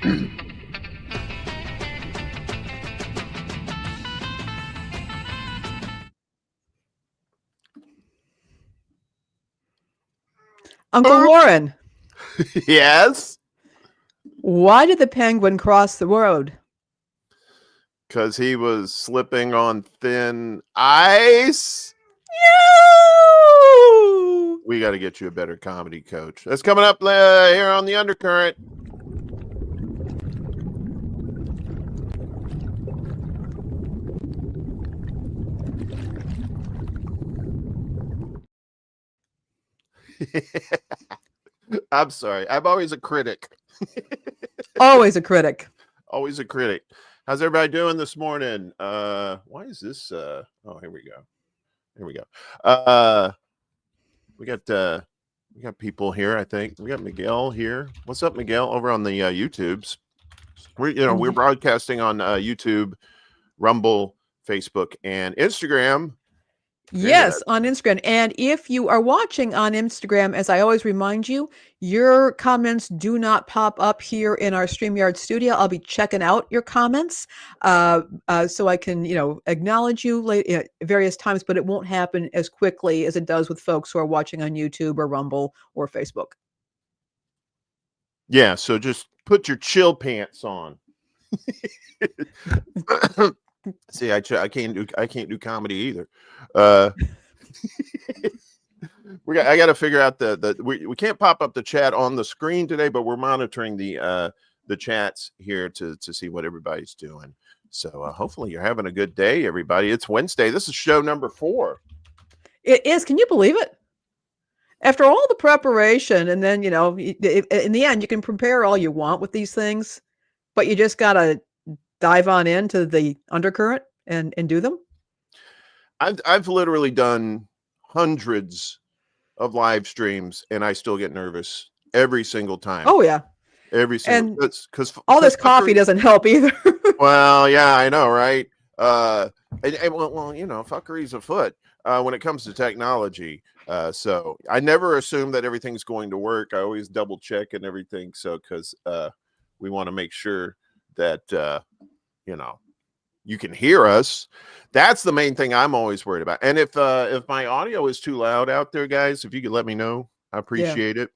Uncle Warren. Yes? Why did the penguin cross the road? Because he was slipping on thin ice. No! We got to get you a better comedy coach. That's coming up here on The Undercurrent. I'm sorry. I'm always a critic. Always a critic. Always a critic. How's everybody doing this morning? Why is this? Oh, here we go. Here we go. We got people here. I think we got Miguel here. What's up, Miguel? Over on the YouTubes. We're broadcasting on YouTube, Rumble, Facebook, and Instagram. Yes, on Instagram. And if you are watching on Instagram, as I always remind you, your comments do not pop up here in our StreamYard studio. I'll be checking out your comments so I can, acknowledge you at various times, but it won't happen as quickly as it does with folks who are watching on YouTube or Rumble or Facebook. Yeah, so just put your chill pants on. See, I can't do comedy either. I got to figure out we can't pop up the chat on the screen today, but we're monitoring the chats here to see what everybody's doing. So hopefully you're having a good day, everybody. It's Wednesday. This is show number 4. It is. Can you believe it? After all the preparation, and then in the end, you can prepare all you want with these things, but you just gotta dive on into the undercurrent and do them. I've literally done hundreds of live streams, and I still get nervous every single time. Oh yeah, every single. Because all this coffee doesn't help either. Well, yeah, I know, right? Well, fuckery's afoot when it comes to technology. So I never assume that everything's going to work. I always double check and everything. So because we want to make sure that you can hear us. That's the main thing I'm always worried about. And if my audio is too loud out there, guys, if you could let me know, I appreciate it.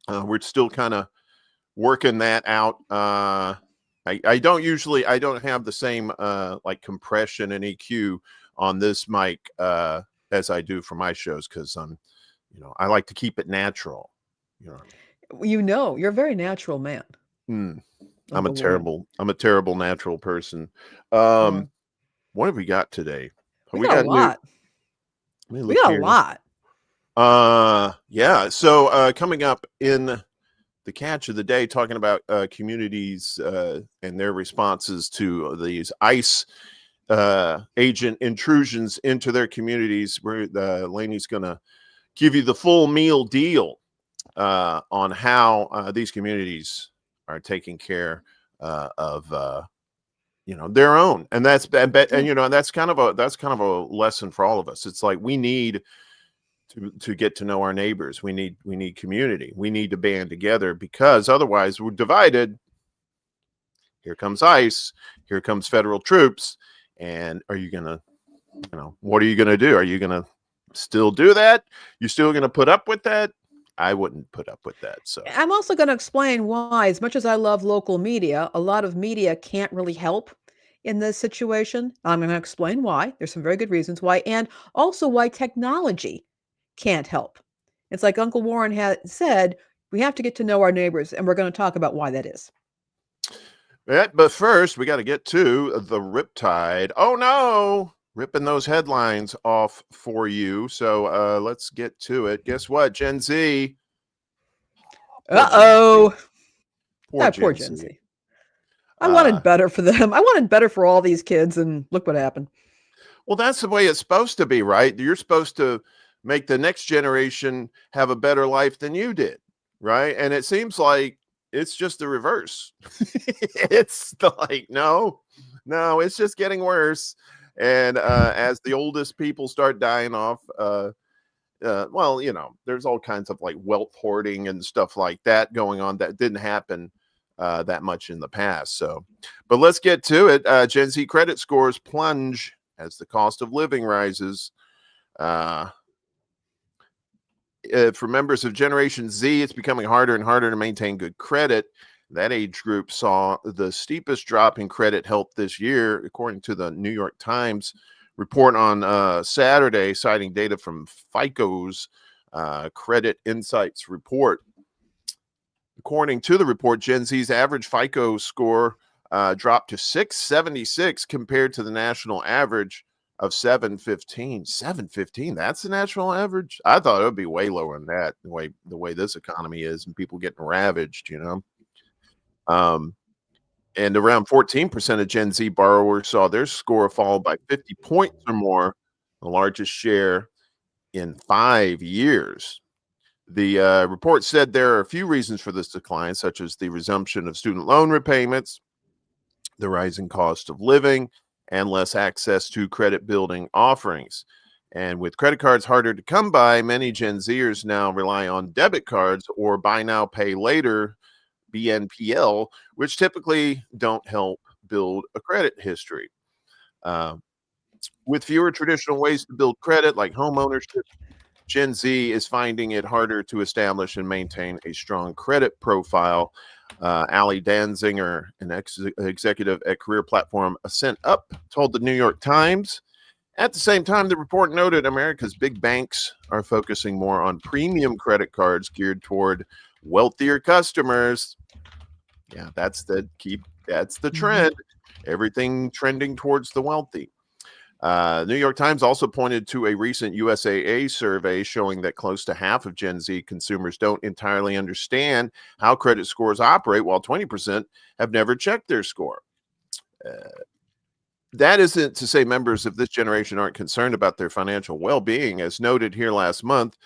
We're still kind of working that out. I don't have the same like compression and EQ on this mic as I do for my shows, because I like to keep it natural. You're a very natural man. I'm a terrible natural person. What have we got today? We got a lot. We got a lot. Yeah. So coming up in the catch of the day, talking about communities and their responses to these ICE agent intrusions into their communities, where Laney's going to give you the full meal deal on how these communities are taking care of their own. And that's and that's kind of a lesson for all of us. It's like we need to get to know our neighbors. We need community. We need to band together, because otherwise we're divided. Here comes ICE, here comes federal troops, and what are you gonna do? Are you gonna still do that? You still gonna put up with that? I wouldn't put up with that. So I'm also going to explain why, as much as I love local media, a lot of media can't really help in this situation. I'm going to explain why. There's some very good reasons why, and also why technology can't help. It's like Uncle Warren had said, we have to get to know our neighbors, and we're going to talk about why that is. But first, we got to get to the Riptide. Oh no! Ripping those headlines off for you. So let's get to it. Guess what, Gen Z? Uh-oh. Poor Gen Z. I wanted better for them. I wanted better for all these kids, and look what happened. Well, that's the way it's supposed to be, right? You're supposed to make the next generation have a better life than you did, right? And it seems like it's just the reverse. It's like, no, it's just getting worse. And as the oldest people start dying off, there's all kinds of like wealth hoarding and stuff like that going on that didn't happen that much in the past. So, but let's get to it. Gen Z credit scores plunge as the cost of living rises. For members of Generation Z, it's becoming harder and harder to maintain good credit. That age group saw the steepest drop in credit health this year, according to the New York Times report on Saturday, citing data from FICO's Credit Insights report. According to the report, Gen Z's average FICO score dropped to 676 compared to the national average of 715. 715, that's the national average? I thought it would be way lower than that, the way this economy is and people getting ravaged, you know. And around 14% of Gen Z borrowers saw their score fall by 50 points or more, the largest share in 5 years. The report said there are a few reasons for this decline, such as the resumption of student loan repayments, the rising cost of living, and less access to credit building offerings. And with credit cards harder to come by, many Gen Zers now rely on debit cards or buy now, pay later, BNPL, which typically don't help build a credit history. With fewer traditional ways to build credit, like home ownership, Gen Z is finding it harder to establish and maintain a strong credit profile. Ali Danzinger, an executive at career platform Ascent Up, told the New York Times. At the same time, the report noted America's big banks are focusing more on premium credit cards geared toward wealthier customers. Yeah, that's the trend. Everything trending towards the wealthy. New York Times also pointed to a recent USAA survey showing that close to half of Gen Z consumers don't entirely understand how credit scores operate, while 20% have never checked their score. That isn't to say members of this generation aren't concerned about their financial well-being. As noted here last month,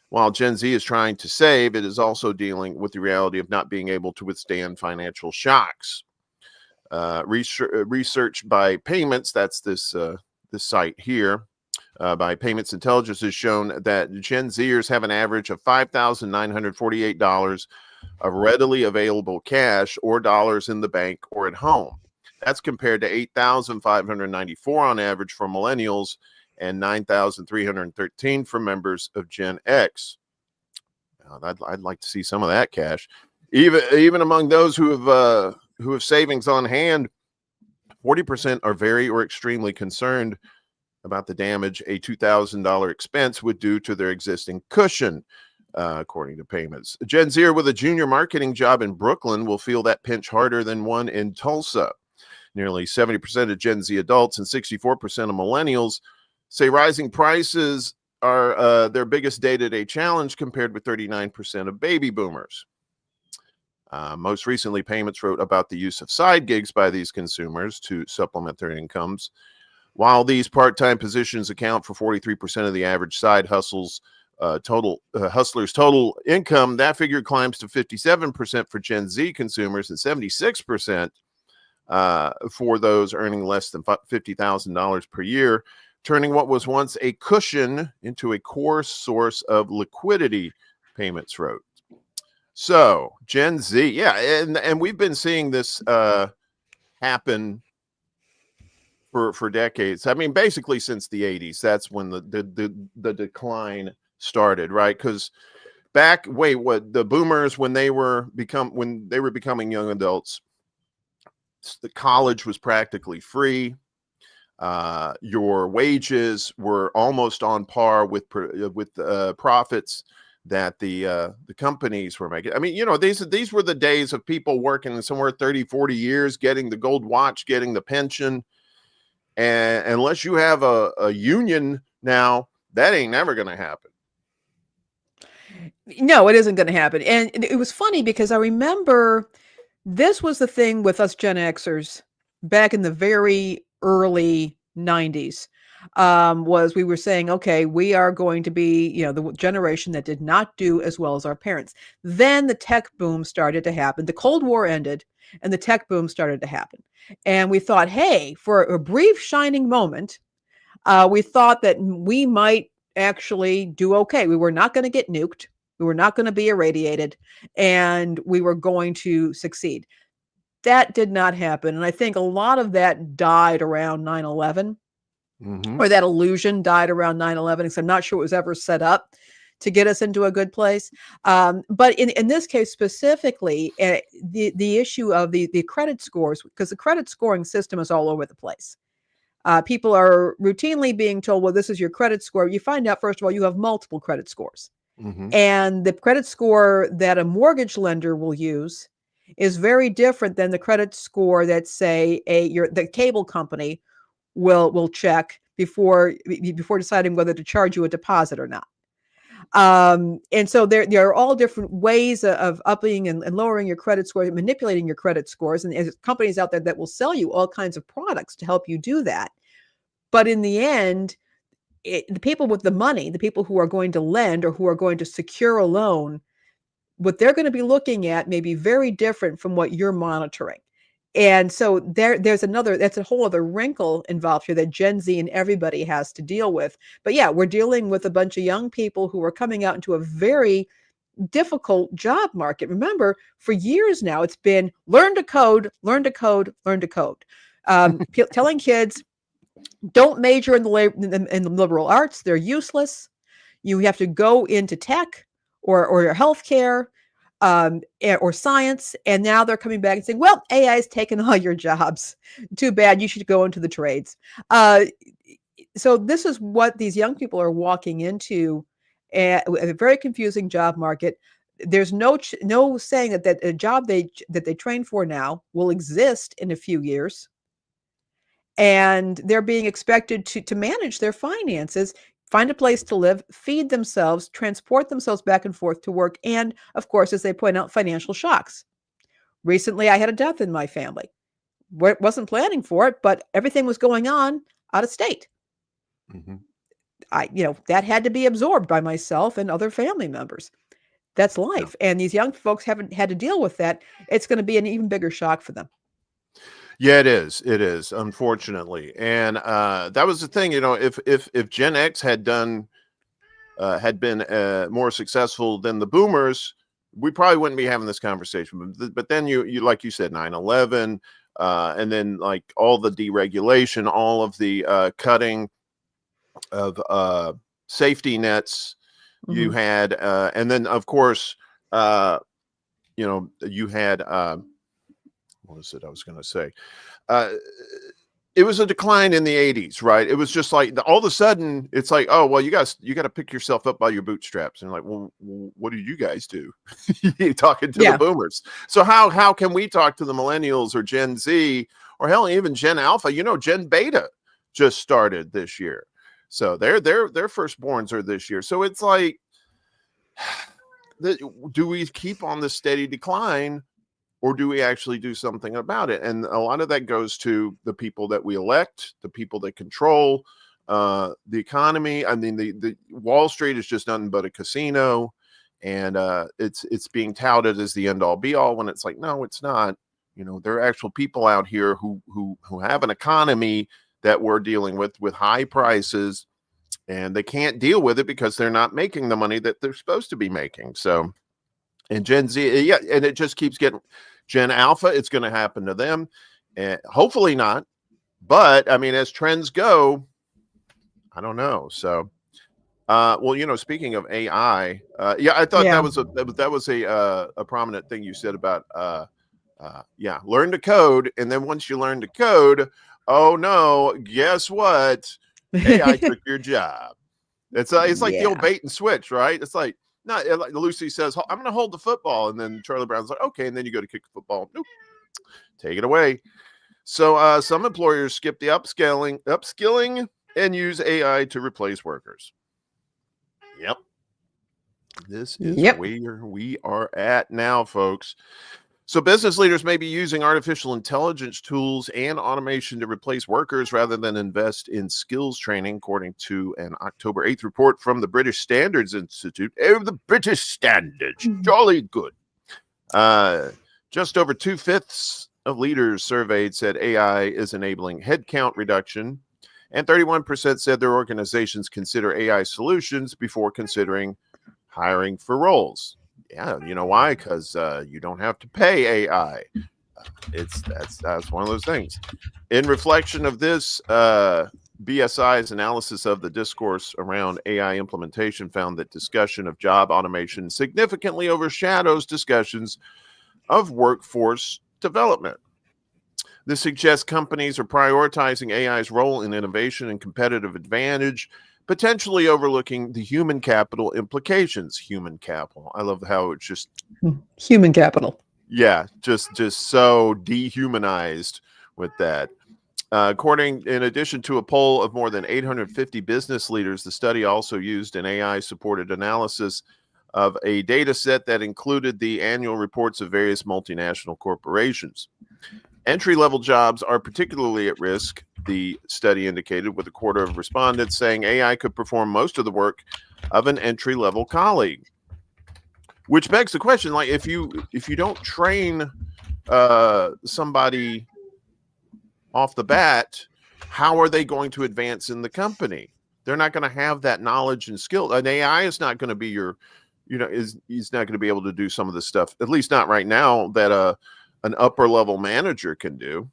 while Gen Z is trying to save, it is also dealing with the reality of not being able to withstand financial shocks. Research by Payments, that's this site here, by Payments Intelligence, has shown that Gen Zers have an average of $5,948 of readily available cash or dollars in the bank or at home. That's compared to $8,594 on average for millennials and $9,313 for members of Gen X. I'd like to see some of that cash. Even among those who have savings on hand, 40% are very or extremely concerned about the damage a $2,000 expense would do to their existing cushion, according to Payments. A Gen Zer with a junior marketing job in Brooklyn will feel that pinch harder than one in Tulsa. Nearly 70% of Gen Z adults and 64% of millennials say rising prices are their biggest day-to-day challenge, compared with 39% of baby boomers. Most recently, Payments wrote about the use of side gigs by these consumers to supplement their incomes. While these part-time positions account for 43% of the average side hustler's total income, that figure climbs to 57% for Gen Z consumers and 76% for those earning less than $50,000 per year, turning what was once a cushion into a core source of liquidity, Payments wrote. So Gen Z, yeah, and we've been seeing this happen for decades. I mean, basically since the 80s. That's when the decline started, right? Because the boomers, when they were becoming young adults, the college was practically free. Your wages were almost on par with profits that the companies were making. I mean, you know, these were the days of people working somewhere 30, 40 years, getting the gold watch, getting the pension. And unless you have a union now, that ain't never going to happen. No, it isn't going to happen. And it was funny because I remember this was the thing with us Gen Xers back in the very early 90s. Was we were saying, okay, we are going to be, you know, the generation that did not do as well as our parents. Then the tech boom started to happen. The Cold War ended and the tech boom started to happen. And we thought, hey, for a brief shining moment, we thought that we might actually do okay. We were not going to get nuked. We were not going to be irradiated, and we were going to succeed. That did not happen. And I think a lot of that died around 9/11, or that illusion died around 9/11, because I'm not sure it was ever set up to get us into a good place. But in this case specifically, the issue of the credit scores, because the credit scoring system is all over the place. People are routinely being told, well, this is your credit score. You find out, first of all, you have multiple credit scores. And the credit score that a mortgage lender will use is very different than the credit score that, say, the cable company will check before deciding whether to charge you a deposit or not. And so there are all different ways of upping and lowering your credit score, manipulating your credit scores. And there's companies out there that will sell you all kinds of products to help you do that. But in the end, the people with the money, the people who are going to lend or who are going to secure a loan, what they're going to be looking at may be very different from what you're monitoring. And so that's a whole other wrinkle involved here that Gen Z and everybody has to deal with. But yeah, we're dealing with a bunch of young people who are coming out into a very difficult job market. Remember, for years now, it's been learn to code, learn to code, learn to code. Telling kids, don't major in the liberal arts. They're useless. You have to go into tech or healthcare, or science. And now they're coming back and saying, well, AI has taken all your jobs. Too bad. You should go into the trades. So this is what these young people are walking into, a very confusing job market. There's no saying that a job that they train for now will exist in a few years. And they're being expected to manage their finances, find a place to live, feed themselves, transport themselves back and forth to work, and, of course, as they point out, financial shocks. Recently, I had a death in my family. Wasn't planning for it, but everything was going on out of state. That had to be absorbed by myself and other family members. That's life. And these young folks haven't had to deal with that. It's going to be an even bigger shock for them. Yeah, it is. It is, unfortunately. And that was the thing, if Gen X had been more successful than the boomers, we probably wouldn't be having this conversation. But then you like you said, 9/11, and then like all the deregulation, all of the cutting of safety nets you had, and then of course, you had what was it I was going to say? It was a decline in the 80s, right? It was just like all of a sudden it's like, oh, well, you got to pick yourself up by your bootstraps. And like, well, what do you guys do? You're talking to the boomers. So how can we talk to the millennials or Gen Z or hell, even Gen Alpha? Gen Beta just started this year. So their firstborns are this year. So it's like, do we keep on the steady decline? Or do we actually do something about it? And a lot of that goes to the people that we elect, the people that control the economy. I mean, the Wall Street is just nothing but a casino, and it's being touted as the end all be all when it's like, no, it's not. There are actual people out here who have an economy that we're dealing with high prices, and they can't deal with it because they're not making the money that they're supposed to be making. So, and Gen Z, and it just keeps getting. Gen Alpha, it's going to happen to them. Hopefully not. But, I mean, as trends go, I don't know. So, speaking of AI, I thought that was a prominent thing you said about, learn to code. And then once you learn to code, oh, no, guess what? AI took your job. It's like the old bait and switch, right? It's like, not like Lucy says, I'm going to hold the football. And then Charlie Brown's like, okay. And then you go to kick the football. Nope. Take it away. So some employers skip the upskilling and use AI to replace workers. Yep. This is where we are at now, folks. So business leaders may be using artificial intelligence tools and automation to replace workers rather than invest in skills training, according to an October 8th report from the British Standards Institute. Oh, the British Standards. Jolly good. Just over 2/5 of leaders surveyed said AI is enabling headcount reduction, and 31% said their organizations consider AI solutions before considering hiring for roles. Yeah, you know why? Because you don't have to pay AI. That's one of those things. In reflection of this, BSI's analysis of the discourse around AI implementation found that discussion of job automation significantly overshadows discussions of workforce development. This suggests companies are prioritizing AI's role in innovation and competitive advantage, potentially overlooking the human capital implications. Human capital. I love how it's just human capital. Yeah, just so dehumanized with that. In addition to a poll of more than 850 business leaders, the study also used an AI-supported analysis of a data set that included the annual reports of various multinational corporations. Entry-level jobs are particularly at risk, the study indicated, with a quarter of respondents saying AI could perform most of the work of an entry-level colleague. Which begs the question, like, if you don't train somebody off the bat, how are they going to advance in the company? They're not going to have that knowledge and skill. An AI is not going to be he's not going to be able to do some of the stuff, at least not right now, that an upper level manager can do.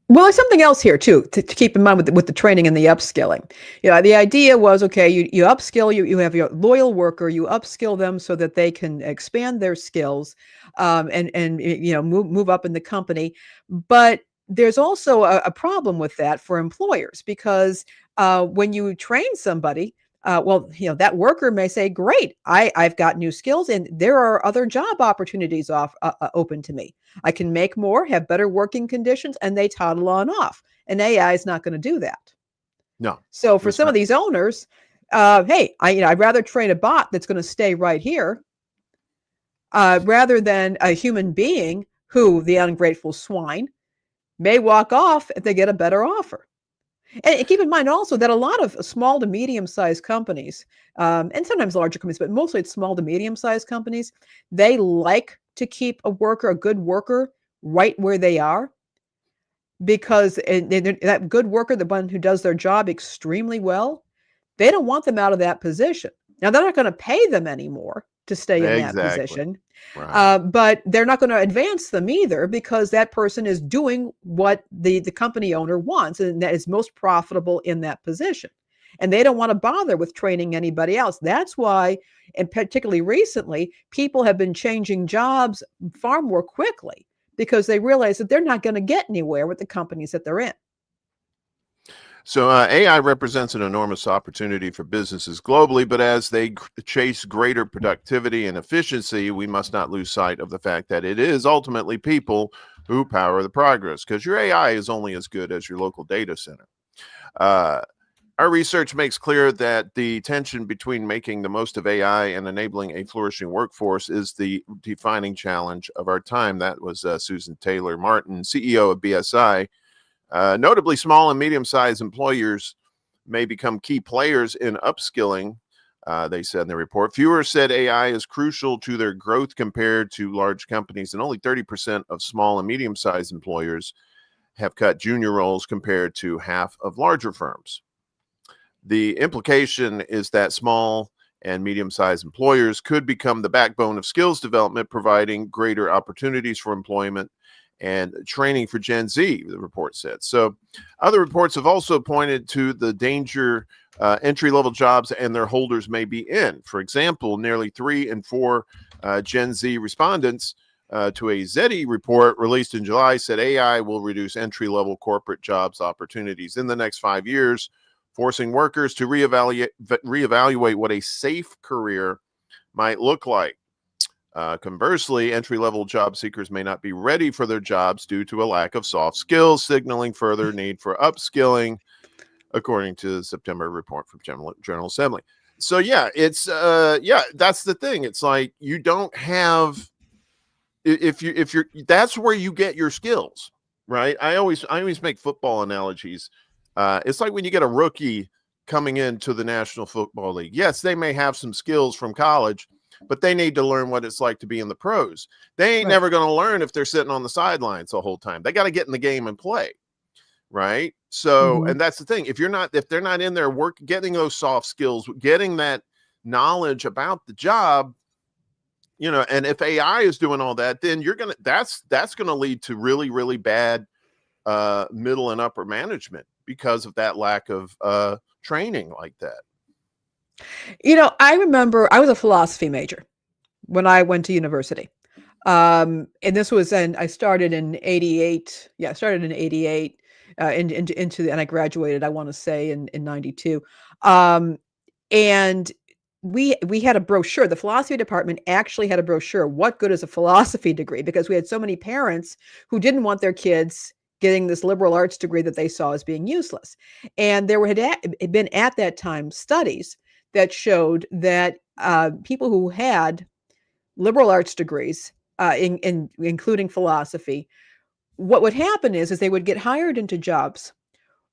Well, there's something else here too to keep in mind with the training and the upskilling. The idea was, okay, you upskill, you have your loyal worker, you upskill them so that they can expand their skills, and move up in the company. But there's also a problem with that for employers, because when you train somebody, that worker may say, great, I've got new skills and there are other job opportunities open to me. I can make more, have better working conditions, and they toddle on off. And AI is not going to do that. No. So for some of these owners, hey, I'd rather train a bot that's going to stay right here, rather than a human being who, the ungrateful swine, may walk off if they get a better offer. And keep in mind also that a lot of small to medium-sized companies, and sometimes larger companies, but mostly it's small to medium-sized companies, they like to keep a good worker, right where they are, because that good worker, the one who does their job extremely well, they don't want them out of that position. Now, they're not going to pay them anymore to stay in that position, right. But they're not going to advance them either, because that person is doing what the company owner wants, and that is most profitable in that position. And they don't want to bother with training anybody else. That's why, and particularly recently, people have been changing jobs far more quickly, because they realize that they're not going to get anywhere with the companies that they're in. So AI represents an enormous opportunity for businesses globally, but as they chase greater productivity and efficiency, we must not lose sight of the fact that it is ultimately people who power the progress, because your AI is only as good as your local data center. Our research makes clear that the tension between making the most of AI and enabling a flourishing workforce is the defining challenge of our time. That was Susan Taylor Martin, CEO of BSI. Notably, small and medium-sized employers may become key players in upskilling, they said in the report. Fewer said AI is crucial to their growth compared to large companies, and only 30% of small and medium-sized employers have cut junior roles compared to half of larger firms. The implication is that small and medium-sized employers could become the backbone of skills development, providing greater opportunities for employment and training for Gen Z, the report said. So other reports have also pointed to the danger entry-level jobs and their holders may be in. For example, nearly 3 in 4 Gen Z respondents to a ZE report released in July said AI will reduce entry-level corporate jobs opportunities in the next 5 years, forcing workers to reevaluate what a safe career might look like. Conversely, entry-level job seekers may not be ready for their jobs due to a lack of soft skills, signaling further need for upskilling, according to the September report from General Assembly. So yeah, it's that's the thing. It's like you don't have if you're that's where you get your skills, right? I always make football analogies. It's like when you get a rookie coming into the National Football League. Yes, they may have some skills from college, but they need to learn what it's like to be in the pros. They ain't never going to learn if they're sitting on the sidelines the whole time. They got to get in the game and play, right? So, and that's the thing. If they're not in there getting those soft skills, getting that knowledge about the job, and if AI is doing all that, then that's gonna lead to really, really bad middle and upper management because of that lack of training like that. I remember I was a philosophy major when I went to university. And this was, and I started in 88. Yeah, I started in 88, and I graduated, I want to say in 92. Um, and we had a brochure. The philosophy department actually had a brochure. What good is a philosophy degree? Because we had so many parents who didn't want their kids getting this liberal arts degree that they saw as being useless. And there had been at that time studies that showed that people who had liberal arts degrees, including philosophy, what would happen is they would get hired into jobs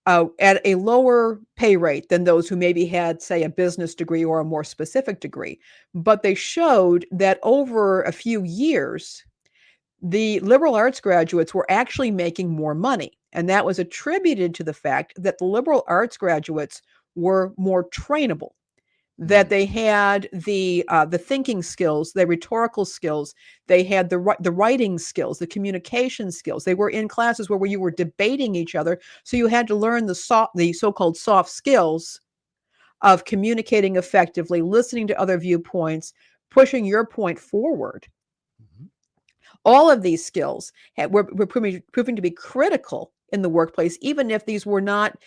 at a lower pay rate than those who maybe had, say, a business degree or a more specific degree. But they showed that over a few years, the liberal arts graduates were actually making more money. And that was attributed to the fact that the liberal arts graduates were more trainable, that they had the thinking skills, the rhetorical skills, they had the writing skills, the communication skills. They were in classes where you were debating each other, so you had to learn the so-called soft skills of communicating effectively, listening to other viewpoints, pushing your point forward. Mm-hmm. All of these skills were proving to be critical in the workplace, even if these were not,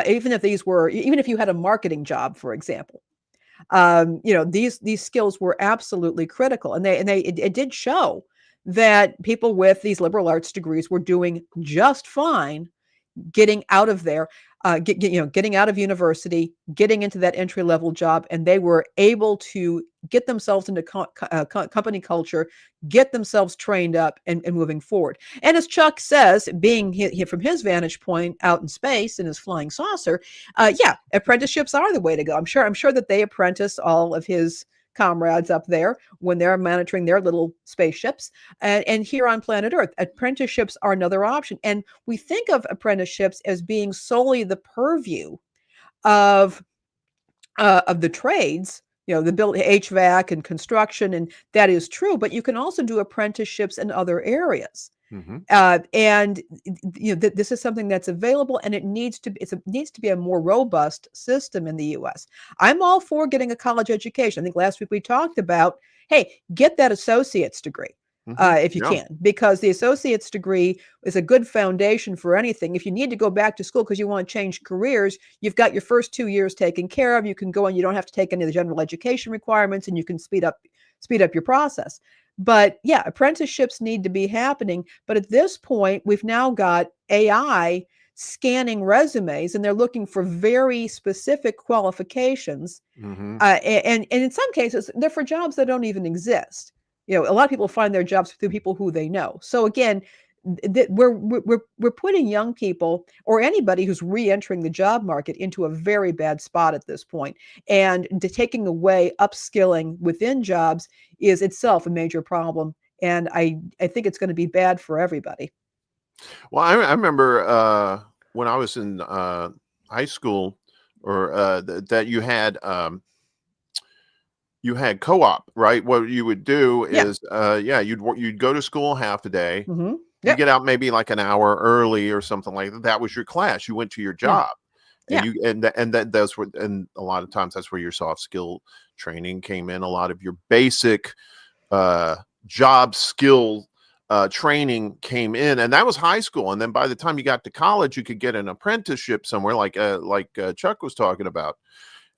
even if you had a marketing job, for example. These skills were absolutely critical, and it did show that people with these liberal arts degrees were doing just fine getting out of there, getting out of university, getting into that entry level job, and they were able to get themselves into company culture, get themselves trained up, and moving forward. And as Chuck says, being from his vantage point out in space in his flying saucer, yeah, apprenticeships are the way to go. I'm sure that they apprentice all of his comrades up there when they're monitoring their little spaceships. And here on planet Earth, apprenticeships are another option. And we think of apprenticeships as being solely the purview of the trades, the build HVAC and construction, and that is true. But you can also do apprenticeships in other areas. Mm-hmm. And this is something that's available, and it needs to be a more robust system in the U.S. I'm all for getting a college education. I think last week we talked about, hey, get that associate's degree. If you can, because the associate's degree is a good foundation for anything. If you need to go back to school because you want to change careers, you've got your first 2 years taken care of. You can go and you don't have to take any of the general education requirements, and you can speed up your process. But yeah, apprenticeships need to be happening. But at this point, we've now got AI scanning resumes, and they're looking for very specific qualifications. Mm-hmm. And in some cases, they're for jobs that don't even exist. A lot of people find their jobs through people who they know. So again, we're putting young people or anybody who's re-entering the job market into a very bad spot at this point. And taking away upskilling within jobs is itself a major problem. And I think it's going to be bad for everybody. Well, I remember when I was in high school, or that you had co-op, right? What you would do is, you'd go to school half a day. Mm-hmm. You get out maybe like an hour early or something like that. That was your class. You went to your job, and that's what. And a lot of times that's where your soft skill training came in. A lot of your basic job skill training came in, and that was high school. And then by the time you got to college, you could get an apprenticeship somewhere, like Chuck was talking about,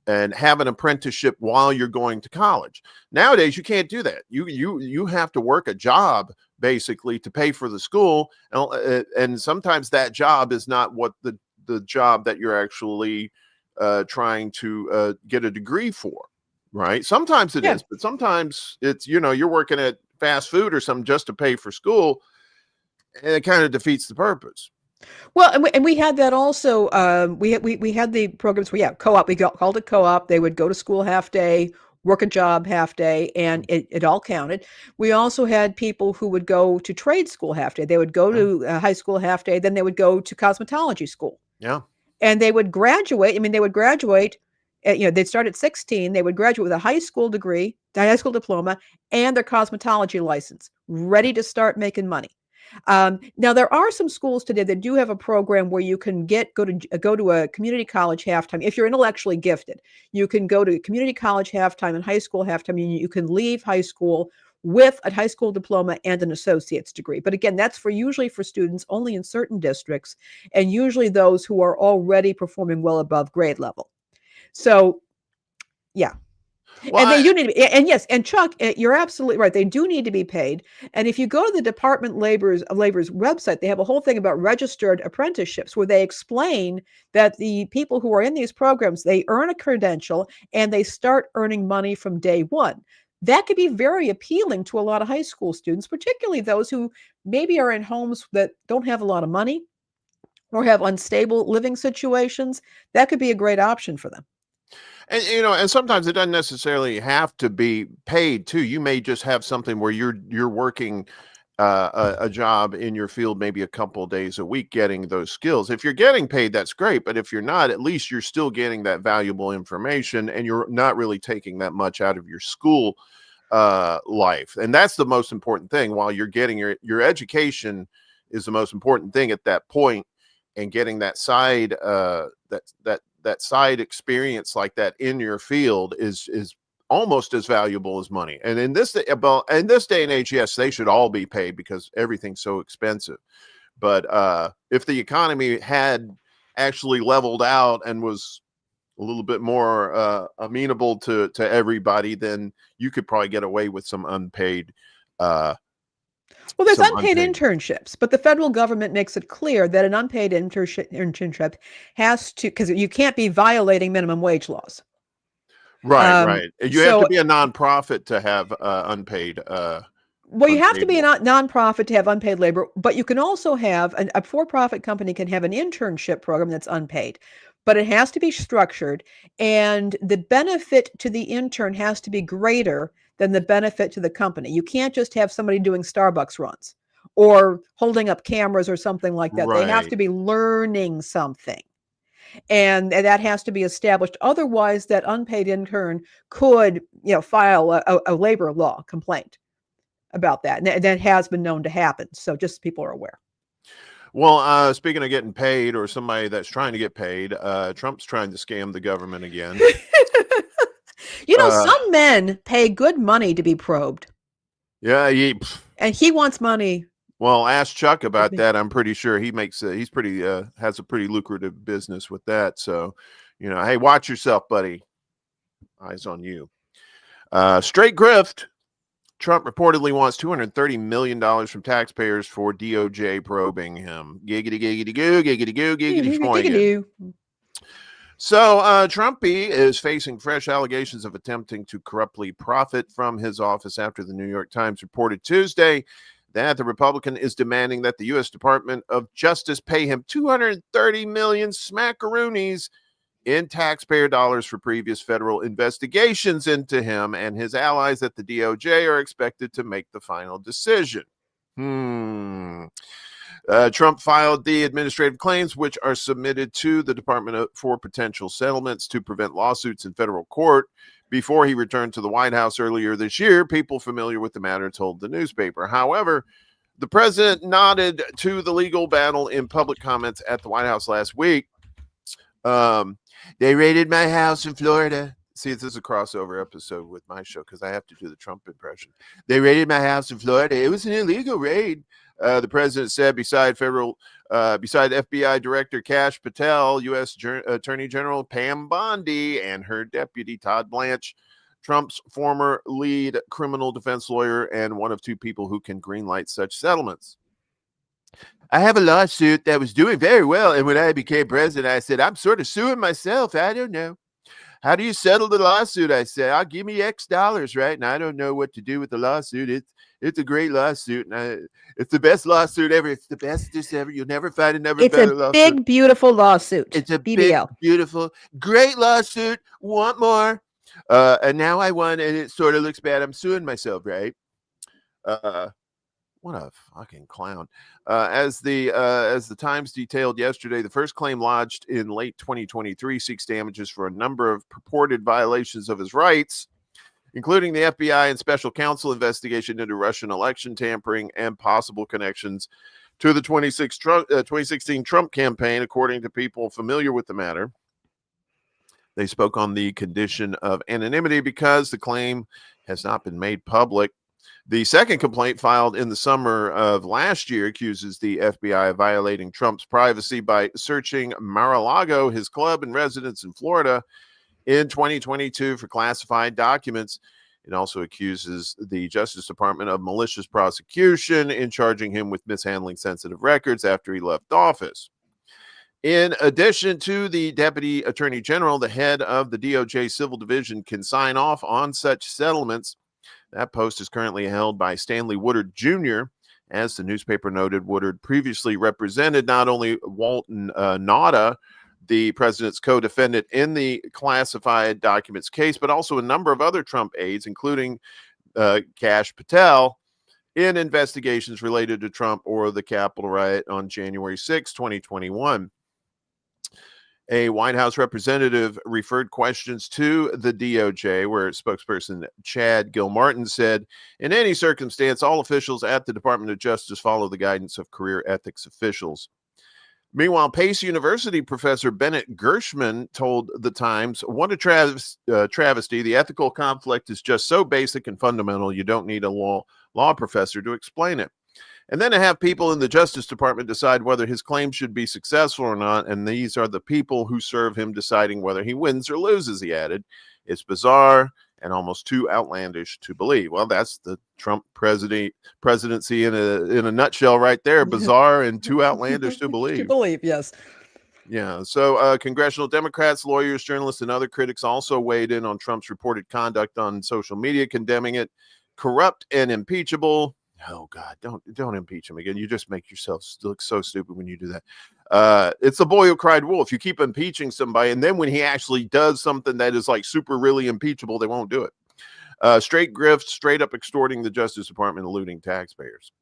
and have an apprenticeship while you're going to college. Nowadays, you can't do that. You have to work a job basically to pay for the school, and sometimes that job is not what the job that you're actually trying to get a degree for, right? Sometimes it is, but sometimes it's, you're working at fast food or something just to pay for school, and it kind of defeats the purpose. Well, and we had that also. We had the programs where, co-op. We called it co-op. They would go to school half day, work a job half day, and it all counted. We also had people who would go to trade school half day. They would go to high school half day, then they would go to cosmetology school. Yeah. And they would graduate. I mean, they would graduate they'd start at 16. They would graduate with a high school degree, a high school diploma, and their cosmetology license, ready to start making money. Now there are some schools today that do have a program where you can go to a community college halftime. If you're intellectually gifted, you can go to community college halftime and high school halftime, and you can leave high school with a high school diploma and an associate's degree. But again, that's usually for students only in certain districts, and usually those who are already performing well above grade level. So, yeah. Well, And they do need to be, and yes, and Chuck, you're absolutely right. They do need to be paid. And if you go to the Department of Labor's website, they have a whole thing about registered apprenticeships where they explain that the people who are in these programs, they earn a credential and they start earning money from day one. That could be very appealing to a lot of high school students, particularly those who maybe are in homes that don't have a lot of money or have unstable living situations. That could be a great option for them. And and sometimes it doesn't necessarily have to be paid too. You may just have something where you're working a job in your field, maybe a couple of days a week, getting those skills. If you're getting paid, that's great. But if you're not, at least you're still getting that valuable information, and you're not really taking that much out of your school life. And that's the most important thing. While you're getting your education is the most important thing at that point, and getting that side that side experience like that in your field is almost as valuable as money. And in this day and age, yes, they should all be paid because everything's so expensive. But if the economy had actually leveled out and was a little bit more amenable to everybody, then you could probably get away with some unpaid. Well, there's unpaid internships, but the federal government makes it clear that an unpaid internship has to, because you can't be violating minimum wage laws. Right. You have to be a nonprofit to have unpaid. Well, you have to be a nonprofit to have unpaid labor, but you can also have a for-profit company can have an internship program that's unpaid, but it has to be structured, and the benefit to the intern has to be greater than the benefit to the company. You can't just have somebody doing Starbucks runs or holding up cameras or something like that. Right. They have to be learning something. And that has to be established. Otherwise, that unpaid intern could, file a labor law complaint about that. And that has been known to happen. So just so people are aware. Well, speaking of getting paid, or somebody that's trying to get paid, Trump's trying to scam the government again. Some men pay good money to be probed. Yeah. And he wants money. Well, ask Chuck about that. I'm pretty sure he makes has a pretty lucrative business with that. So, hey, watch yourself, buddy. Eyes on you. Straight grift. Trump reportedly wants $230 million from taxpayers for DOJ probing him. Giggity, giggity, goo, giggity, goo, giggity, giggity. So Trumpy is facing fresh allegations of attempting to corruptly profit from his office after the New York Times reported Tuesday that the Republican is demanding that the U.S. Department of Justice pay him $230 million smackaroonies in taxpayer dollars for previous federal investigations into him and his allies at the DOJ are expected to make the final decision. Trump filed the administrative claims, which are submitted to the Department for potential settlements to prevent lawsuits in federal court. Before he returned to the White House earlier this year, people familiar with the matter told the newspaper. However, the president nodded to the legal battle in public comments at the White House last week. They raided my house in Florida. See, this is a crossover episode with my show because I have to do the Trump impression. They raided my house in Florida. It was an illegal raid. The president said beside FBI Director Kash Patel, U.S. Attorney General Pam Bondi, and her deputy Todd Blanche, Trump's former lead criminal defense lawyer and one of two people who can greenlight such settlements. I have a lawsuit that was doing very well, and when I became president, I said, I'm sort of suing myself. I don't know. How do you settle the lawsuit? I said, I'll give me X dollars, right? And I don't know what to do with the lawsuit. It's a great lawsuit, and it's the best lawsuit ever. It's the bestest ever. You'll never find another better lawsuit. It's a big, beautiful lawsuit. It's a big, beautiful, great lawsuit. Want more? And now I won, and it sort of looks bad. I'm suing myself, right? What a fucking clown. As the Times detailed yesterday, the first claim lodged in late 2023 seeks damages for a number of purported violations of his rights, including the FBI and special counsel investigation into Russian election tampering and possible connections to the 2016 Trump campaign, according to people familiar with the matter. They spoke on the condition of anonymity because the claim has not been made public. The second complaint, filed in the summer of last year, accuses the FBI of violating Trump's privacy by searching Mar-a-Lago, his club and residence in Florida, in 2022 for classified documents. It also accuses the Justice Department of malicious prosecution in charging him with mishandling sensitive records after he left office. In addition to the Deputy Attorney General, the head of the DOJ Civil Division can sign off on such settlements. That post is currently held by Stanley Woodard Jr. As the newspaper noted, Woodard previously represented not only Walton Nauta, the president's co-defendant in the classified documents case, but also a number of other Trump aides, including Kash Patel, in investigations related to Trump or the Capitol riot on January 6, 2021. A White House representative referred questions to the DOJ, where spokesperson Chad Gilmartin said, in any circumstance, all officials at the Department of Justice follow the guidance of career ethics officials. Meanwhile, Pace University professor Bennett Gershman told The Times, what a travesty. The ethical conflict is just so basic and fundamental, you don't need a law professor to explain it. And then to have people in the Justice Department decide whether his claims should be successful or not, and these are the people who serve him deciding whether he wins or loses, he added. It's bizarre and almost too outlandish to believe. Well, that's the Trump presidency in a nutshell right there. Bizarre and too outlandish to believe. To believe, yes. Yeah. So congressional Democrats, lawyers, journalists, and other critics also weighed in on Trump's reported conduct on social media, condemning it corrupt and impeachable. Oh God, don't impeach him again. You just make yourself look so stupid when you do that. It's the boy who cried wolf. You keep impeaching somebody, and then when he actually does something that is like super really impeachable, they won't do it. Straight grift, straight up extorting the Justice Department, eluding taxpayers.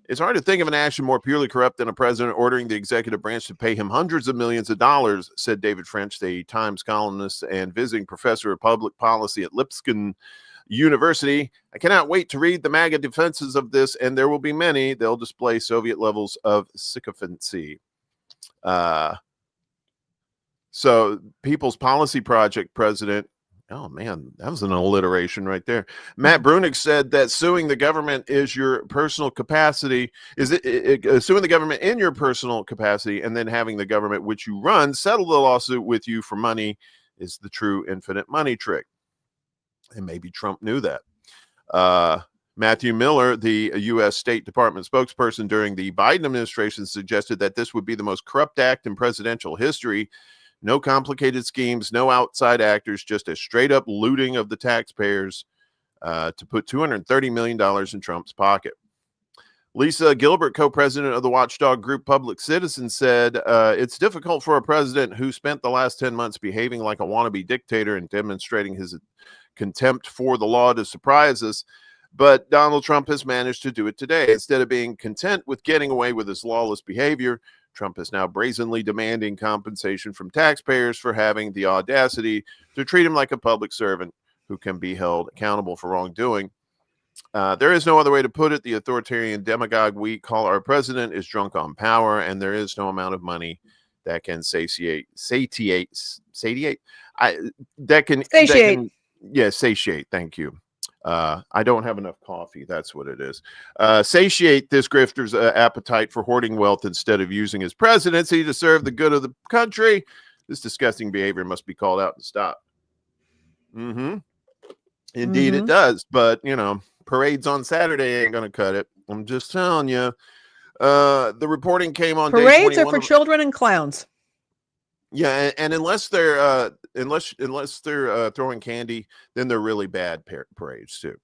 It's hard to think of an action more purely corrupt than a president ordering the executive branch to pay him hundreds of millions of dollars, said David French, the Times columnist and visiting professor of public policy at Lipscomb University. I cannot wait to read the MAGA defenses of this, and there will be many. They'll display Soviet levels of sycophancy. So People's Policy Project president, oh man, that was an alliteration right there. Matt Brunig said that suing the government is your personal capacity, suing the government in your personal capacity and then having the government which you run settle the lawsuit with you for money is the true infinite money trick. And maybe Trump knew that. Matthew Miller, the U.S. State Department spokesperson during the Biden administration, suggested that this would be the most corrupt act in presidential history. No complicated schemes, no outside actors, just a straight up looting of the taxpayers to put $230 million in Trump's pocket. Lisa Gilbert, co-president of the watchdog group Public Citizen, said, it's difficult for a president who spent the last 10 months behaving like a wannabe dictator and demonstrating his contempt for the law to surprise us. But Donald Trump has managed to do it today. Instead of being content with getting away with his lawless behavior, Trump is now brazenly demanding compensation from taxpayers for having the audacity to treat him like a public servant who can be held accountable for wrongdoing. There is no other way to put it. The authoritarian demagogue we call our president is drunk on power, and there is no amount of money that can satiate. Thank you. I don't have enough coffee. That's what it is. Satiate this grifter's appetite for hoarding wealth instead of using his presidency to serve the good of the country. This disgusting behavior must be called out and stopped. Indeed, it does. But, parades on Saturday ain't going to cut it. I'm just telling you. The reporting came on parades are for children and clowns. Yeah, and unless they're throwing candy, then they're really bad parades too.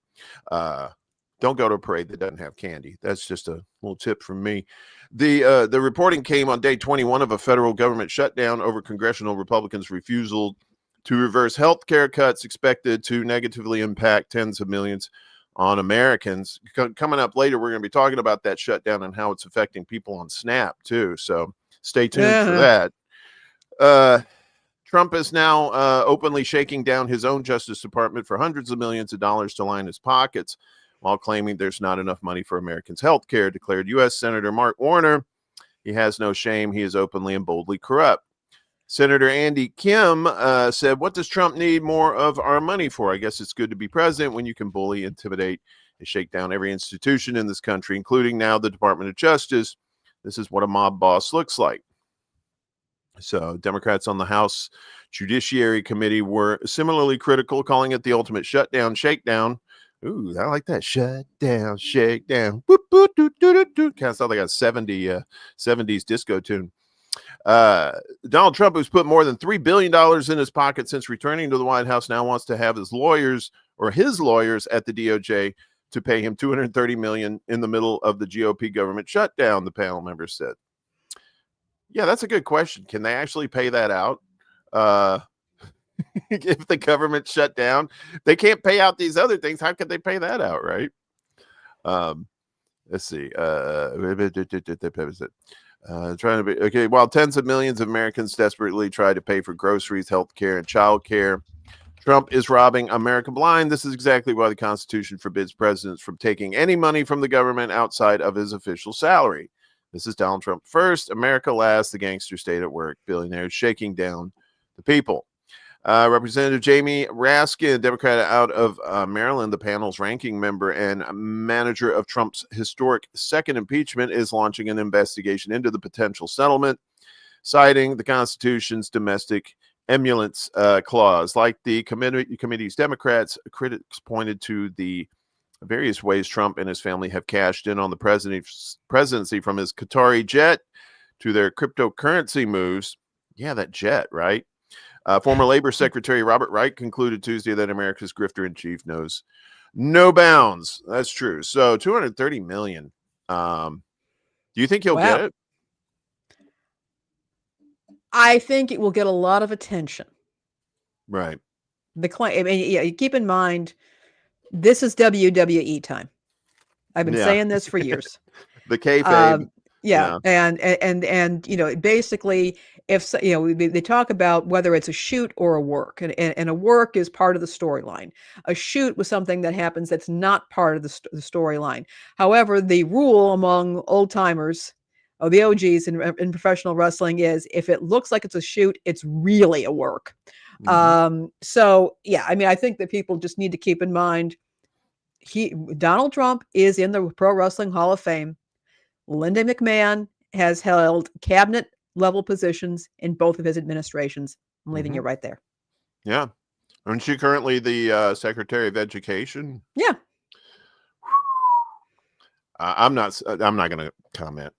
Don't go to a parade that doesn't have candy. That's just a little tip from me. The reporting came on day 21 of a federal government shutdown over congressional Republicans' refusal to reverse health care cuts expected to negatively impact tens of millions on Americans. Coming up later, we're going to be talking about that shutdown and how it's affecting people on Snap too. So stay tuned for that. Trump is now openly shaking down his own Justice Department for hundreds of millions of dollars to line his pockets, while claiming there's not enough money for Americans' health care, declared U.S. Senator Mark Warner. He has no shame. He is openly and boldly corrupt. Senator Andy Kim said, what does Trump need more of our money for? I guess it's good to be president when you can bully, intimidate, and shake down every institution in this country, including now the Department of Justice. This is what a mob boss looks like. So Democrats on the House Judiciary Committee were similarly critical, calling it the ultimate shutdown, shakedown. Ooh, I like that. Shut down, shake down. Kind of sounds like a 70s disco tune. Donald Trump, who's put more than $3 billion in his pocket since returning to the White House, now wants to have his lawyers at the DOJ to pay him $230 million in the middle of the GOP government shutdown, the panel members said. Yeah, that's a good question. Can they actually pay that out? If the government shut down, they can't pay out these other things. How could they pay that out, right? Let's see. Trying to be okay. While tens of millions of Americans desperately try to pay for groceries, health care, and child care, Trump is robbing America blind. This is exactly why the Constitution forbids presidents from taking any money from the government outside of his official salary. This is Donald Trump first, America last, the gangster state at work, billionaires shaking down the people. Representative Jamie Raskin, Democrat out of Maryland, the panel's ranking member and manager of Trump's historic second impeachment, is launching an investigation into the potential settlement, citing the Constitution's domestic emulance clause. Like the committee's Democrats, critics pointed to the various ways Trump and his family have cashed in on the presidency, from his Qatari jet to their cryptocurrency moves. Yeah, that jet, right? Former Labor Secretary Robert Reich concluded Tuesday that America's grifter-in-chief knows no bounds. That's true. So $230 million. Do you think he'll get it? I think it will get a lot of attention. Right. The claim. I mean, yeah, keep in mind, this is WWE time. I've been saying this for years. The kayfabe. Yeah. And basically, if they talk about whether it's a shoot or a work, and a work is part of the storyline. A shoot was something that happens that's not part of the storyline. However, the rule among old timers, the OGs in professional wrestling, is if it looks like it's a shoot, it's really a work. Mm-hmm. So yeah, I mean, I think that people just need to keep in mind, Donald Trump is in the Pro Wrestling Hall of Fame. Linda McMahon has held cabinet level positions in both of his administrations. I'm leaving you right there. Yeah. Isn't she currently the Secretary of Education? Yeah. I'm not going to comment.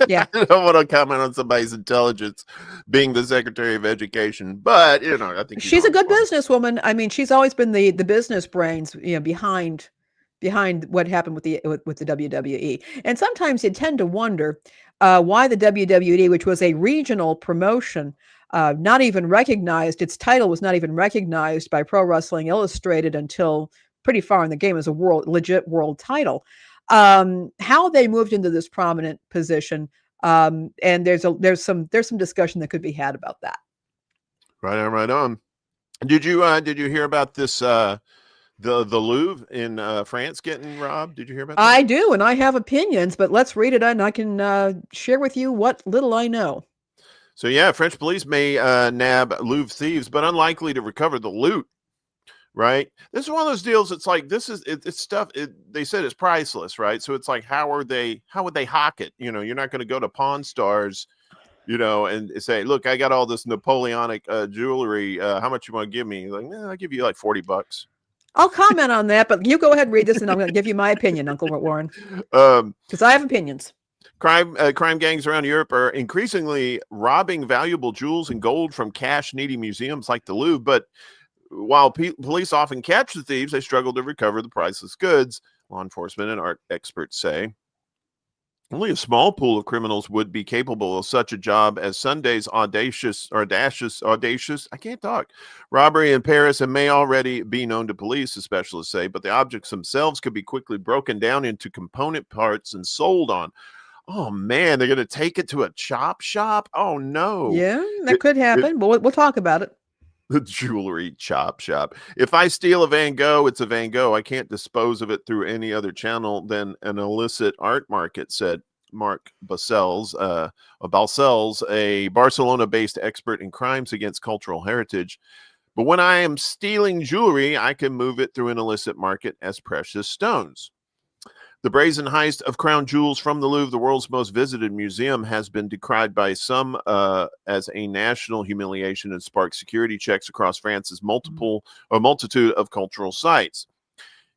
Yeah. I don't want to comment on somebody's intelligence being the Secretary of Education, but I think she's a good businesswoman. I mean, she's always been the business brains, behind what happened with the WWE. And sometimes you tend to wonder why the WWE, which was a regional promotion, not even recognized, its title was not even recognized by Pro Wrestling Illustrated until pretty far in the game as a legit world title. How they moved into this prominent position, and there's some discussion that could be had about that. Right on. Did you hear about this? The Louvre in France getting robbed? Did you hear about that? I do, and I have opinions, but let's read it, and I can share with you what little I know. So yeah, French police may nab Louvre thieves, but unlikely to recover the loot. Right? This is one of those deals. It's like, it's stuff. They said it's priceless, right? So it's like, how would they hawk it? You're not going to go to Pawn Stars, and say, look, I got all this Napoleonic jewelry. How much you want to give me? Like, I'll give you like $40. I'll comment on that, but you go ahead and read this, and I'm going to give you my opinion, Uncle Warren, because I have opinions. Crime gangs around Europe are increasingly robbing valuable jewels and gold from cash-needy museums like the Louvre, but while police often catch the thieves, they struggle to recover the priceless goods, law enforcement and art experts say. Only a small pool of criminals would be capable of such a job as Sunday's audacious, I can't talk, robbery in Paris and may already be known to police, the specialists say, but the objects themselves could be quickly broken down into component parts and sold on. Oh man, they're going to take it to a chop shop? Oh no. Yeah, that It, could it, happen, but we'll talk about it. the jewelry chop shop. If I steal a Van Gogh, it's a Van Gogh. I can't dispose of it through any other channel than an illicit art market, said Mark Balcells, a Barcelona-based expert in crimes against cultural heritage. But when I am stealing jewelry, I can move it through an illicit market as precious stones. The brazen heist of crown jewels from the Louvre, the world's most visited museum, has been decried by some as a national humiliation and sparked security checks across France's multitude of cultural sites.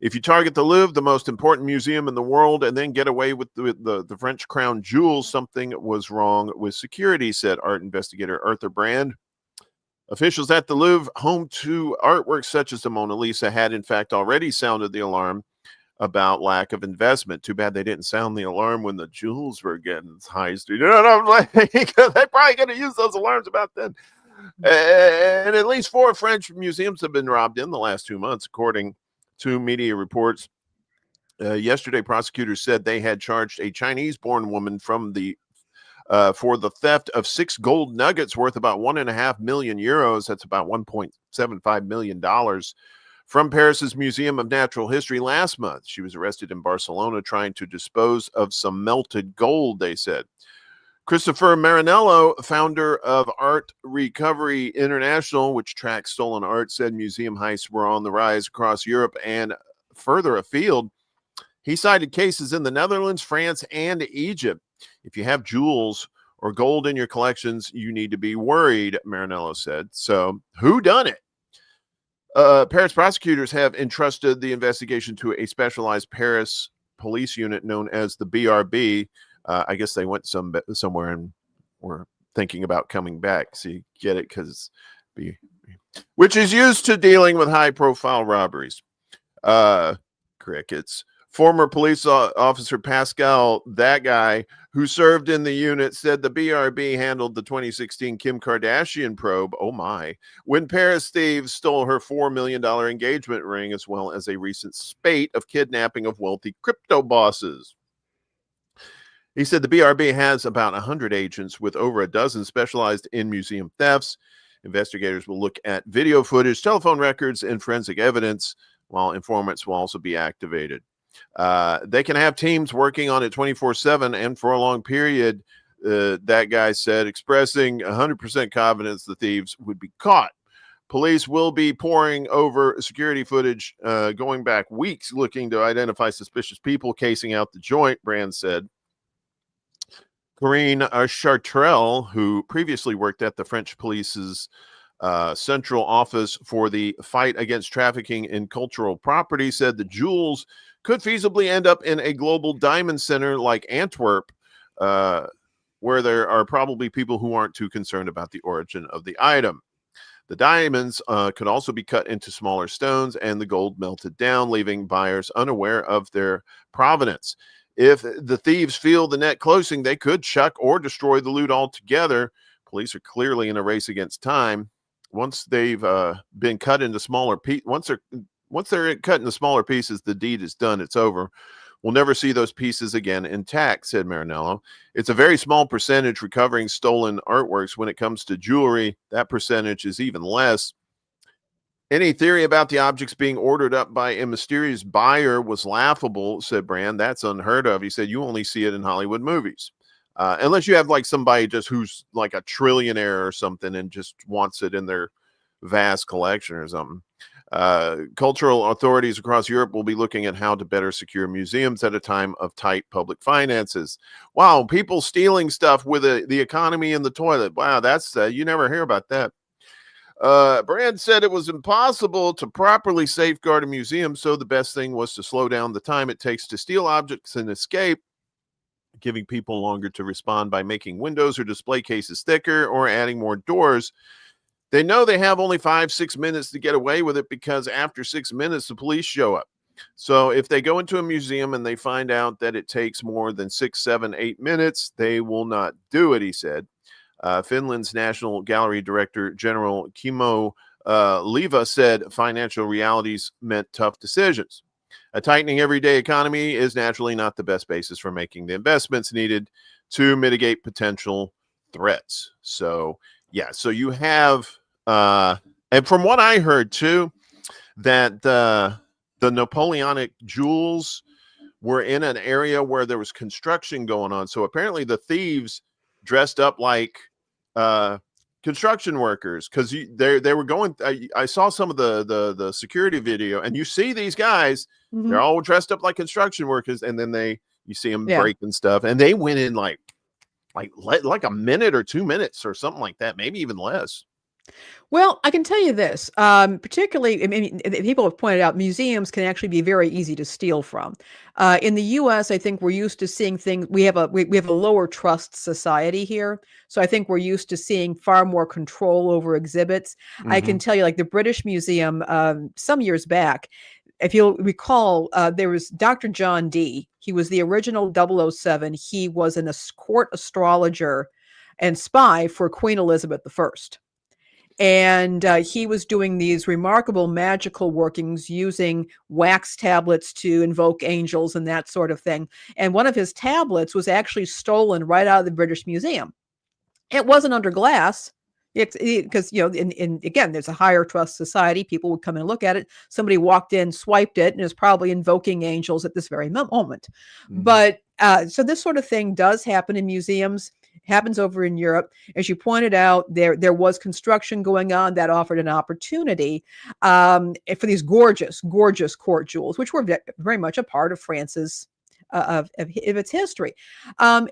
If you target the Louvre, the most important museum in the world, and then get away with the French crown jewels, something was wrong with security, said art investigator Arthur Brand. Officials at the Louvre, home to artworks such as the Mona Lisa, had in fact already sounded the alarm about lack of investment. Too bad they didn't sound the alarm when the jewels were getting heisted. You know what I'm like? They're probably going to use those alarms about then. And at least 4 French museums have been robbed in the last 2 months, according to media reports. Yesterday, prosecutors said they had charged a Chinese-born woman for the theft of 6 gold nuggets worth about 1.5 million euros. That's about $1.75 million from Paris's Museum of Natural History last month. She was arrested in Barcelona trying to dispose of some melted gold, they said. Christopher Marinello, founder of Art Recovery International, which tracks stolen art, said museum heists were on the rise across Europe and further afield. He cited cases in the Netherlands, France, and Egypt. If you have jewels or gold in your collections, you need to be worried, Marinello said. So, who done it? Paris prosecutors have entrusted the investigation to a specialized Paris police unit known as the BRB. I guess they went somewhere and were thinking about coming back. So you get it, because which is used to dealing with high-profile robberies. Crickets. Former police officer Pascal, that guy who served in the unit, said the BRB handled the 2016 Kim Kardashian probe, oh my, when Paris thieves stole her $4 million engagement ring, as well as a recent spate of kidnapping of wealthy crypto bosses. He said the BRB has about 100 agents with over a dozen specialized in museum thefts. Investigators will look at video footage, telephone records, and forensic evidence, while informants will also be activated. They can have teams working on it 24/7 and for a long period, that guy said, expressing 100% confidence the thieves would be caught. Police will be poring over security footage going back weeks, looking to identify suspicious people casing out the joint, Brand said. Corinne Chartrel, who previously worked at the French police's Central Office for the Fight Against Trafficking in Cultural Property, said the jewels could feasibly end up in a global diamond center like Antwerp, where there are probably people who aren't too concerned about the origin of the item. The diamonds could also be cut into smaller stones and the gold melted down, leaving buyers unaware of their provenance. If the thieves feel the net closing, they could chuck or destroy the loot altogether. Police are clearly in a race against time. Once they've been cut into smaller pieces, once they're cut into smaller pieces, the deed is done. It's over. We'll never see those pieces again intact, said Marinello. It's a very small percentage recovering stolen artworks. When it comes to jewelry, that percentage is even less. Any theory about the objects being ordered up by a mysterious buyer was laughable, said Brand. That's unheard of. He said you only see it in Hollywood movies. Unless you have like somebody just who's like a trillionaire or something and just wants it in their vast collection or something. Cultural authorities across Europe will be looking at how to better secure museums at a time of tight public finances. Wow, people stealing stuff with the economy in the toilet. Wow, that's you never hear about that. Brand said it was impossible to properly safeguard a museum, so the best thing was to slow down the time it takes to steal objects and escape, giving people longer to respond by making windows or display cases thicker or adding more doors. They know they have only 5-6 minutes to get away with it because after 6 minutes, the police show up. So if they go into a museum and they find out that it takes more than 6, 7, 8 minutes, they will not do it, he said. Finland's National Gallery Director General Kimmo Leva said financial realities meant tough decisions. A tightening everyday economy is naturally not the best basis for making the investments needed to mitigate potential threats. So, yeah, so you have, and from what I heard too, that the Napoleonic jewels were in an area where there was construction going on. So apparently the thieves dressed up like construction workers, because they were going. I saw some of the security video, and you see these guys. Mhm. They're all dressed up like construction workers, and then you see them Yeah. breaking stuff, and they went in like a minute or 2 minutes or something like that, maybe even less. Well, I can tell you this, particularly, I mean, people have pointed out museums can actually be very easy to steal from. In the U.S., I think we're used to seeing things. We have a lower trust society here, so I think we're used to seeing far more control over exhibits. I can tell you, like the British Museum, some years back, if you'll recall, there was Dr. John Dee. He was the original 007. He was a court astrologer and spy for Queen Elizabeth I. And he was doing these remarkable magical workings using wax tablets to invoke angels and that sort of thing. And one of his tablets was actually stolen right out of the British Museum. It wasn't under glass because, again, there's a higher trust society. People would come and look at it. Somebody walked in, swiped it, and is probably invoking angels at this very moment. But so this sort of thing does happen in museums. Happens over in Europe. As you pointed out, there was construction going on that offered an opportunity for these gorgeous court jewels, which were very much a part of France's of its history.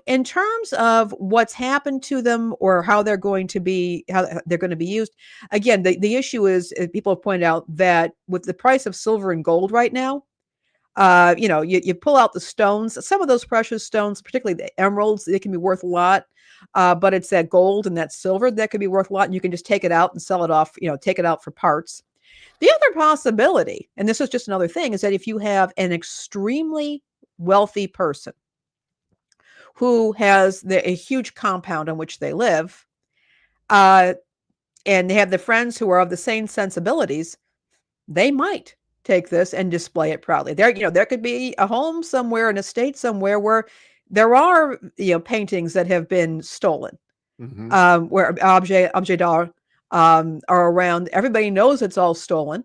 In terms of what's happened to them or how they're going to be used, again, the issue is people have pointed out that with the price of silver and gold right now, you pull out the stones. Some of those precious stones, particularly the emeralds, they can be worth a lot. But it's that gold and that silver that could be worth a lot, and you can just take it out and sell it off, take it out for parts. The other possibility, and this is just another thing, is that if you have an extremely wealthy person who has a huge compound on which they live, and they have the friends who are of the same sensibilities, they might take this and display it proudly. There could be a home somewhere, an estate somewhere where there are, paintings that have been stolen, where objets d'art are around. Everybody knows it's all stolen,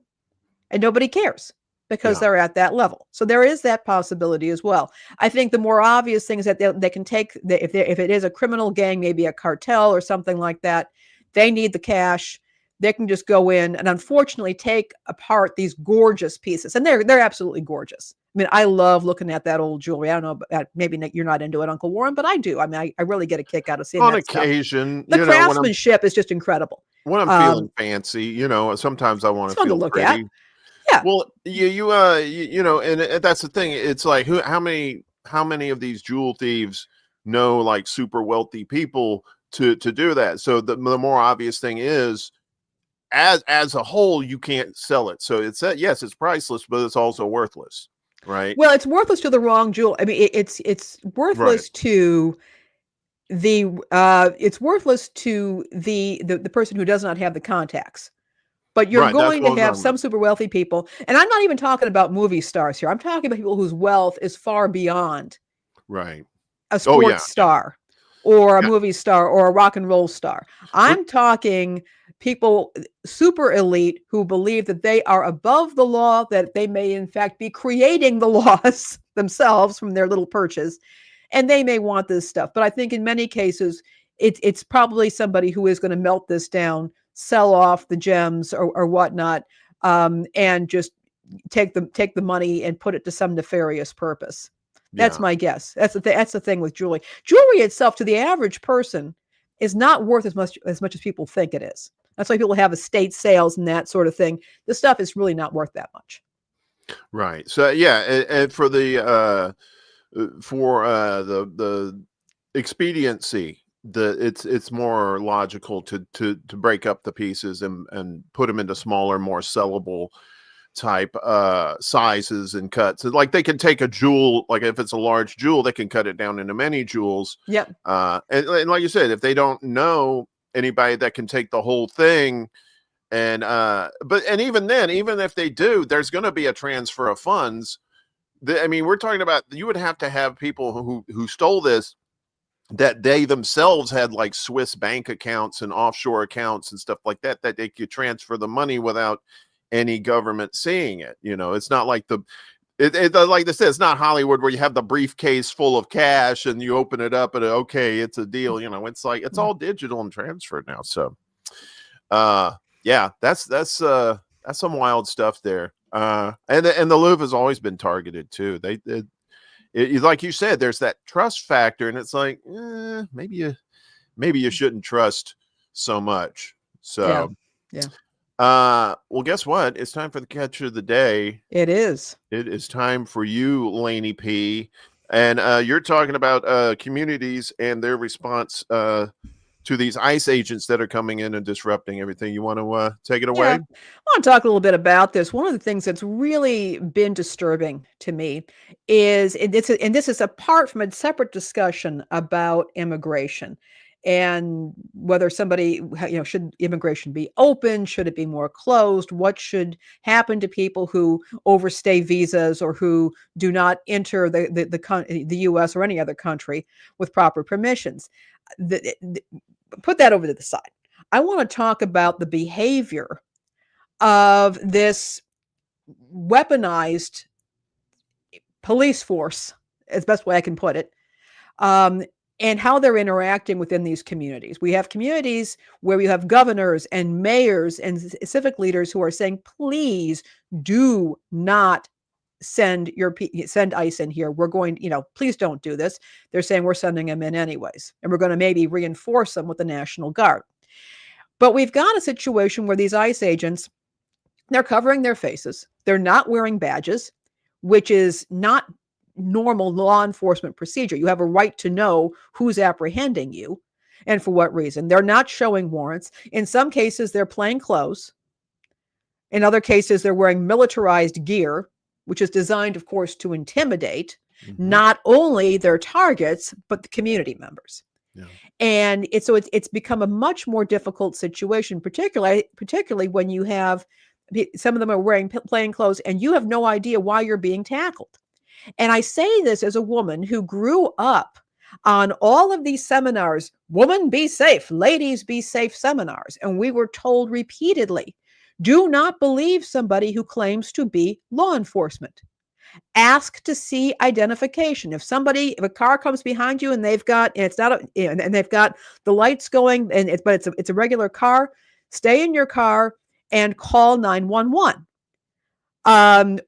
and nobody cares because they're at that level. So there is that possibility as well. I think the more obvious thing is that they can take if it is a criminal gang, maybe a cartel or something like that, they need the cash. They can just go in and unfortunately take apart these gorgeous pieces, and they're absolutely gorgeous. I mean, I love looking at that old jewelry. I don't know, maybe you're not into it, Uncle Warren, but I do. I mean, I really get a kick out of seeing On that stuff. occasion, The craftsmanship is just incredible. when I'm feeling fancy, sometimes I want It's to fun to feel look at. pretty. Yeah. Well, and that's the thing. It's like how many of these jewel thieves know like super wealthy people to do that? So the more obvious thing is, as a whole, you can't sell it. So it's yes, it's priceless, but it's also worthless, right? Well, it's worthless to the wrong jewel. I mean, it's worthless to it's worthless to the person who does not have the contacts. But you're Right, that's going what to I'm have talking some about. super wealthy people, and I'm not even talking about movie stars here. I'm talking about people whose wealth is far beyond Right. a Oh yeah, sports star or a yeah. movie star or a rock and roll star. I'm talking people super elite who believe that they are above the law, that they may in fact be creating the laws themselves from their little perches, and they may want this stuff. But I think in many cases, it's probably somebody who is going to melt this down, sell off the gems or whatnot, and just take the money and put it to some nefarious purpose. That's Yeah. my guess. That's the thing with jewelry. Jewelry itself, to the average person, is not worth as much as people think it is. That's why people have estate sales and that sort of thing. This stuff is really not worth that much. Right. So yeah, and for the expediency, it's more logical to break up the pieces and put them into smaller, more sellable type sizes and cuts. Like they can take a jewel, like if it's a large jewel, they can cut it down into many jewels. Yep. And like you said, if they don't know anybody that can take the whole thing, and even then, even if they do, there's going to be a transfer of funds. I mean, we're talking about, you would have to have people who stole this, that they themselves had like Swiss bank accounts and offshore accounts and stuff like that, that they could transfer the money without any government seeing it. You know, it's not like like they said, it's not Hollywood where you have the briefcase full of cash and you open it up and okay, it's a deal. You know, it's like, it's all digital and transferred now. So, yeah, that's some wild stuff there. And the Louvre has always been targeted too. Like you said, there's that trust factor, and it's like, maybe you shouldn't trust so much. So, yeah. Well, guess what? It's time for the catch of the day. It is. It is time for you, Lainey P. And you're talking about communities and their response to these ICE agents that are coming in and disrupting everything. You want to take it away? Yeah. I want to talk a little bit about this. One of the things that's really been disturbing to me is, and this is apart from a separate discussion about immigration and whether somebody, should immigration be open? Should it be more closed? What should happen to people who overstay visas or who do not enter the U.S. or any other country with proper permissions? Put that over to the side. I want to talk about the behavior of this weaponized police force, as best way I can put it, and how they're interacting within these communities. We have communities where you have governors and mayors and civic leaders who are saying, please do not send ICE in here. We're going, please don't do this. They're saying we're sending them in anyways, and we're going to maybe reinforce them with the National Guard. But we've got a situation where these ICE agents, they're covering their faces. They're not wearing badges, which is not normal law enforcement procedure. You have a right to know who's apprehending you and for what reason. They're not showing warrants. In some cases, they're plain clothes. In other cases, they're wearing militarized gear, which is designed, of course, to intimidate not only their targets, but the community members. Yeah. And it's become a much more difficult situation, particularly when you have some of them are wearing plain clothes and you have no idea why you're being tackled. And I say this as a woman who grew up on all of these seminars, woman be safe, ladies be safe seminars. And we were told repeatedly, do not believe somebody who claims to be law enforcement. Ask to see identification. If a car comes behind you and they've got, and they've got the lights going, but it's a regular car, stay in your car and call 911.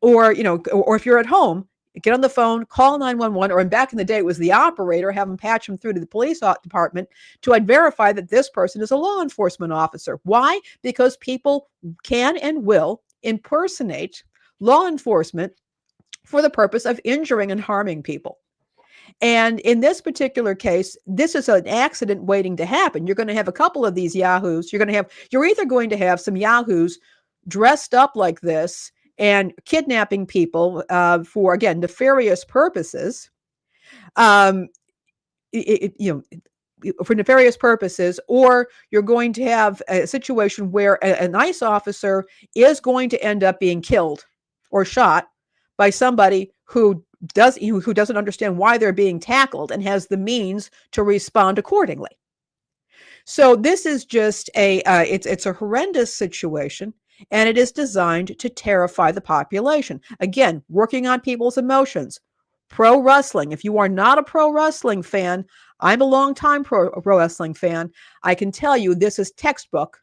Or if you're at home, get on the phone, call 911, or back in the day, it was the operator, have them patch them through to the police department to verify that this person is a law enforcement officer. Why? Because people can and will impersonate law enforcement for the purpose of injuring and harming people. And in this particular case, this is an accident waiting to happen. You're going to have a couple of these yahoos. You're either going to have some yahoos dressed up like this and kidnapping people for, again, nefarious purposes, for nefarious purposes, or you're going to have a situation where an ICE officer is going to end up being killed or shot by somebody who doesn't understand why they're being tackled and has the means to respond accordingly. So this is just it's a horrendous situation. And it is designed to terrify the population. Again, working on people's emotions. Pro wrestling. If you are not a pro wrestling fan, I'm a longtime pro wrestling fan. I can tell you this is textbook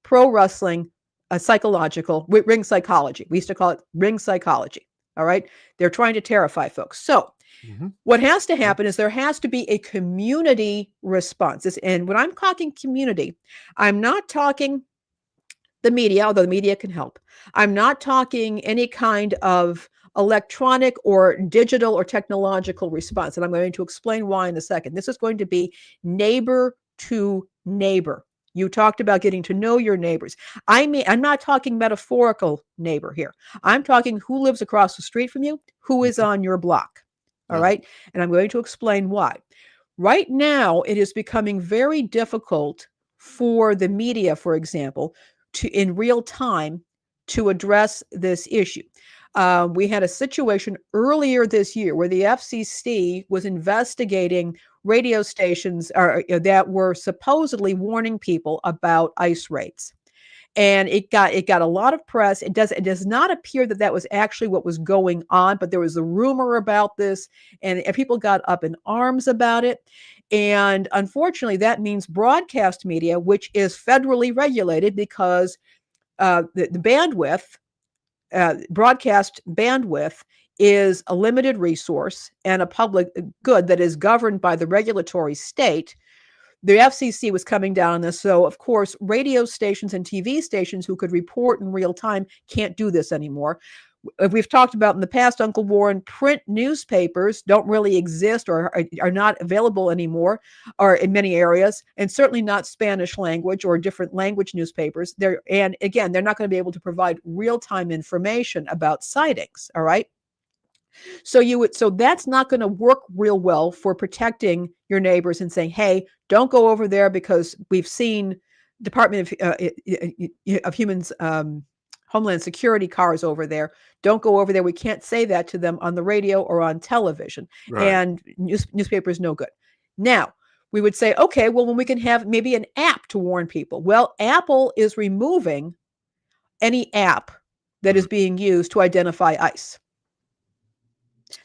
pro wrestling, psychological, ring psychology. We used to call it ring psychology. All right. They're trying to terrify folks. So what has to happen is there has to be a community response. And when I'm talking community, I'm not talking the media, although the media can help. I'm not talking any kind of electronic or digital or technological response. And I'm going to explain why in a second. This is going to be neighbor to neighbor. You talked about getting to know your neighbors. I'm not talking metaphorical neighbor here. I'm talking who lives across the street from you, who is on your block. All right. And I'm going to explain why. Right now, it is becoming very difficult for the media, for example, to in real time to address this issue. We had a situation earlier this year where the FCC was investigating radio stations that were supposedly warning people about ICE raids. And it got a lot of press. It does not appear that was actually what was going on, but there was a rumor about this, and people got up in arms about it. And unfortunately, that means broadcast media, which is federally regulated because the bandwidth, broadcast bandwidth, is a limited resource and a public good that is governed by the regulatory state. The FCC was coming down on this. So, of course, radio stations and TV stations who could report in real time can't do this anymore. We've talked about in the past, Uncle Warren, print newspapers don't really exist or are not available anymore, or in many areas, and certainly not Spanish language or different language newspapers. And again, they're not going to be able to provide real-time information about sightings. All right. So that's not going to work real well for protecting your neighbors and saying, hey, don't go over there because we've seen Department of Humans, Homeland Security cars over there. Don't go over there. We can't say that to them on the radio or on television. Right. And newspapers no good. Now, we would say, okay, well, when we can have maybe an app to warn people. Well, Apple is removing any app that is being used to identify ICE.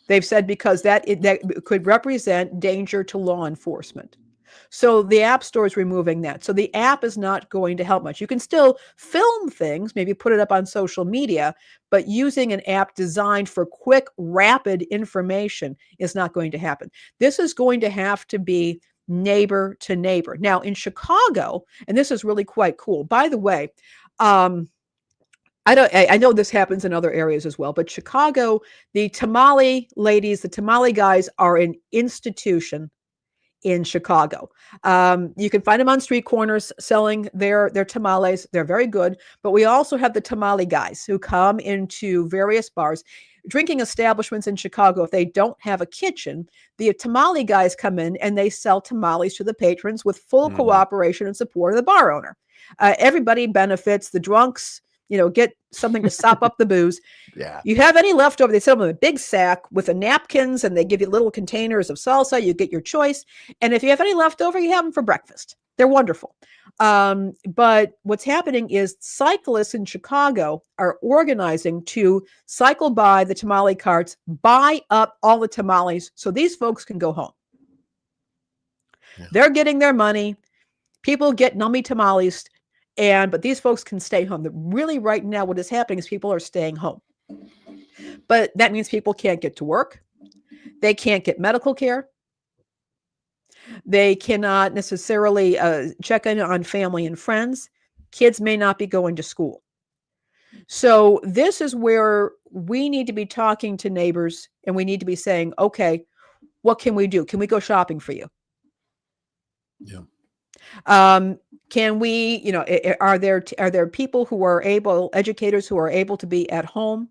They've said because that could represent danger to law enforcement. So the App Store is removing that. So the app is not going to help much. You can still film things, maybe put it up on social media, but using an app designed for quick, rapid information is not going to happen. This is going to have to be neighbor to neighbor. Now, in Chicago, and this is really quite cool. By the way, I know this happens in other areas as well, but Chicago, the tamale ladies, the tamale guys are an institution in Chicago. You can find them on street corners selling their tamales. They're very good. But we also have the tamale guys who come into various bars. Drinking establishments in Chicago, if they don't have a kitchen, the tamale guys come in and they sell tamales to the patrons with full cooperation and support of the bar owner. Everybody benefits. The drunks, get something to sop up the booze. Yeah. You have any leftover, they sell them in a big sack with the napkins and they give you little containers of salsa. You get your choice. And if you have any leftover, you have them for breakfast. They're wonderful. But what's happening is cyclists in Chicago are organizing to cycle by the tamale carts, buy up all the tamales so these folks can go home. Yeah. They're getting their money. People get nummy tamales. But these folks can stay home. Really, right now, what is happening is people are staying home. But that means people can't get to work. They can't get medical care. They cannot necessarily check in on family and friends. Kids may not be going to school. So this is where we need to be talking to neighbors, and we need to be saying, okay, what can we do? Can we go shopping for you? Yeah. Can we, are there people who are educators who are able to be at home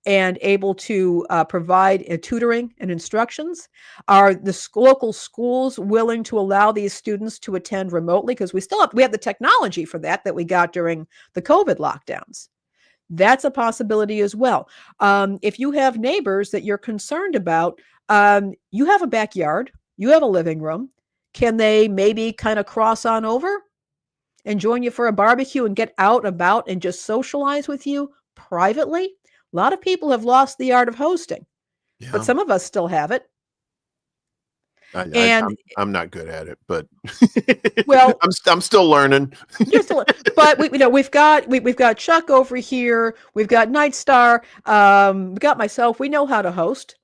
and able to provide tutoring and instructions? Are the local schools willing to allow these students to attend remotely? Because we have the technology for that we got during the COVID lockdowns. That's a possibility as well. If you have neighbors that you're concerned about, you have a backyard, you have a living room. Can they maybe kind of cross on over and join you for a barbecue and get out about and just socialize with you privately? A lot of people have lost the art of hosting, but some of us still have it. I'm not good at it, but well, I'm still learning. But we've got Chuck over here. We've got Nightstar. We got myself. We know how to host.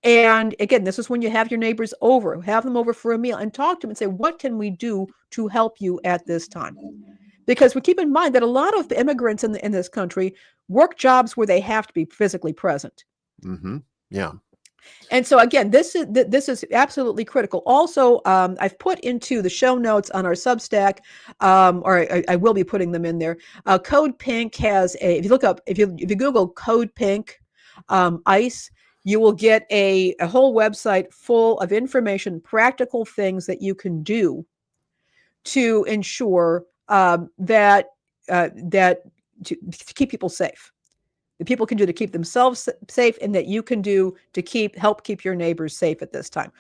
And again, this is when you have your neighbors over, have them over for a meal and talk to them and say, what can we do to help you at this time? Because we keep in mind that a lot of the immigrants in this country work jobs where they have to be physically present. Mm-hmm. Yeah. And so again, this is absolutely critical. Also, I've put into the show notes on our Substack, or I will be putting them in there. Code Pink has a. If you look up, if you Google Code Pink, ICE, you will get a whole website full of information, practical things that you can do to ensure that to keep people safe. That people can do to keep themselves safe, and that you can do to help keep your neighbors safe at this time.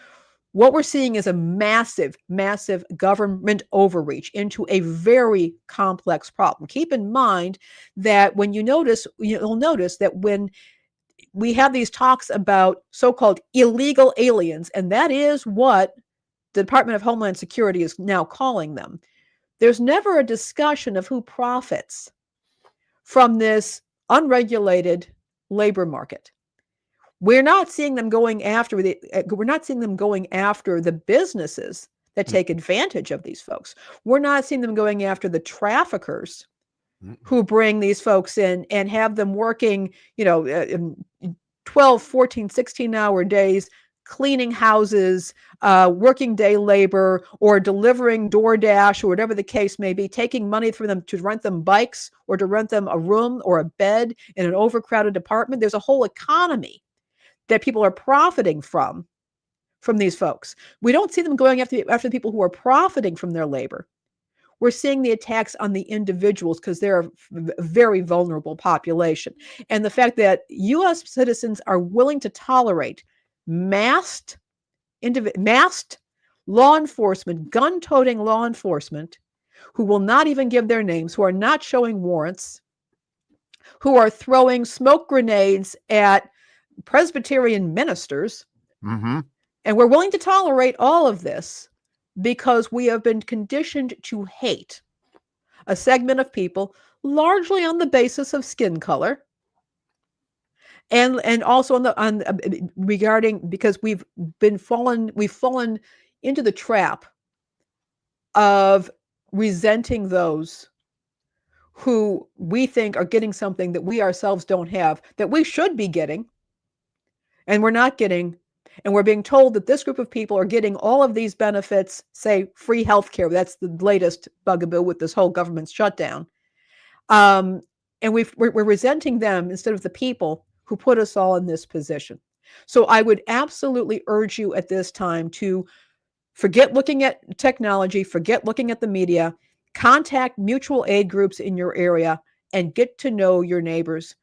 What we're seeing is a massive, massive government overreach into a very complex problem. Keep in mind that when you'll notice that when we have these talks about so-called illegal aliens, and that is what the Department of Homeland Security is now calling them, there's never a discussion of who profits from this unregulated labor market. We're not seeing them going after the businesses that take advantage of these folks. We're not seeing them going after the traffickers who bring these folks in and have them working, 12, 14, 16-hour days, cleaning houses, working day labor, or delivering DoorDash, or whatever the case may be, taking money from them to rent them bikes or to rent them a room or a bed in an overcrowded apartment. There's a whole economy that people are profiting from these folks. We don't see them going after the people who are profiting from their labor. We're seeing the attacks on the individuals because they're a very vulnerable population. And the fact that U.S. citizens are willing to tolerate masked law enforcement, gun-toting law enforcement, who will not even give their names, who are not showing warrants, who are throwing smoke grenades at Presbyterian ministers. Mm-hmm. And we're willing to tolerate all of this because we have been conditioned to hate a segment of people largely on the basis of skin color. And also regarding, because we've fallen into the trap of resenting those who we think are getting something that we ourselves don't have, that we should be getting, and we're not getting. And we're being told that this group of people are getting all of these benefits, say free health care. That's the latest bugaboo with this whole government shutdown. And we're resenting them instead of the people who put us all in this position. So I would absolutely urge you at this time to forget looking at technology, forget looking at the media, contact mutual aid groups in your area, and get to know your neighbors,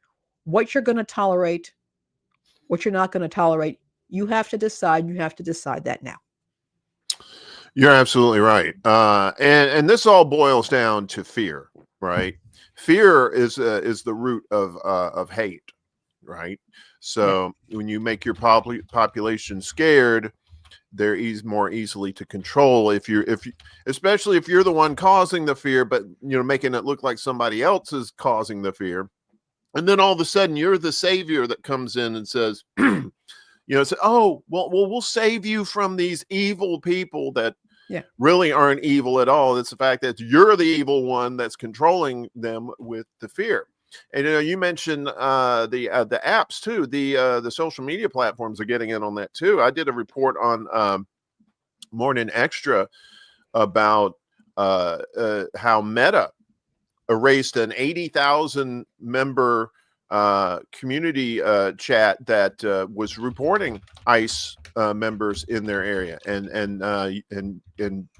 what you're going to tolerate, what you're not going to tolerate. You have to decide. You have to decide that now. You're absolutely right. And this all boils down to fear, right? Fear is the root of hate, right? So when you make your population scared, they're more easily to control. Especially if you're the one causing the fear, but making it look like somebody else is causing the fear, and then all of a sudden you're the savior that comes in and says, say, oh, well, we'll save you from these evil people that really aren't evil at all. It's the fact that you're the evil one that's controlling them with the fear. And you mentioned the apps too. The social media platforms are getting in on that too. I did a report on Morning Extra about how Meta erased an 80,000 member community chat that was reporting ICE members in their area, and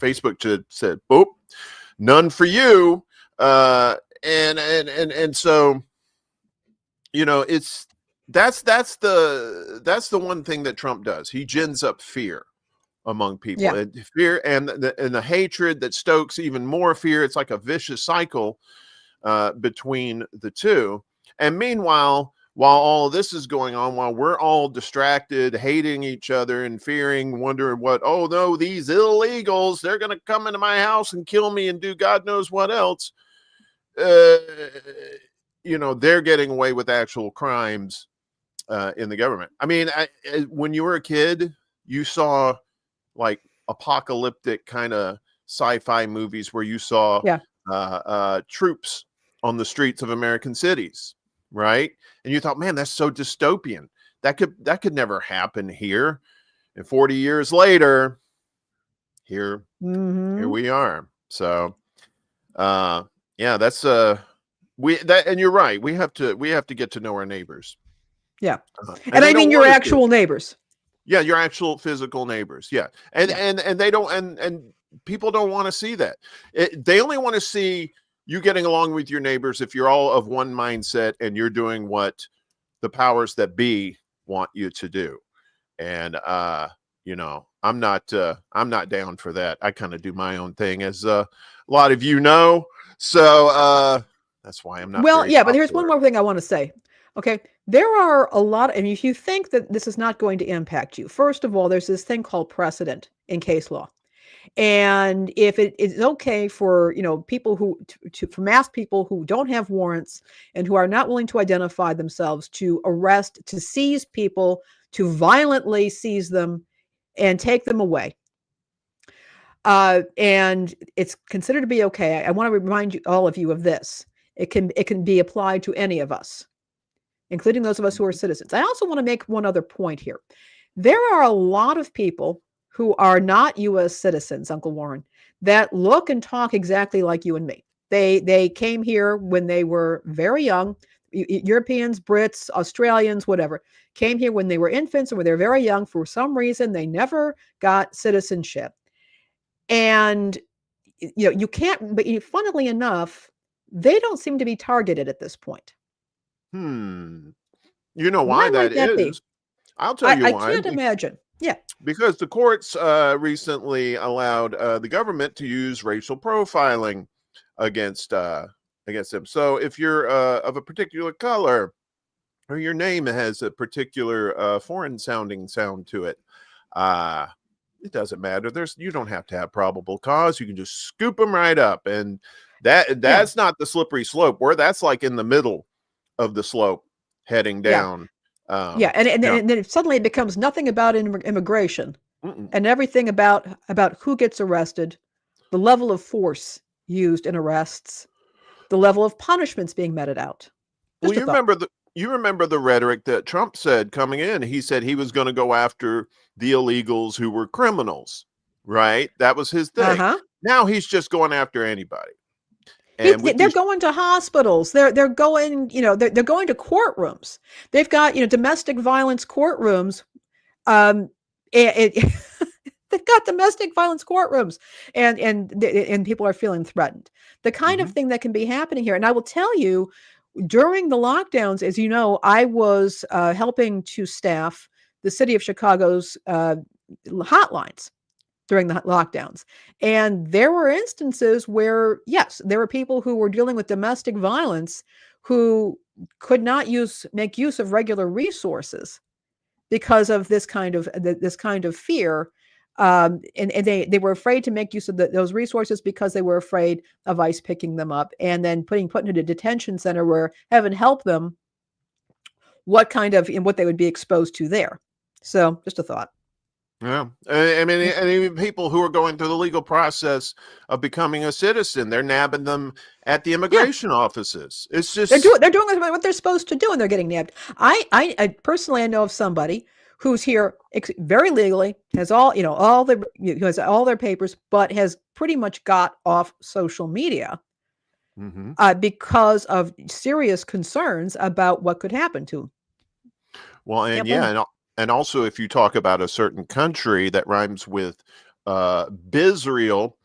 Facebook said, "Boop, none for you." And so that's the one thing that Trump does. He gins up fear among people, and fear and the hatred that stokes even more fear. It's like a vicious cycle between the two. And meanwhile, while all of this is going on, while we're all distracted, hating each other and fearing, wondering oh no, these illegals, they're going to come into my house and kill me and do God knows what else. They're getting away with actual crimes in the government. I mean, when you were a kid, you saw like apocalyptic kind of sci-fi movies where you saw troops on the streets of American cities, right? And you thought, man, that's so dystopian. that could never happen here. And 40 years later, here we are. So yeah, that's and you're right. We have to get to know our neighbors. Yeah. And And they I mean don't your want us to. actual neighbors. Yeah, your actual physical neighbors. Yeah. And Yeah. and they don't, and people don't want to see that. They only want to see you getting along with your neighbors if you're all of one mindset and you're doing what the powers that be want you to do. And you know, I'm not down for that. I kind of do my own thing, as a lot of you know. So that's why I'm not Well, very yeah, but here's one popular. more thing I want to say. Okay. There are a lot, and if you think that this is not going to impact you, first of all, there's this thing called precedent in case law. And if it is okay for, people for mass people who don't have warrants and who are not willing to identify themselves, to arrest, to seize people, to violently seize them and take them away. And it's considered to be okay. I want to remind all of you of this. It can be applied to any of us, including those of us who are citizens. I also want to make one other point here. There are a lot of people who are not U.S. citizens, Uncle Warren, that look and talk exactly like you and me. They came here when they were very young. Europeans, Brits, Australians, whatever, came here when they were infants or when they were very young. For some reason, they never got citizenship. And you can't, but funnily enough, they don't seem to be targeted at this point. You know Why why might that that be? is? I'll tell you I why. can't imagine. Yeah. Because the courts recently allowed the government to use racial profiling against them. So if you're of a particular color, or your name has a particular foreign sounding sound to it, it doesn't matter. You don't have to have probable cause. You can just scoop them right up, and that's not the slippery slope. Where that's like in the middle of the slope, heading Yeah. down. Yeah. And then suddenly it becomes nothing about immigration and everything about who gets arrested, the level of force used in arrests, the level of punishments being meted out. Well, you remember the rhetoric that Trump said coming in. He said he was going to go after the illegals who were criminals, right? That was his thing. Now he's just going after anybody. And they're going to hospitals. They're going, they're going to courtrooms. They've got, domestic violence courtrooms. They've got domestic violence courtrooms, and people are feeling threatened. The kind of thing that can be happening here. And I will tell you, during the lockdowns, as you know, I was helping to staff the city of Chicago's hotlines during the lockdowns. And there were instances where, yes, there were people who were dealing with domestic violence who could not make use of regular resources because of this kind of fear. And they were afraid to make use of those resources because they were afraid of ICE picking them up and then put into a detention center where, heaven help them, what they would be exposed to there. So just a thought. Yeah. I mean, and even people who are going through the legal process of becoming a citizen, they're nabbing them at the immigration offices. It's just they're doing what they're supposed to do, and they're getting nabbed. I personally, I know of somebody who's here very legally, has all their papers, but has pretty much got off social media because of serious concerns about what could happen to him. Well, and also if you talk about a certain country that rhymes with Bizreal,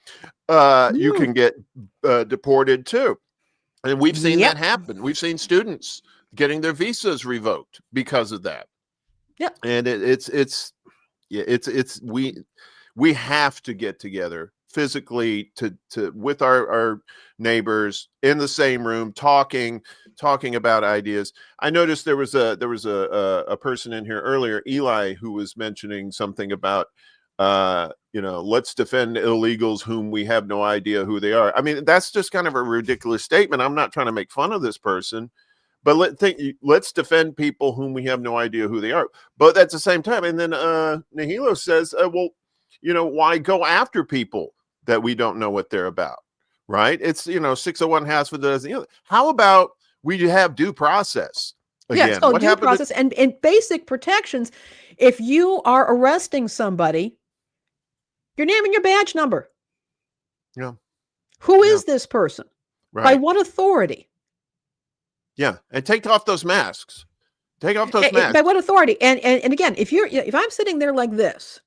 you can get deported too. And we've seen that happen. We've seen students getting their visas revoked because of that. Yeah. And we have to get together physically to with our neighbors in the same room, talking about ideas. I noticed there was a person in here earlier, Eli, who was mentioning something about let's defend illegals whom we have no idea who they are. I mean, that's just kind of a ridiculous statement. I'm not trying to make fun of this person, but let's defend people whom we have no idea who they are. But at the same time, and then Nahilo says, well, why go after people that we don't know what they're about, right? It's 601 half a dozen. How about we have due process? Yeah, again? so What due happened to? process and basic protections. If you are arresting somebody, your name and your badge number. Yeah, Who yeah, is this person? By right. what authority? Yeah, and take off those masks. Take off those By masks. what authority? And again, if I'm sitting there like this,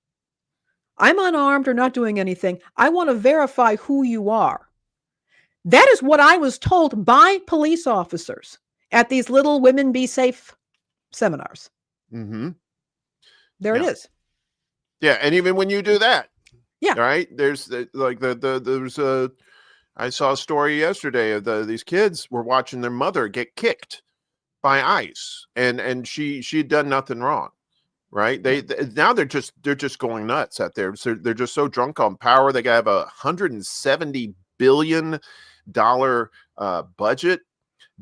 I'm unarmed or not doing anything. I want to verify who you are. That is what I was told by police officers at these little Women Be Safe seminars. Mm-hmm. There it Yeah, is. yeah, and even when you do that, Yeah. all right, there's there's a. I saw a story yesterday of these kids were watching their mother get kicked by ICE, and she'd done nothing wrong. Right? Now they're just going nuts out there. So they're just so drunk on power. They have $170 billion budget.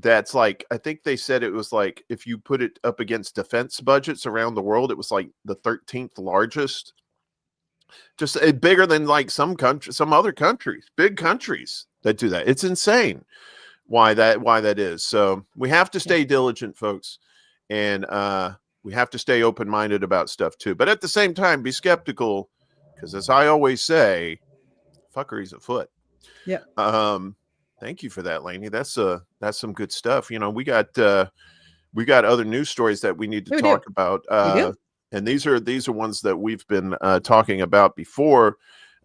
That's like, I think they said it was like, if you put it up against defense budgets around the world, it was like the 13th largest. Just bigger than like some other countries, big countries that do that. It's insane why that is. So we have to stay diligent, folks, and we have to stay open-minded about stuff too. But at the same time, be skeptical, because as I always say, fuckery's afoot. Yeah. Thank you for that, Lainey. That's some good stuff. You know, we got other news stories that we need to talk about. We do. And these are ones that we've been talking about before.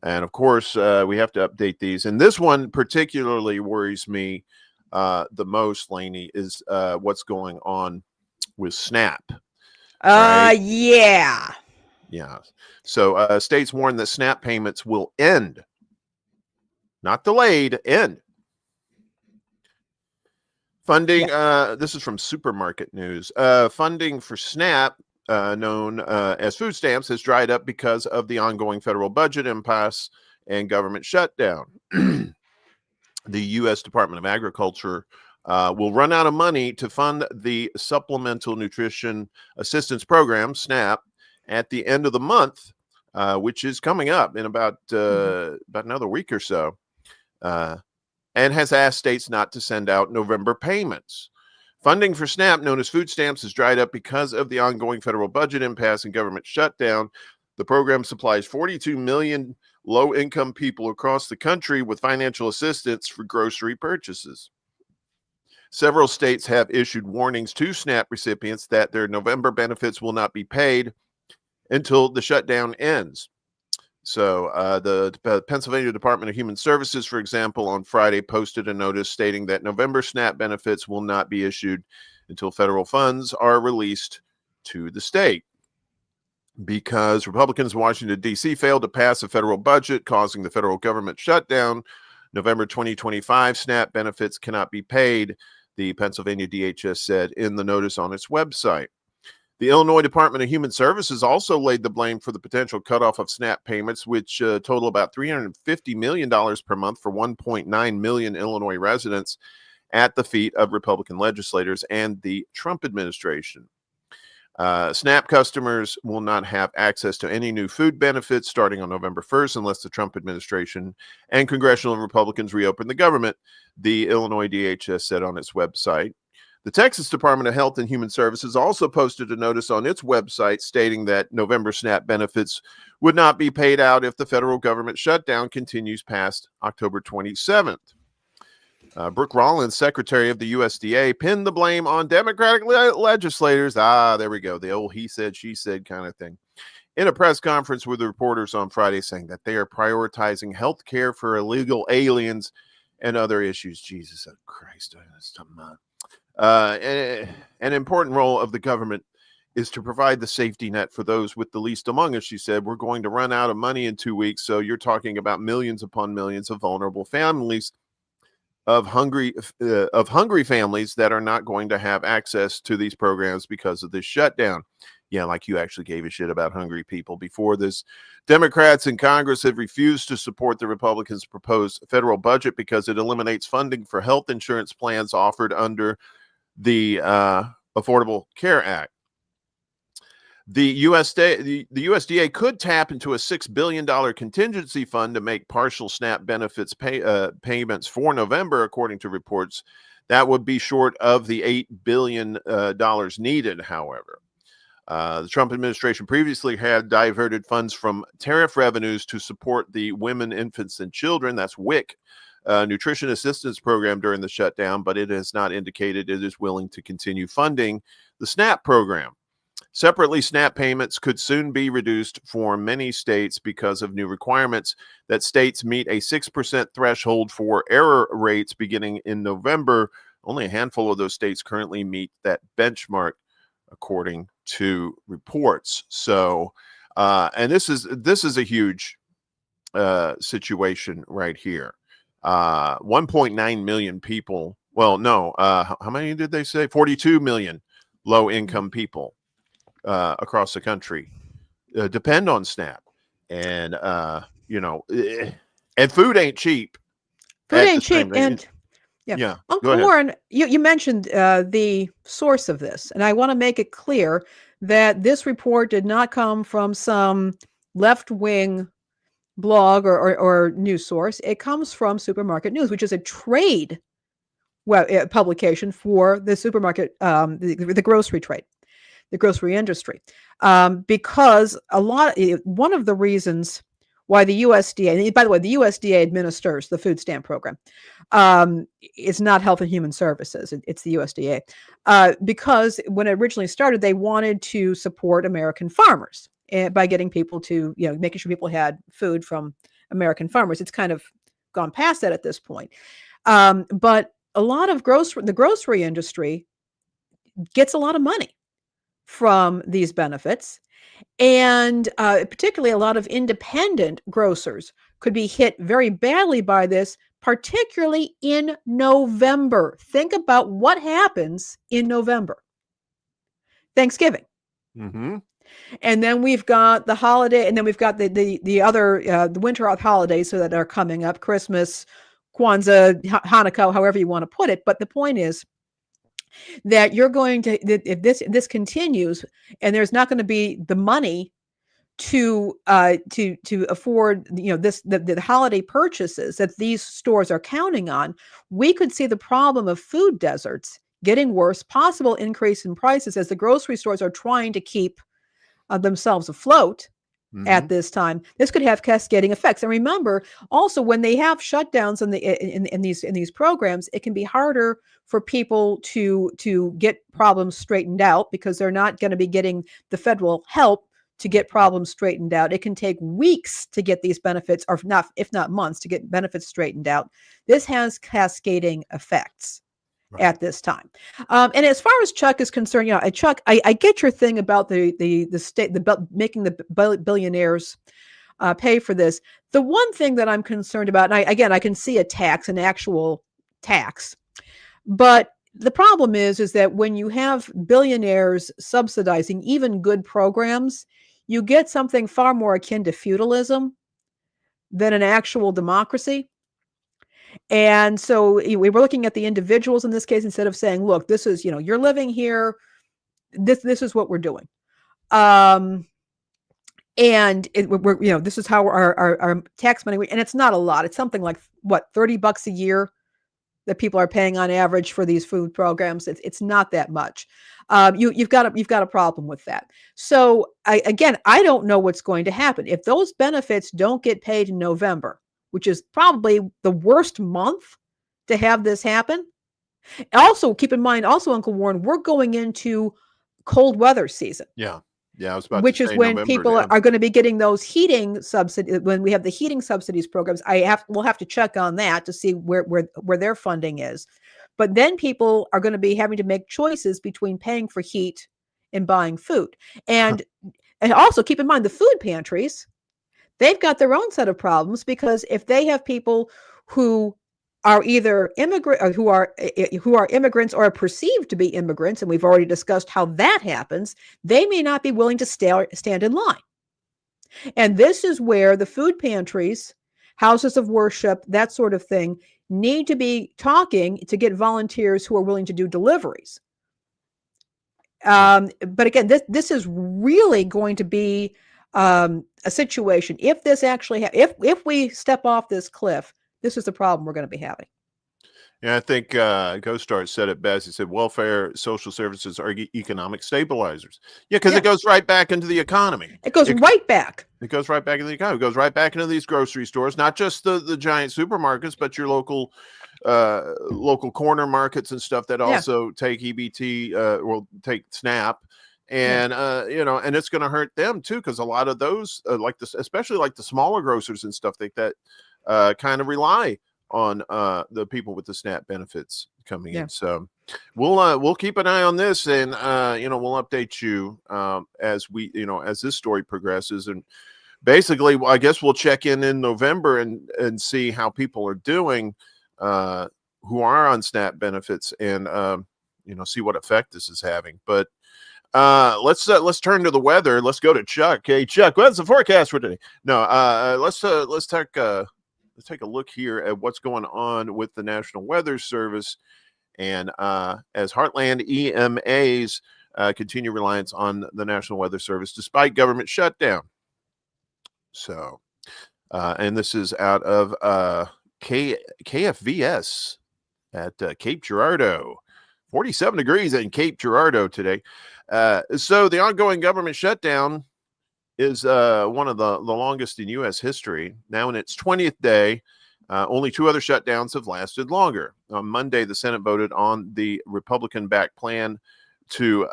And of course, we have to update these. And this one particularly worries me the most, Lainey, is what's going on with SNAP. Right? Yeah. Yeah. So states warn that SNAP payments will end, not delayed, end. Funding, this is from Supermarket News. Funding for SNAP, known as food stamps, has dried up because of the ongoing federal budget impasse and government shutdown. The U.S. Department of Agriculture will run out of money to fund the Supplemental Nutrition Assistance Program, SNAP, at the end of the month, which is coming up in about another week or so. And has asked states not to send out November payments. Funding for SNAP, known as food stamps, has dried up because of the ongoing federal budget impasse and government shutdown. The program supplies 42 million low-income people across the country with financial assistance for grocery purchases. Several states have issued warnings to SNAP recipients that their November benefits will not be paid until the shutdown ends. So the Pennsylvania Department of Human Services, for example, on Friday posted a notice stating that November SNAP benefits will not be issued until federal funds are released to the state, because Republicans in Washington, D.C. failed to pass a federal budget, causing the federal government shutdown. November 2025 SNAP benefits cannot be paid, the Pennsylvania DHS said in the notice on its website. The Illinois Department of Human Services also laid the blame for the potential cutoff of SNAP payments, which total about $350 million per month for 1.9 million Illinois residents, at the feet of Republican legislators and the Trump administration. SNAP customers will not have access to any new food benefits starting on November 1st unless the Trump administration and congressional Republicans reopen the government, the Illinois DHS said on its website. The Texas Department of Health and Human Services also posted a notice on its website stating that November SNAP benefits would not be paid out if the federal government shutdown continues past October 27th. Brooke Rollins, secretary of the USDA, pinned the blame on Democratic legislators. There we go. The old he said, she said kind of thing. In a press conference with the reporters on Friday, saying that they are prioritizing health care for illegal aliens and other issues. Jesus Christ. An important role of the government is to provide the safety net for those with the least among us, she said. We're going to run out of money in 2 weeks, so you're talking about millions upon millions of vulnerable families, of hungry families that are not going to have access to these programs because of this shutdown. Yeah, like you actually gave a shit about hungry people before this. Democrats in Congress have refused to support the Republicans' proposed federal budget because it eliminates funding for health insurance plans offered under the Affordable Care Act. The USDA could tap into a $6 billion contingency fund to make partial SNAP benefits payments for November, according to reports. That would be short of the $8 billion needed, however. The Trump administration previously had diverted funds from tariff revenues to support the Women, Infants, and Children, that's WIC, nutrition assistance program during the shutdown, but it has not indicated it is willing to continue funding the SNAP program. Separately, SNAP payments could soon be reduced for many states because of new requirements that states meet a 6% threshold for error rates beginning in November. Only a handful of those states currently meet that benchmark, according to reports. So, and this is a huge situation right here. 1.9 million people. Well, no, how many did they say? 42 million low-income people across the country depend on SNAP, and and food ain't cheap. Food ain't cheap, and yeah. Uncle Warren, you mentioned the source of this, and I want to make it clear that this report did not come from some left-wing blog or news source. It comes from Supermarket News, which is a trade publication for the supermarket, the grocery trade, the grocery industry, because one of the reasons why the USDA, and by the way, the USDA administers the food stamp program. It's not Health and Human Services. It's the USDA. Because when it originally started, they wanted to support American farmers by getting people to, making sure people had food from American farmers. It's kind of gone past that at this point. But a lot of the grocery industry gets a lot of money from these benefits. And particularly a lot of independent grocers could be hit very badly by this, particularly in November. Think about what happens in November. Thanksgiving. Mm-hmm. And then we've got the holiday, and then we've got the other the winter holidays that are coming up: Christmas, Kwanzaa, Hanukkah, however you want to put it. But the point is that you're going to, if this continues, and there's not going to be the money to afford the holiday purchases that these stores are counting on, we could see the problem of food deserts getting worse, possible increase in prices as the grocery stores are trying to keep themselves afloat. Mm-hmm. At this time, this could have cascading effects. And remember, also, when they have shutdowns in these programs, it can be harder for people to get problems straightened out because they're not going to be getting the federal help to get problems straightened out. It can take weeks to get these benefits, or not, if not months, to get benefits straightened out. This has cascading effects. Right. At this time. And as far as Chuck is concerned, Chuck, I get your thing about the state, making the billionaires pay for this. The one thing that I'm concerned about, and I can see an actual tax, but the problem is that when you have billionaires subsidizing even good programs, you get something far more akin to feudalism than an actual democracy. And so we were looking at the individuals in this case instead of saying, look, this is, you're living here. This is what we're doing. And this is how our tax money, and it's not a lot. It's something like $30 a year that people are paying on average for these food programs. It's not that much. You've got a problem with that. So I don't know what's going to happen if those benefits don't get paid in November, which is probably the worst month to have this happen. Also, keep in mind, Uncle Warren, we're going into cold weather season. Yeah. I was about which to is say when November, people are going to be getting those heating subsidies. When we have the heating subsidies programs, we'll have to check on that to see where their funding is. But then people are going to be having to make choices between paying for heat and buying food. And also keep in mind the food pantries. They've got their own set of problems because if they have people who are either who are immigrants or are perceived to be immigrants, and we've already discussed how that happens, they may not be willing to stand in line. And this is where the food pantries, houses of worship, that sort of thing, need to be talking to get volunteers who are willing to do deliveries. But again, this is really going to be a situation. If this actually, if we step off this cliff, this is the problem we're going to be having. Yeah, I think CoStar said it best. He said, "Welfare, social services are economic stabilizers." Yeah, because it Yeah. goes right back into the economy. It goes right back. It goes right back into the economy. It goes right back into these grocery stores, not just the giant supermarkets, but your local corner markets and stuff that Yeah. also take EBT, will take SNAP, Yeah. and and it's going to hurt them too, because a lot of those, like this, especially like the smaller grocers and stuff like that, kind of rely on the people with the SNAP benefits coming Yeah. in. So we'll keep an eye on this, and we'll update you as as this story progresses. And basically, I guess we'll check in November and see how people are doing, who are on SNAP benefits, and see what effect this is having. But let's turn to the weather. Let's go to Chuck. Hey, Chuck, what's the forecast for today? No, let's take a look here at what's going on with the National Weather Service, and as Heartland EMAs continue reliance on the National Weather Service despite government shutdown. So, and this is out of KFVS at Cape Girardeau. 47 degrees in Cape Girardeau today. So the ongoing government shutdown is one of the longest in U.S. history. Now in its 20th day, only 2 other shutdowns have lasted longer. On Monday, the Senate voted on the Republican-backed plan to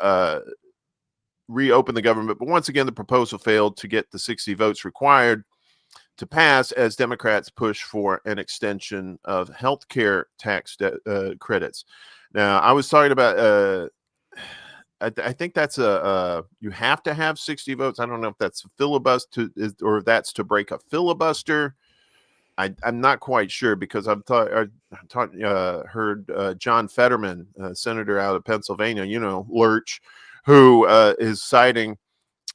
reopen the government, but once again, the proposal failed to get the 60 votes required to pass as Democrats push for an extension of health care tax credits. Now, I was talking about, I think that's you have to have 60 votes. I don't know if that's a filibuster or if that's to break a filibuster. I'm not quite sure, because I've heard John Fetterman, senator out of Pennsylvania, Lurch, who is siding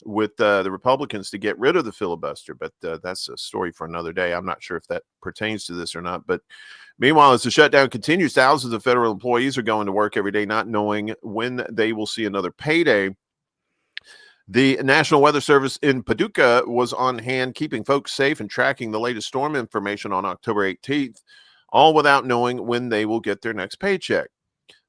with the Republicans to get rid of the filibuster. But that's a story for another day. I'm not sure if that pertains to this or not. But meanwhile, as the shutdown continues, thousands of federal employees are going to work every day not knowing when they will see another payday. The National Weather Service in Paducah was on hand, keeping folks safe and tracking the latest storm information on October 18th, all without knowing when they will get their next paycheck.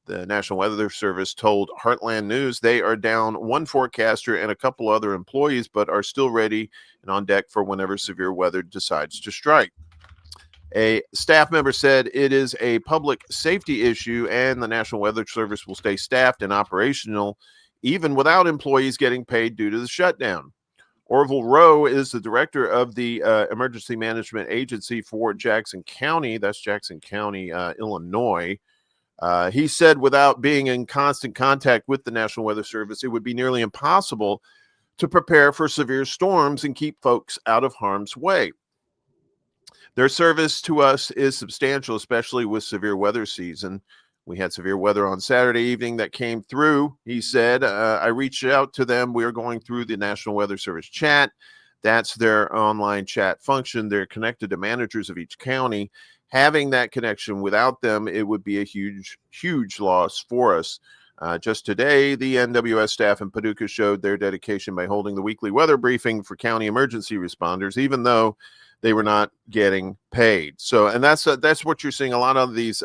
The National Weather Service told Heartland News they are down 1 forecaster and a couple other employees, but are still ready and on deck for whenever severe weather decides to strike. A staff member said it is a public safety issue, and the National Weather Service will stay staffed and operational even without employees getting paid due to the shutdown. Orville Rowe is the director of the Emergency Management Agency for Jackson County. That's Jackson County, Illinois. He said without being in constant contact with the National Weather Service, it would be nearly impossible to prepare for severe storms and keep folks out of harm's way. Their service to us is substantial, especially with severe weather season. We had severe weather on Saturday evening that came through. He said, I reached out to them. We are going through the National Weather Service chat. That's their online chat function. They're connected to managers of each county. Having that connection without them, it would be a huge, huge loss for us. Just today, the NWS staff in Paducah showed their dedication by holding the weekly weather briefing for county emergency responders, even though they were not getting paid. So, and that's what you're seeing. A lot of these,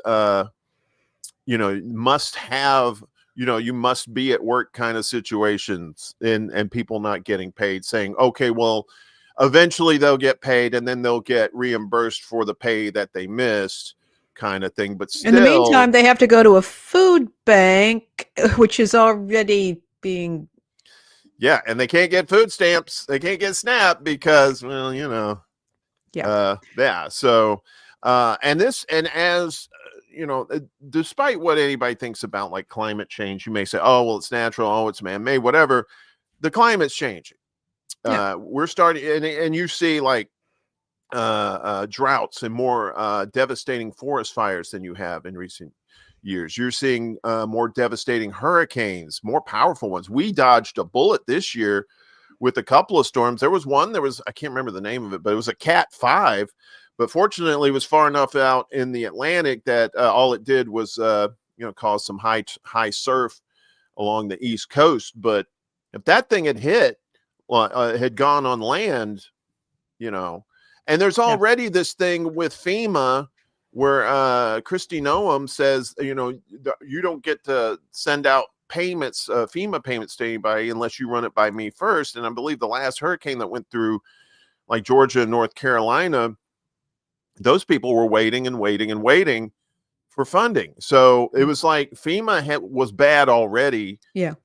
must have, you must be at work kind of situations, and people not getting paid, saying, okay, well, eventually they'll get paid and then they'll get reimbursed for the pay that they missed, kind of thing. But still, in the meantime, they have to go to a food bank, which is already being. Yeah, and they can't get food stamps. They can't get SNAP because, well, yeah. So, and as despite what anybody thinks about like climate change, you may say, oh, well, it's natural, oh, it's man-made, whatever. The climate's changing. Yeah. We're starting, and you see like droughts and more devastating forest fires than you have in recent years. You're seeing more devastating hurricanes, more powerful ones. We dodged a bullet this year with a couple of storms. There was one, I can't remember the name of it, but it was a Cat 5. But fortunately, it was far enough out in the Atlantic that all it did was, cause some high surf along the East Coast. But if that thing had gone on land, and there's already this thing with FEMA where Kristi Noem says, you don't get to send out payments, FEMA payments to anybody unless you run it by me first. And I believe the last hurricane that went through like Georgia and North Carolina, those people were waiting and waiting and waiting for funding. So it was like FEMA was bad already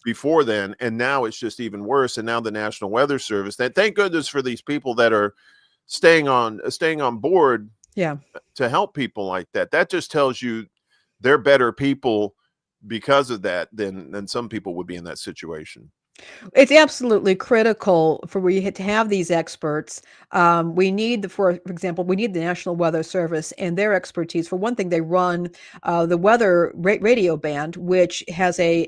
before then, and now it's just even worse. And now the National Weather Service, that thank goodness for these people that are staying on board to help people like that. That just tells you they're better people because of that than some people would be in that situation. It's absolutely critical for we to have these experts. We need for example, we need the National Weather Service and their expertise. For one thing, they run the weather radio band, which has an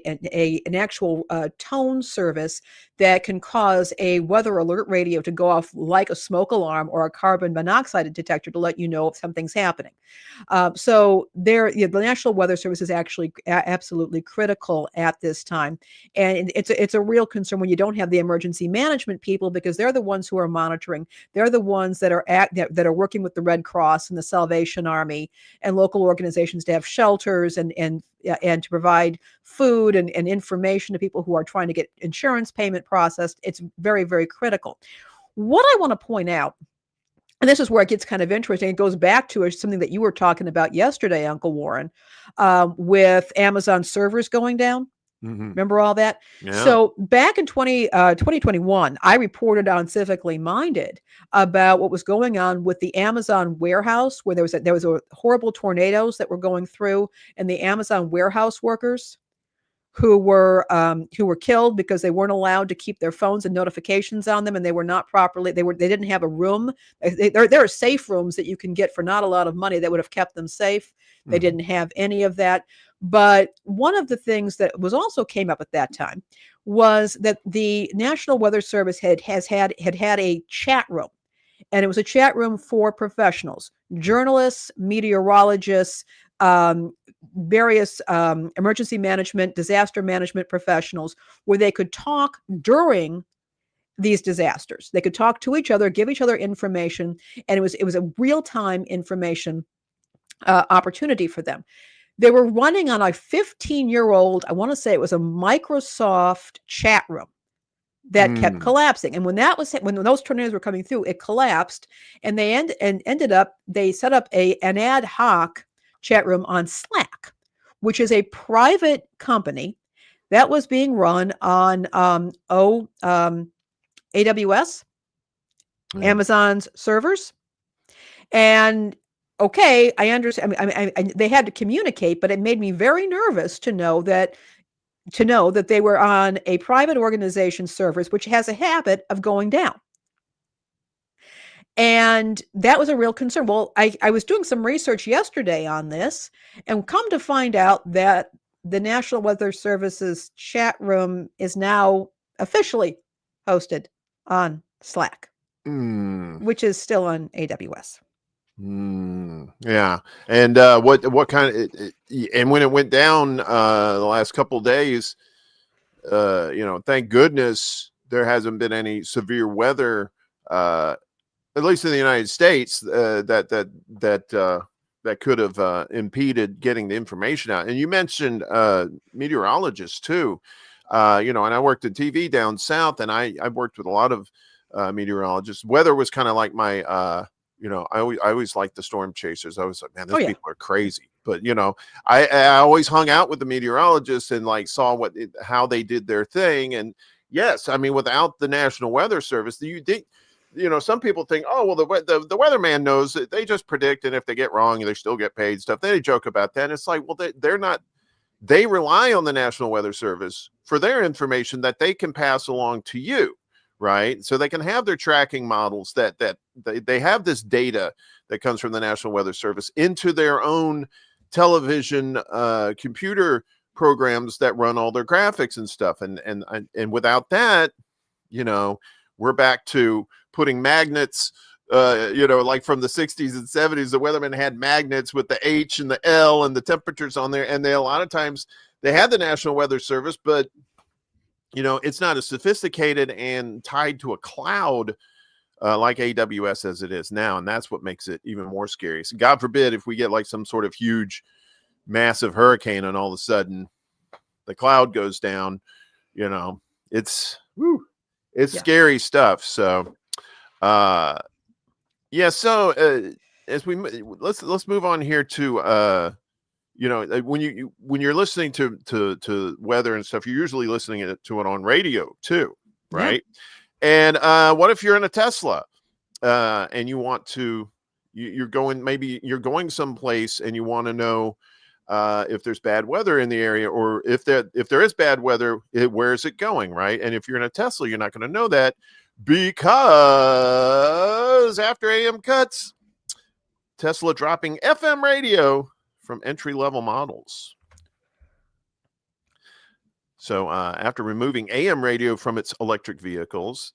actual tone service that can cause a weather alert radio to go off like a smoke alarm or a carbon monoxide detector to let you know if something's happening. So the National Weather Service is actually absolutely critical at this time, and it's a real concern when you don't have the emergency management people, because they're the ones who are monitoring. They're the ones that are working with the Red Cross and the Salvation Army and local organizations to have shelters and to provide food and information to people who are trying to get insurance payment processed. It's very, very critical. What I want to point out, and this is where it gets kind of interesting, it goes back to something that you were talking about yesterday, Uncle Warren, with Amazon servers going down. Mm-hmm. Remember all that? Yeah. So back in 2021, I reported on Civically Minded about what was going on with the Amazon warehouse, where there was a horrible tornadoes that were going through, and the Amazon warehouse workers who were killed because they weren't allowed to keep their phones and notifications on them, and they were not properly. They didn't have a room. There are safe rooms that you can get for not a lot of money that would have kept them safe. They didn't have any of that. But one of the things that was also came up at that time was that the National Weather Service had had a chat room, and it was a chat room for professionals, journalists, meteorologists, various emergency management, disaster management professionals, where they could talk during these disasters. They could talk to each other, give each other information, and it was a real-time information opportunity for them. They were running on a 15-year-old, I want to say it was a Microsoft chat room that kept collapsing. And when those tornadoes were coming through, it collapsed, and they set up an ad hoc chat room on Slack, which is a private company that was being run on AWS, Amazon's servers. And okay, I understand. They had to communicate, but it made me very nervous to know that they were on a private organization's servers, which has a habit of going down. And that was a real concern. Well, I was doing some research yesterday on this, and come to find out that the National Weather Service's chat room is now officially hosted on Slack, which is still on AWS. Yeah. And what kind of and when it went down the last couple of days, thank goodness there hasn't been any severe weather, at least in the United States, that could have impeded getting the information out. And you mentioned meteorologists too, and I worked in TV down south, and I worked with a lot of meteorologists. Weather was kind of like my I always liked the storm chasers. I was like, man, these people are crazy. But I always hung out with the meteorologists and like saw how they did their thing. And yes, I mean, without the National Weather Service, some people think, oh well, the weatherman knows that they just predict, and if they get wrong, they still get paid stuff. They joke about that. And it's like, well, they're not. They rely on the National Weather Service for their information that they can pass along to you. Right. So they can have their tracking models that they have this data that comes from the National Weather Service into their own television, computer programs that run all their graphics and stuff. And without that, we're back to putting magnets, like from the 60s and 70s, the weathermen had magnets with the H and the L and the temperatures on there. And a lot of times they had the National Weather Service, but it's not as sophisticated and tied to a cloud like AWS as it is now. And that's what makes it even more scary. So God forbid if we get like some sort of huge, massive hurricane and all of a sudden the cloud goes down, it's scary stuff. So, as let's move on here to, when you're listening to weather and stuff, you're usually listening to it on radio too, right? Yeah. And what if you're in a Tesla and you want to, you're going someplace and you want to know if there's bad weather in the area, or if there is bad weather, where is it going, right? And if you're in a Tesla, you're not going to know that, because after AM cuts, Tesla dropping FM radio from entry-level models. So after removing AM radio from its electric vehicles,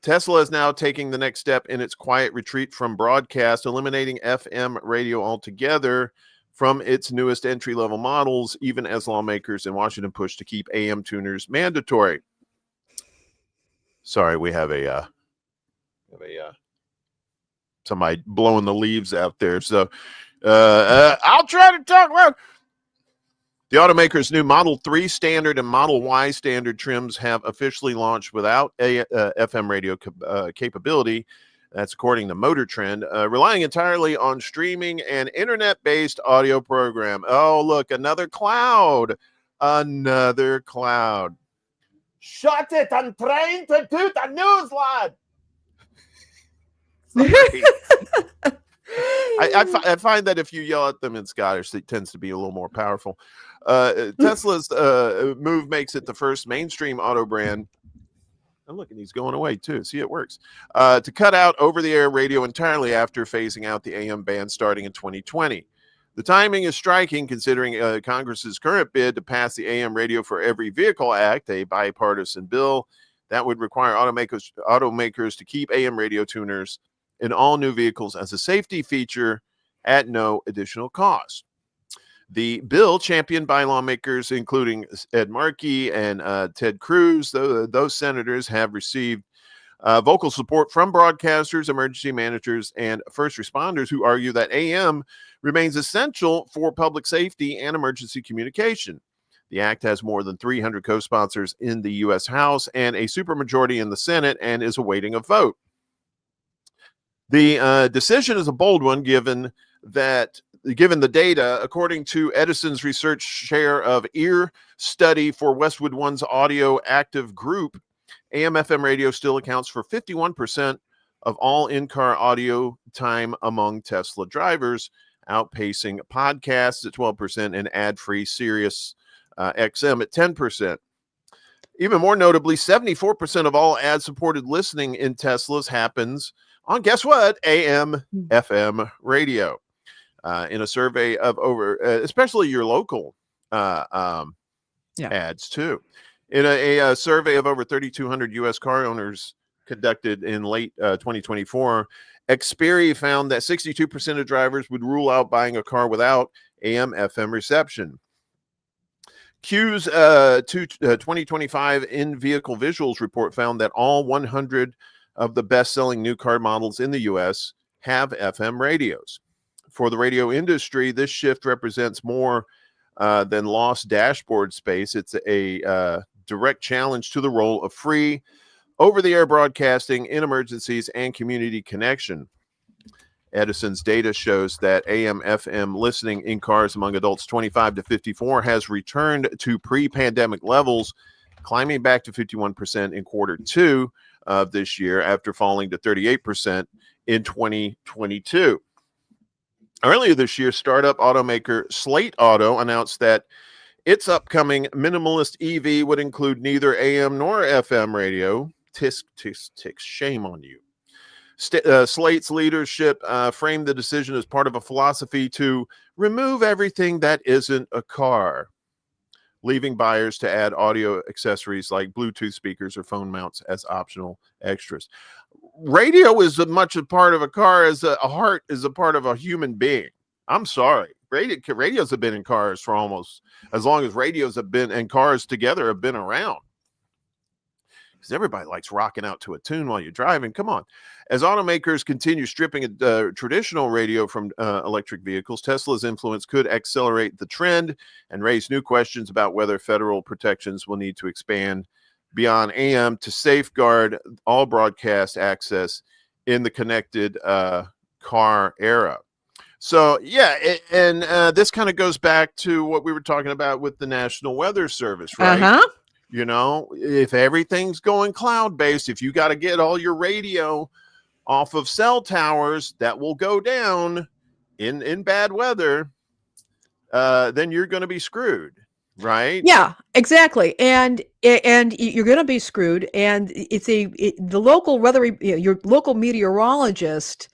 Tesla is now taking the next step in its quiet retreat from broadcast, eliminating FM radio altogether from its newest entry-level models, even as lawmakers in Washington push to keep AM tuners mandatory. Sorry, we have somebody blowing the leaves out there. So I'll try to talk loud. The automaker's new Model 3 standard and Model Y standard trims have officially launched without a FM radio capability. That's according to Motor Trend, relying entirely on streaming and internet-based audio program. Oh, look, another cloud. Another cloud. Shut it. I'm trying to do the news, lad. I find that if you yell at them in Scottish, it tends to be a little more powerful. Tesla's move makes it the first mainstream auto brand. And look, and he's going away too. See, it works. To cut out over-the-air radio entirely after phasing out the AM band starting in 2020. The timing is striking, considering Congress's current bid to pass the AM Radio for Every Vehicle Act, a bipartisan bill that would require automakers to keep AM radio tuners in all new vehicles as a safety feature at no additional cost. The bill, championed by lawmakers including Ed Markey and Ted Cruz, those senators have received vocal support from broadcasters, emergency managers, and first responders who argue that AM remains essential for public safety and emergency communication. The act has more than 300 co-sponsors in the U.S. House and a supermajority in the Senate and is awaiting a vote. The decision is a bold one given the data. According to Edison's research share of ear study for Westwood One's audio active group, AM/FM radio still accounts for 51% of all in-car audio time among Tesla drivers, outpacing podcasts at 12% and ad-free Sirius XM at 10%. Even more notably, 74% of all ad-supported listening in Teslas happens on, guess what, AM/FM radio. In a survey of especially your local ads too. In a survey of over 3,200 U.S. car owners conducted in late 2024, Xperi found that 62% of drivers would rule out buying a car without AM/FM reception. Q's 2025 in-vehicle visuals report found that all 100 of the best-selling new car models in the U.S. have FM radios. For the radio industry, this shift represents more than lost dashboard space. It's a direct challenge to the role of free over-the-air broadcasting in emergencies and community connection. Edison's data shows that AM/FM listening in cars among adults 25 to 54 has returned to pre-pandemic levels, climbing back to 51% in Q2 of this year after falling to 38% in 2022. Earlier this year, startup automaker Slate Auto announced that its upcoming minimalist EV would include neither AM nor FM radio. Tisk, shame on you. Slate's leadership framed the decision as part of a philosophy to remove everything that isn't a car, leaving buyers to add audio accessories like Bluetooth speakers or phone mounts as optional extras. Radio is as much a part of a car as a heart is a part of a human being. I'm sorry. Radios have been in cars for almost as long as radios have been and cars together have been around. because everybody likes rocking out to a tune while you're driving. Come on. As automakers continue stripping traditional radio from electric vehicles, Tesla's influence could accelerate the trend and raise new questions about whether federal protections will need to expand beyond AM to safeguard all broadcast access in the connected car era. So, yeah, and this kind of goes back to what we were talking about with the National Weather Service, right? Uh-huh. You know, if everything's going cloud-based, if you got to get all your radio off of cell towers that will go down in bad weather, then you're going to be screwed, right? Yeah, exactly. And you're going to be screwed. And the local weather, your local meteorologist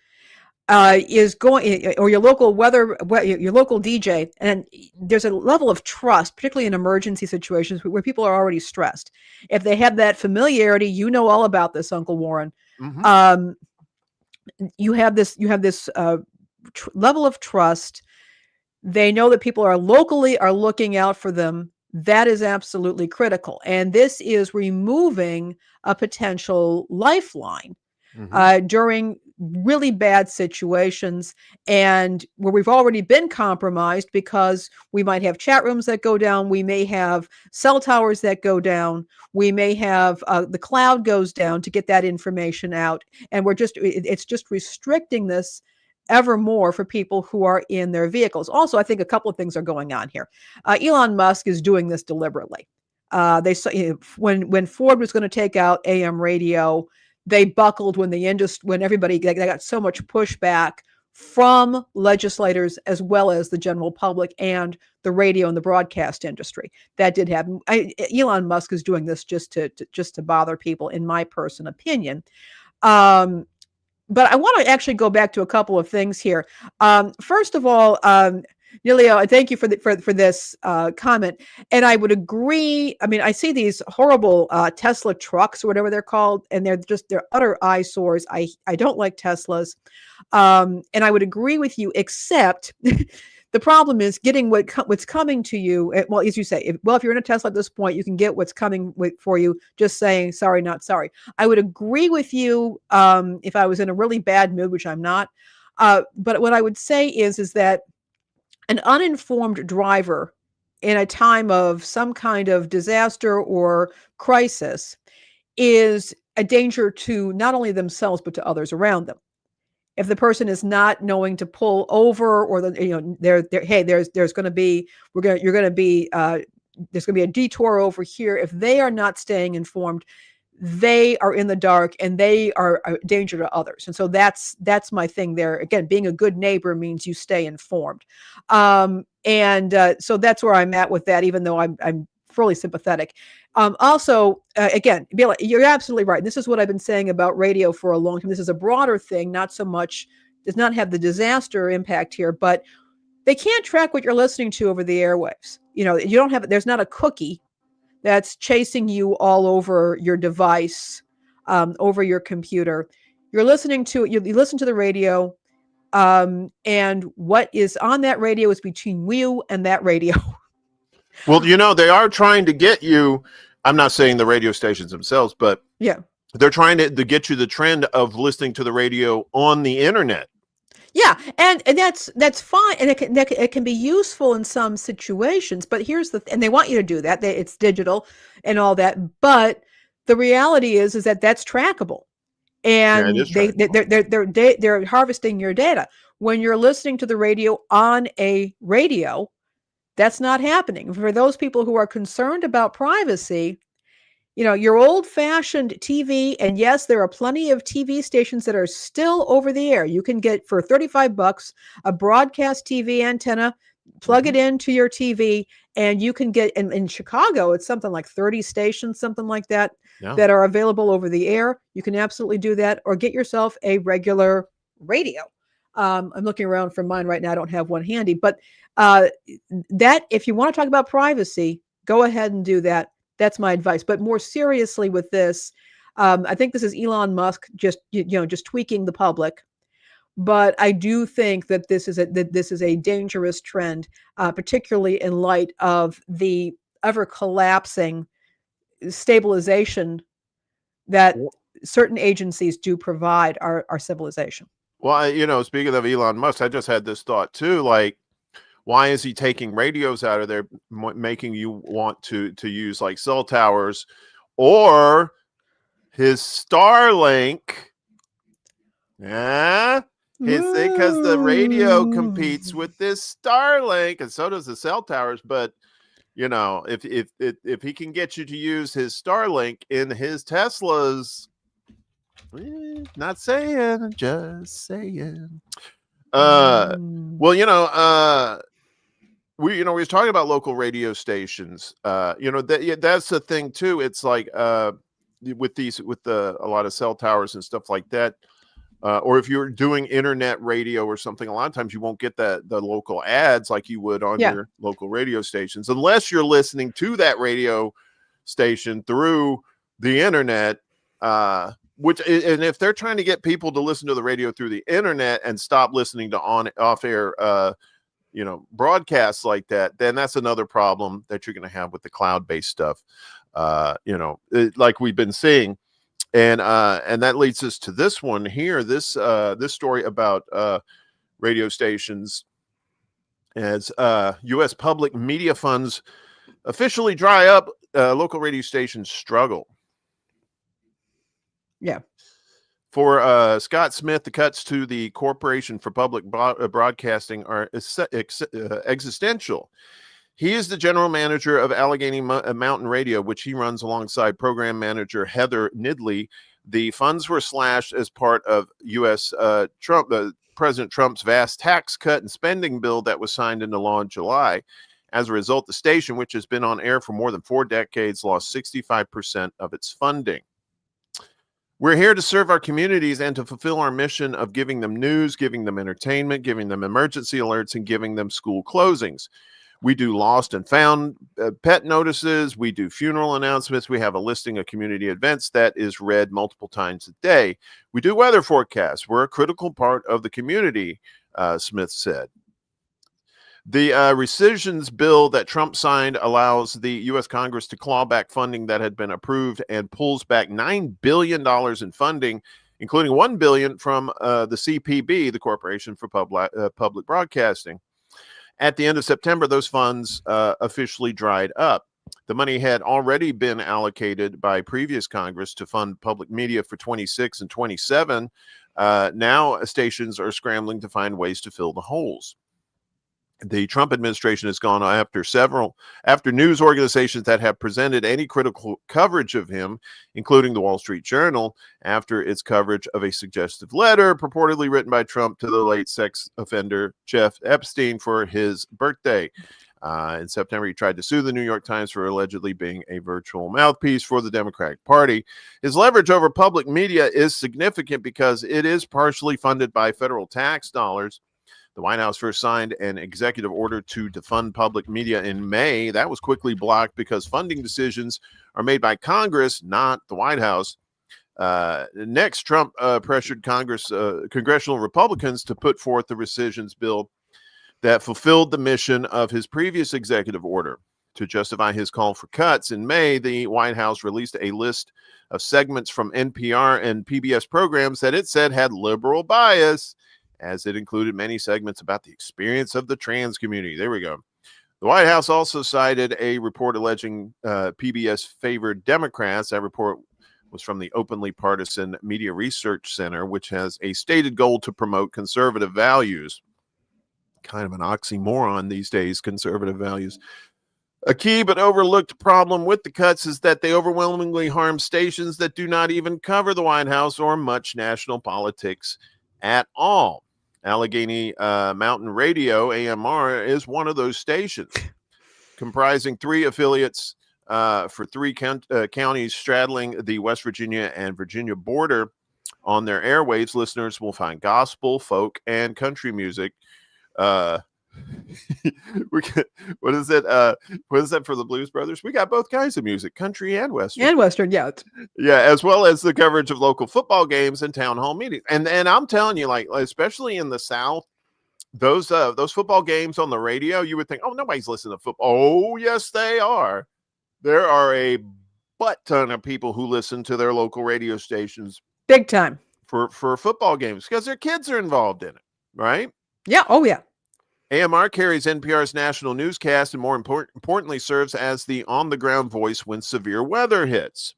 is going, or your local your local DJ, and there's a level of trust, particularly in emergency situations where people are already stressed. If they have that familiarity, you know all about this, Uncle Warren. Mm-hmm. You have this level of trust. They know that people are looking out for them. That is absolutely critical. And this is removing a potential lifeline during really bad situations, and where we've already been compromised because we might have chat rooms that go down, we may have cell towers that go down, we may have the cloud goes down to get that information out, and it's just restricting this ever more for people who are in their vehicles. Also, I think a couple of things are going on here. Elon Musk is doing this deliberately. They saw, when Ford was going to take out AM radio, they buckled when everybody they got so much pushback from legislators as well as the general public and the radio and the broadcast industry. That did happen. Elon Musk is doing this just to bother people, in my personal opinion. But I want to actually go back to a couple of things here. First of all, Nilio, I thank you for this comment, and I would agree. I mean, I see these horrible Tesla trucks or whatever they're called, and they're utter eyesores. I don't like Teslas, and I would agree with you, except the problem is getting what's coming to you. Well, as you say, if you're in a Tesla at this point, you can get what's coming for you. Just saying, sorry, not sorry. I would agree with you if I was in a really bad mood, which I'm not. But what I would say is that an uninformed driver in a time of some kind of disaster or crisis is a danger to not only themselves, but to others around them. If the person is not knowing to pull over, or there's going to be a detour over here. If they are not staying informed, they are in the dark and they are a danger to others. And so that's my thing there. Again, being a good neighbor means you stay informed. So that's where I'm at with that, even though I'm fairly sympathetic. Again, Bila, you're absolutely right. This is what I've been saying about radio for a long time. This is a broader thing, not so much, does not have the disaster impact here, but they can't track what you're listening to over the airwaves. There's not a cookie that's chasing you all over your device, over your computer. You listen to the radio, and what is on that radio is between you and that radio. Well, they are trying to get you. I'm not saying the radio stations themselves, but yeah, they're trying to get you the trend of listening to the radio on the internet. Yeah, and that's fine, and it can be useful in some situations. But and they want you to do that. It's digital and all that. But the reality is that that's trackable, and they're harvesting your data when you're listening to the radio on a radio. That's not happening. For those people who are concerned about privacy, your old-fashioned TV, and yes, there are plenty of TV stations that are still over the air. You can get for $35 a broadcast TV antenna, plug it into your TV, and you can get in Chicago, it's something like 30 stations, something like that, that are available over the air. You can absolutely do that, or get yourself a regular radio. I'm looking around for mine right now. I don't have one handy, but that, if you want to talk about privacy, go ahead and do that. That's my advice. But more seriously with this, I think this is Elon Musk just tweaking the public. But I do think that this is a dangerous trend, particularly in light of the ever collapsing stabilization that certain agencies do provide our civilization. Well, speaking of Elon Musk, I just had this thought too. Like, why is he taking radios out of there, making you want to use like cell towers or his Starlink? Yeah, because the radio competes with this Starlink, and so does the cell towers. But if he can get you to use his Starlink in his Teslas, not saying, just saying. Well, we were talking about local radio stations. That's the thing too. It's like with a lot of cell towers and stuff like that. Or if you're doing internet radio or something, a lot of times you won't get the local ads like you would on your local radio stations, unless you're listening to that radio station through the internet. And if they're trying to get people to listen to the radio through the internet and stop listening to off-air broadcasts like that, then that's another problem that you're going to have with the cloud-based stuff. Like we've been seeing. And that leads us to this one here, this story about radio stations as U.S. public media funds officially dry up, local radio stations struggle. Yeah. For Scott Smith, the cuts to the Corporation for Public Broadcasting are existential. He is the general manager of Allegheny Mountain Radio, which he runs alongside program manager Heather Nidley. The funds were slashed as part of U.S. President Trump's vast tax cut and spending bill that was signed into law in July. As a result, the station, which has been on air for more than 4 decades, lost 65% of its funding. We're here to serve our communities and to fulfill our mission of giving them news, giving them entertainment, giving them emergency alerts, and giving them school closings. We do lost and found pet notices. We do funeral announcements. We have a listing of community events that is read multiple times a day. We do weather forecasts. We're a critical part of the community, Smith said. The rescissions bill that Trump signed allows the U.S. Congress to claw back funding that had been approved and pulls back $9 billion in funding, including $1 billion from the CPB, the Corporation for Public Broadcasting. At the end of September, those funds officially dried up. The money had already been allocated by previous Congress to fund public media for 26 and 27. Now stations are scrambling to find ways to fill the holes. The Trump administration has gone after news organizations that have presented any critical coverage of him, including the Wall Street Journal, after its coverage of a suggestive letter purportedly written by Trump to the late sex offender Jeff Epstein for his birthday. In September, he tried to sue the New York Times for allegedly being a virtual mouthpiece for the Democratic Party. His leverage over public media is significant because it is partially funded by federal tax dollars. The White House first signed an executive order to defund public media in May. That was quickly blocked because funding decisions are made by Congress, not the White House. Next, Trump pressured congressional Republicans to put forth the rescissions bill that fulfilled the mission of his previous executive order. To justify his call for cuts, in May, the White House released a list of segments from NPR and PBS programs that it said had liberal bias, as it included many segments about the experience of the trans community. There we go. The White House also cited a report alleging PBS favored Democrats. That report was from the openly partisan Media Research Center, which has a stated goal to promote conservative values. Kind of an oxymoron these days, conservative values. A key but overlooked problem with the cuts is that they overwhelmingly harm stations that do not even cover the White House or much national politics at all. Allegheny Mountain Radio, AMR, is one of those stations, comprising 3 affiliates for 3 counties straddling the West Virginia and Virginia border. On their airwaves, listeners will find gospel, folk, and country music. What is it? What is that for the Blues Brothers? We got both kinds of music, country and Western. And Western, yeah. Yeah, as well as the coverage of local football games and town hall meetings. And I'm telling you, like, especially in the South, those football games on the radio, you would think, oh, nobody's listening to football. Oh, yes, they are. There are a butt ton of people who listen to their local radio stations Big time. for football games because their kids are involved in it, right? Yeah. Oh, yeah. AMR carries NPR's national newscast and, more importantly, serves as the on-the-ground voice when severe weather hits.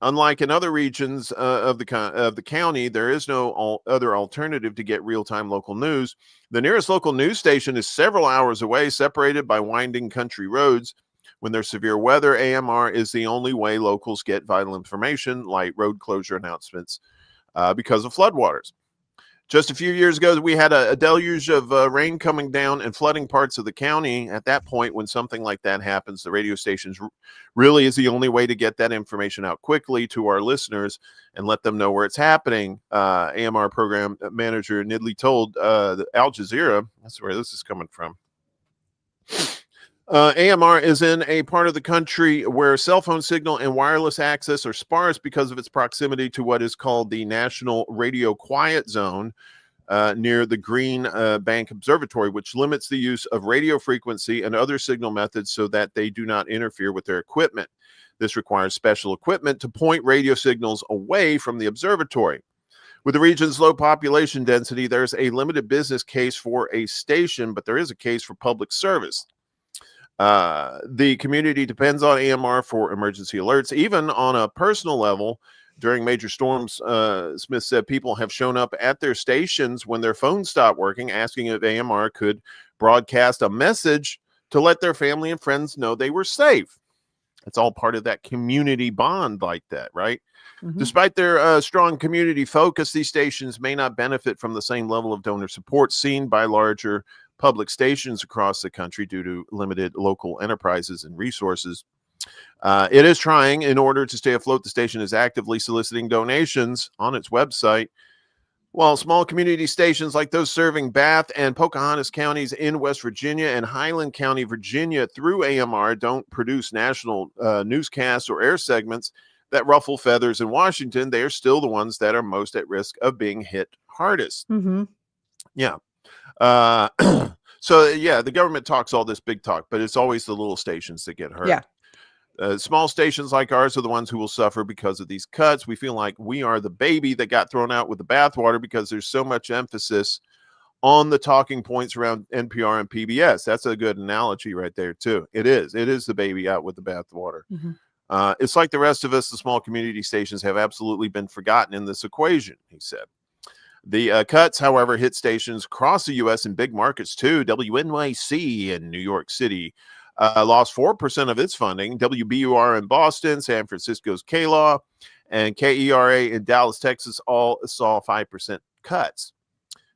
Unlike in other regions of the county, there is no other alternative to get real-time local news. The nearest local news station is several hours away, separated by winding country roads. When there's severe weather, AMR is the only way locals get vital information, like road closure announcements, because of floodwaters. Just a few years ago, we had a deluge of rain coming down and flooding parts of the county. At that point, when something like that happens, the radio stations really is the only way to get that information out quickly to our listeners and let them know where it's happening. AMR program manager Nidley told Al Jazeera, that's where this is coming from. AMR is in a part of the country where cell phone signal and wireless access are sparse because of its proximity to what is called the National Radio Quiet Zone near the Green Bank Observatory, which limits the use of radio frequency and other signal methods so that they do not interfere with their equipment. This requires special equipment to point radio signals away from the observatory. With the region's low population density, there's a limited business case for a station, but there is a case for public service. The community depends on AMR for emergency alerts. Even on a personal level, during major storms, Smith said people have shown up at their stations when their phones stopped working, asking if AMR could broadcast a message to let their family and friends know they were safe. It's all part of that community bond like that, right? Mm-hmm. Despite their strong community focus, these stations may not benefit from the same level of donor support seen by larger public stations across the country due to limited local enterprises and resources. It is trying, in order to stay afloat, the station is actively soliciting donations on its website. While small community stations like those serving Bath and Pocahontas counties in West Virginia and Highland County, Virginia, through AMR don't produce national newscasts or air segments that ruffle feathers in Washington, they are still the ones that are most at risk of being hit hardest. Mm-hmm. Yeah. So yeah, the government talks all this big talk, but it's always the little stations that get hurt. Yeah. Small stations like ours are the ones who will suffer because of these cuts. We feel like we are the baby that got thrown out with the bathwater because there's so much emphasis on the talking points around NPR and PBS. That's a good analogy right there too. It is the baby out with the bathwater. Mm-hmm. It's like the rest of us, the small community stations have absolutely been forgotten in this equation, he said. The cuts, however, hit stations across the U.S. in big markets too. WNYC in New York City lost 4% of its funding. WBUR in Boston, San Francisco's KLAW, and KERA in Dallas, Texas all saw 5% cuts.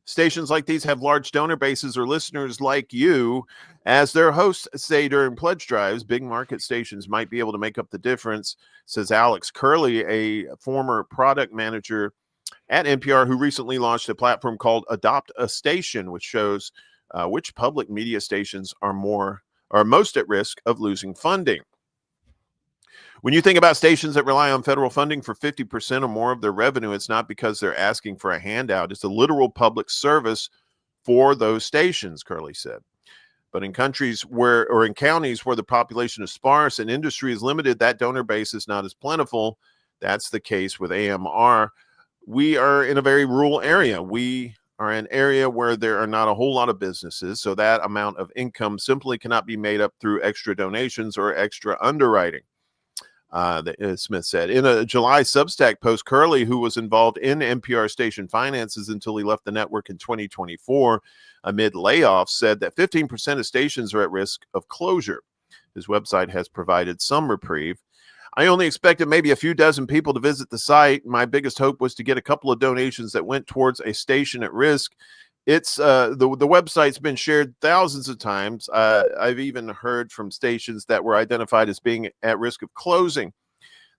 Stations like these have large donor bases or listeners like you. As their hosts say during pledge drives, big market stations might be able to make up the difference, says Alex Curley, a former product manager at NPR, who recently launched a platform called Adopt a Station, which shows which public media stations are most at risk of losing funding. When you think about stations that rely on federal funding for 50% or more of their revenue, it's not because they're asking for a handout. It's a literal public service for those stations, Curley said. But in counties where the population is sparse and industry is limited, that donor base is not as plentiful. That's the case with AMR. We are in a very rural area. We are an area where there are not a whole lot of businesses, so that amount of income simply cannot be made up through extra donations or extra underwriting, Smith said. In a July Substack post, Curley, who was involved in NPR station finances until he left the network in 2024 amid layoffs, said that 15% of stations are at risk of closure. His website has provided some reprieve. I only expected maybe a few dozen people to visit the site. My biggest hope was to get a couple of donations that went towards a station at risk. It's the website's been shared thousands of times. I've even heard from stations that were identified as being at risk of closing.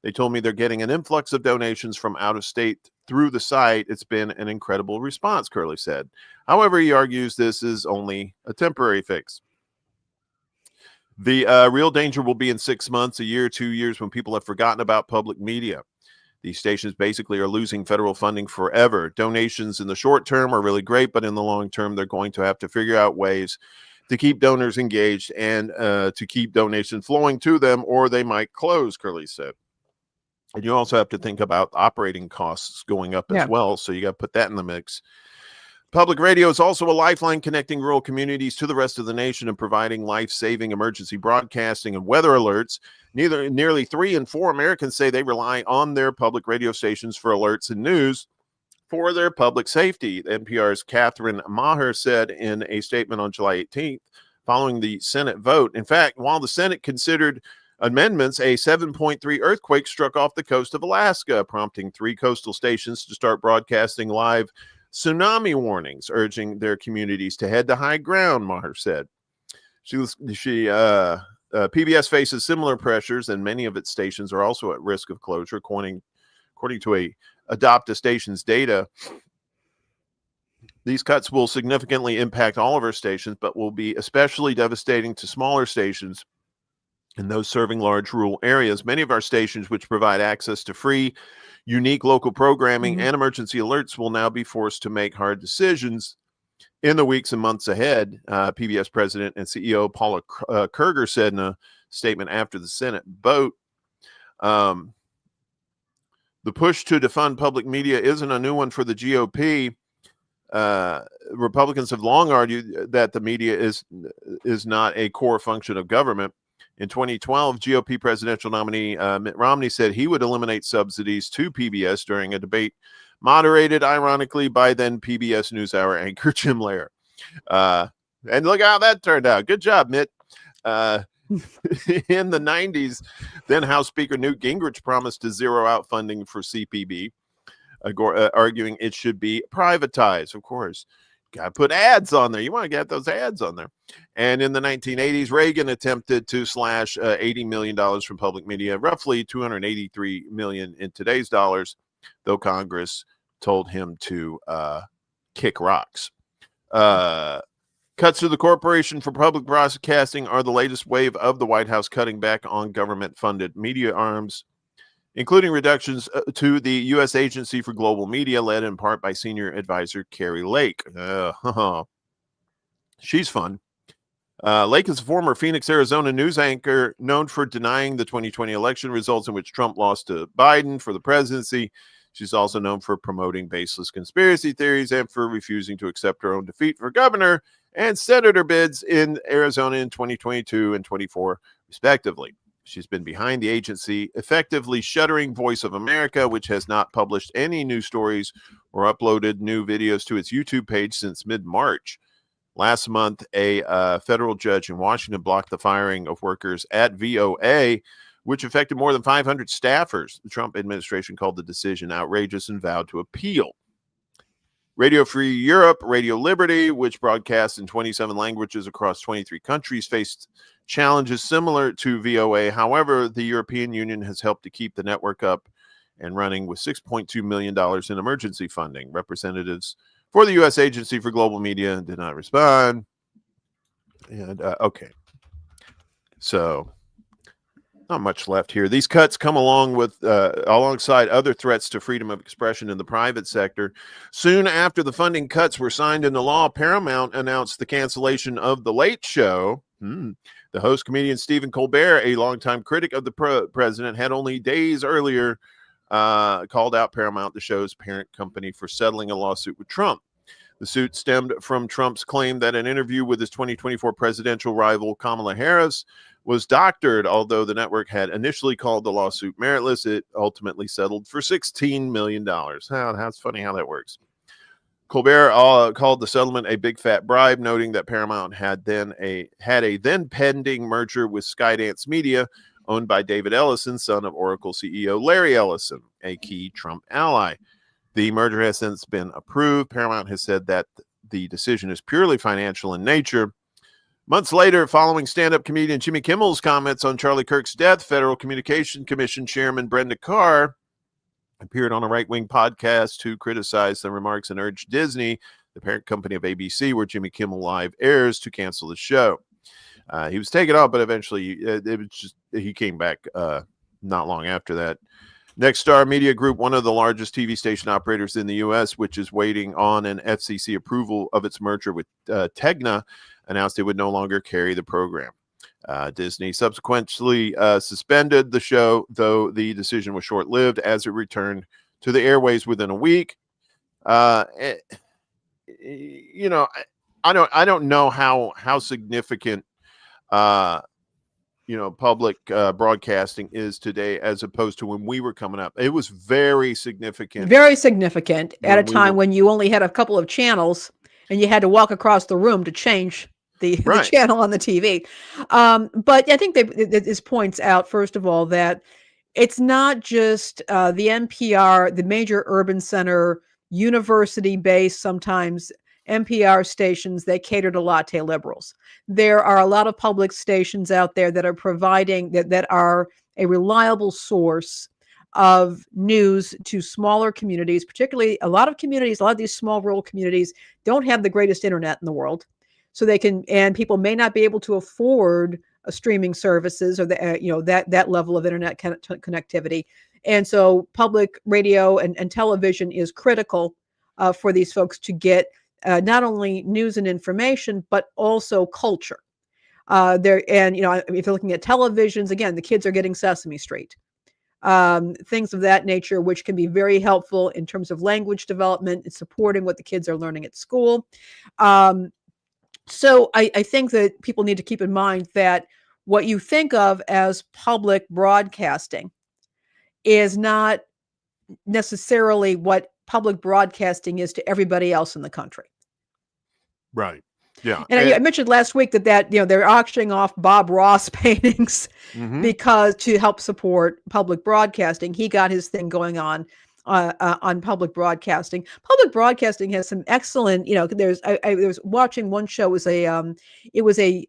They told me they're getting an influx of donations from out of state through the site. It's been an incredible response, Curley said. However, he argues this is only a temporary fix. The real danger will be in 6 months, a year, 2 years, when people have forgotten about public media. These stations basically are losing federal funding forever. Donations in the short term are really great, but in the long term, they're going to have to figure out ways to keep donors engaged and to keep donations flowing to them, or they might close, Curley said. And you also have to think about operating costs going up as well. So you got to put that in the mix. Public radio is also a lifeline connecting rural communities to the rest of the nation and providing life-saving emergency broadcasting and weather alerts. Nearly 3 in 4 Americans say they rely on their public radio stations for alerts and news for their public safety. NPR's Catherine Maher said in a statement on July 18th, following the Senate vote. In fact, while the Senate considered amendments, a 7.3 earthquake struck off the coast of Alaska, prompting 3 coastal stations to start broadcasting live tsunami warnings, urging their communities to head to high ground, Maher said. PBS faces similar pressures, and many of its stations are also at risk of closure, according to Adopt a Station's data. These cuts will significantly impact all of our stations, but will be especially devastating to smaller stations and those serving large rural areas. Many of our stations, which provide access to free, unique local programming and emergency alerts, will now be forced to make hard decisions in the weeks and months ahead. PBS President and CEO Paula Kerger said in a statement after the Senate vote. The push to defund public media isn't a new one for the GOP. Republicans have long argued that the media is not a core function of government. In 2012, GOP presidential nominee Mitt Romney said he would eliminate subsidies to PBS during a debate moderated, ironically, by then PBS NewsHour anchor Jim Lehrer. And look how that turned out. Good job, Mitt. In the 90s, then House Speaker Newt Gingrich promised to zero out funding for CPB, arguing it should be privatized. Of course, got to put ads on there. You want to get those ads on there. And in the 1980s, Reagan attempted to slash $80 million from public media, roughly $283 million in today's dollars, though Congress told him to kick rocks. Cuts to the Corporation for Public Broadcasting are the latest wave of the White House cutting back on government-funded media arms, including reductions to the U.S. Agency for Global Media, led in part by senior advisor Carrie Lake. She's fun. Lake is a former Phoenix, Arizona news anchor known for denying the 2020 election results in which Trump lost to Biden for the presidency. She's also known for promoting baseless conspiracy theories and for refusing to accept her own defeat for governor and senator bids in Arizona in 2022 and 24, respectively. She's been behind the agency, effectively shuttering Voice of America, which has not published any new stories or uploaded new videos to its YouTube page since mid-March. Last month, a federal judge in Washington blocked the firing of workers at VOA, which affected more than 500 staffers. The Trump administration called the decision outrageous and vowed to appeal. Radio Free Europe, Radio Liberty, which broadcasts in 27 languages across 23 countries, faced challenges similar to VOA. However, the European Union has helped to keep the network up and running with $6.2 million in emergency funding. Representatives for the U.S. Agency for Global Media did not respond. And, okay. So, not much left here. These cuts come along with alongside other threats to freedom of expression in the private sector. Soon after the funding cuts were signed into law, Paramount announced the cancellation of The Late Show. The host comedian Stephen Colbert, a longtime critic of the president, had only days earlier called out Paramount, the show's parent company, for settling a lawsuit with Trump. The suit stemmed from Trump's claim that an interview with his 2024 presidential rival Kamala Harris was doctored. Although the network had initially called the lawsuit meritless, it ultimately settled for $16 million. That's funny how that works. Colbert called the settlement a big fat bribe, noting that Paramount had a then pending merger with Skydance Media, owned by David Ellison, son of Oracle CEO Larry Ellison, a key Trump ally. The merger has since been approved. Paramount has said that the decision is purely financial in nature. Months later, following stand-up comedian Jimmy Kimmel's comments on Charlie Kirk's death, Federal Communications Commission Chairman Brenda Carr appeared on a right-wing podcast to criticize the remarks and urged Disney, the parent company of ABC, where Jimmy Kimmel Live airs, to cancel the show. He was taken off, but eventually he came back not long after that. Nexstar Media Group, one of the largest TV station operators in the U.S., which is waiting on an FCC approval of its merger with Tegna, announced they would no longer carry the program. Disney subsequently suspended the show, though the decision was short-lived as it returned to the airways within a week. You know, I don't know how significant public broadcasting is today as opposed to when we were coming up. It was very significant. Very significant at a time were, when you only had a couple of channels and you had to walk across the room to change the channel on the TV. But I think this points out, first of all, that it's not just the NPR, the major urban center, university-based, sometimes NPR stations that cater to latte liberals. There are a lot of public stations out there that are providing, that are a reliable source of news to smaller communities, particularly a lot of these small rural communities don't have the greatest internet in the world. So and people may not be able to afford streaming services or that level of internet connectivity. And so public radio and television is critical for these folks to get not only news and information, but also culture. If you're looking at televisions, again, the kids are getting Sesame Street. Things of that nature, which can be very helpful in terms of language development and supporting what the kids are learning at school. So I think that people need to keep in mind that what you think of as public broadcasting is not necessarily what public broadcasting is to everybody else in the country. Right. Yeah. And I mentioned last week that they're auctioning off Bob Ross paintings because to help support public broadcasting. He got his thing going on public broadcasting. Public broadcasting has some excellent, I was watching one show. It was a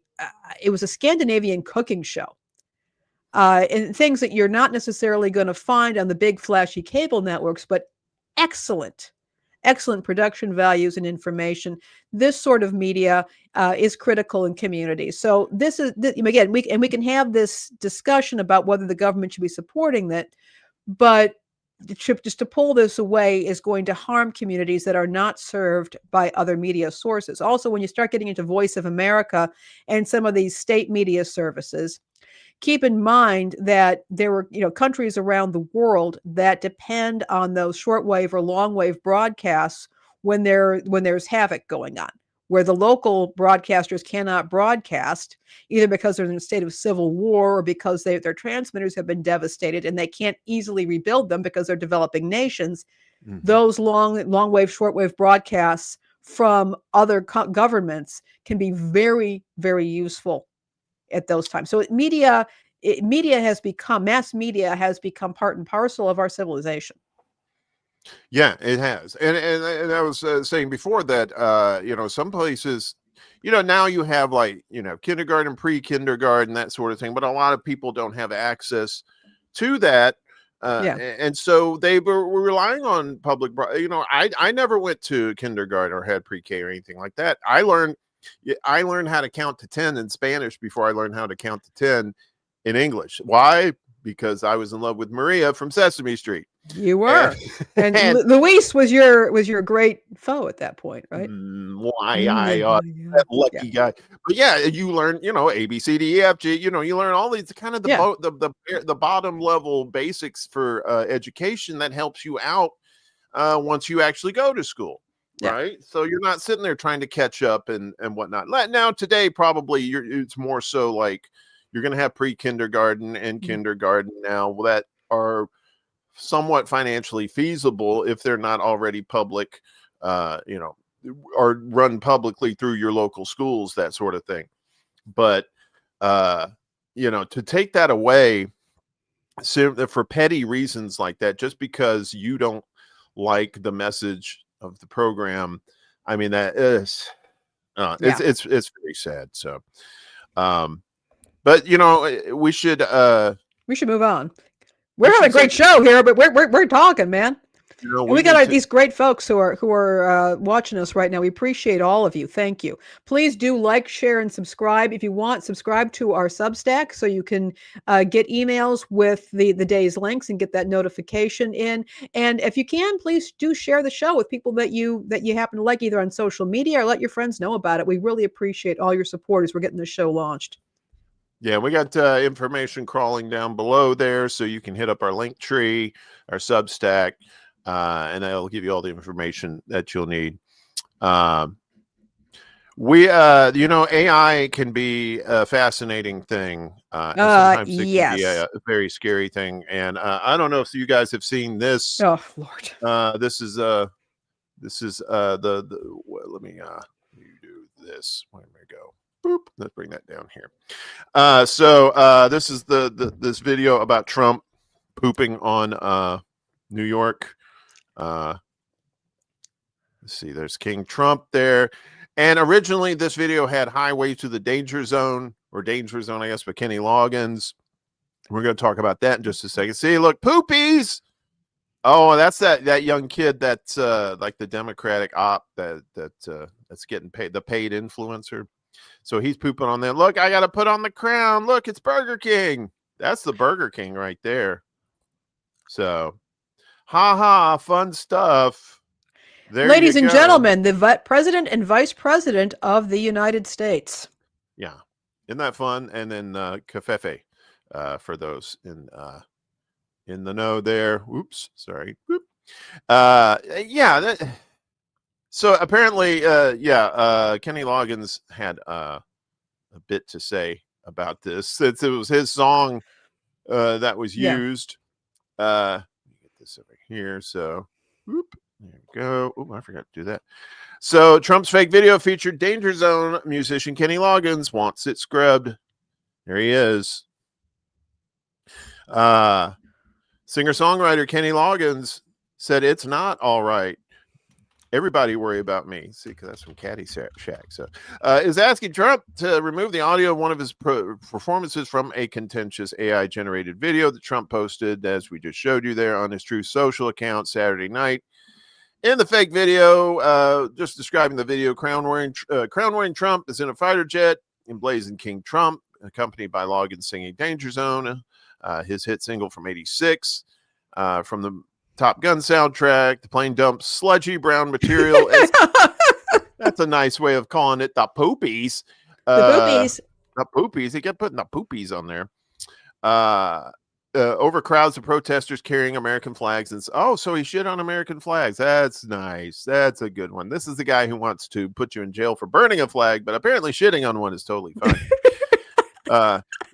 Scandinavian cooking show. And things that you're not necessarily going to find on the big flashy cable networks, but excellent production values and information. This sort of media is critical in communities. So again, we can have this discussion about whether the government should be supporting that, but just to pull this away is going to harm communities that are not served by other media sources. Also, when you start getting into Voice of America and some of these state media services, keep in mind that there were, countries around the world that depend on those shortwave or longwave broadcasts when there's havoc going on, where the local broadcasters cannot broadcast either because they're in a state of civil war or because their transmitters have been devastated and they can't easily rebuild them because they're developing nations. Those long-wave, shortwave broadcasts from other governments can be very, very useful at those times. So mass media has become part and parcel of our civilization. Yeah, it has. And I was saying before that, some places, now you have kindergarten, pre-kindergarten, that sort of thing, but a lot of people don't have access to that. And so they were relying on public, I never went to kindergarten or had pre-K or anything like that. I learned how to count to 10 in Spanish before I learned how to count to 10 in English. Why? Because I was in love with Maria from Sesame Street. You were, and Luis was your great foe at that point, right? That lucky guy. But yeah, you learn, A, B, C, D, E, F, G. You learn all these kind of the bottom level basics for education that helps you out once you actually go to school. Right. So you're not sitting there trying to catch up and whatnot. Now today, probably it's more so like you're going to have pre-kindergarten and kindergarten now that are somewhat financially feasible if they're not already public, or run publicly through your local schools, that sort of thing. But, to take that away for petty reasons like that, just because you don't like the message of the program, I mean, that is it's very sad. So but we should move on. We're having a great show here, but we're talking, man. You know, And we we got need to. these great folks who are watching us right now. We appreciate all of you. Thank you. Please do like, share, and subscribe if you want. Subscribe to our Substack so you can get emails with the day's links and get that notification in. And if you can, please do share the show with people that you happen to like, either on social media or let your friends know about it. We really appreciate all your support as we're getting the show launched. Yeah, we got information crawling down below there, so you can hit up our link tree, our Substack, and that'll give you all the information that you'll need. AI can be a fascinating thing, and sometimes it can be Yes. a very scary thing. And I don't know if you guys have seen this. Oh, Lord. This is let me do this. Where did I go? Boop. Let's bring that down here. So this is this video about Trump pooping on New York. Let's see, there's King Trump there. And originally this video had Highway to the Danger Zone, or Danger Zone, I guess, by Kenny Loggins. We're going to talk about that in just a second. See, look, poopies. Oh, that's that young kid that's like the Democratic op that's getting paid, the paid influencer. So he's pooping on them. Look, I got to put on the crown. Look, it's Burger King. That's the Burger King right there. So, fun stuff. There Ladies you and go. gentlemen, the President and Vice President of the United States. Yeah. Isn't that fun? And then Cafefe for those in the know there. Oops, sorry. Whoop. Yeah. So apparently, Kenny Loggins had a bit to say about this, since it was his song that was used. Let me get this over here. So, whoop, there we go. Oh, I forgot to do that. So Trump's fake video featured Danger Zone musician Kenny Loggins wants it scrubbed. There he is. Singer-songwriter Kenny Loggins said it's not all right. Everybody worry about me. See, because that's from Caddyshack. So, is asking Trump to remove the audio of one of his performances from a contentious AI-generated video that Trump posted, as we just showed you there, on his Truth Social account Saturday night. In the fake video, just describing the video, crown-wearing Trump is in a fighter jet, emblazoned King Trump, accompanied by Loggins singing Danger Zone, his hit single from '86, from the Top Gun soundtrack. The plane dumps sludgy brown material. That's a nice way of calling it the poopies. The poopies. The poopies. He kept putting the poopies on there. Over crowds of protesters carrying American flags. And so he shit on American flags. That's nice. That's a good one. This is the guy who wants to put you in jail for burning a flag, but apparently shitting on one is totally fine.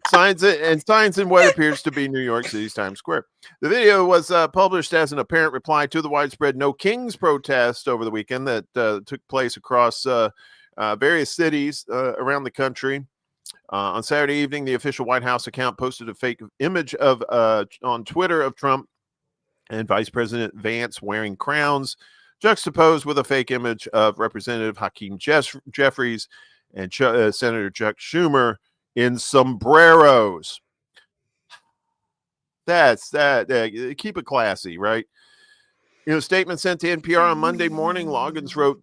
Signs in what appears to be New York City's Times Square. The video was published as an apparent reply to the widespread No Kings protest over the weekend that took place across various cities around the country. On Saturday evening, the official White House account posted a fake image of on Twitter of Trump and Vice President Vance wearing crowns, juxtaposed with a fake image of Representative Hakeem Jeffries and Senator Chuck Schumer in sombreros. That's that. Keep it classy, right? In a statement sent to NPR on Monday morning, Loggins wrote,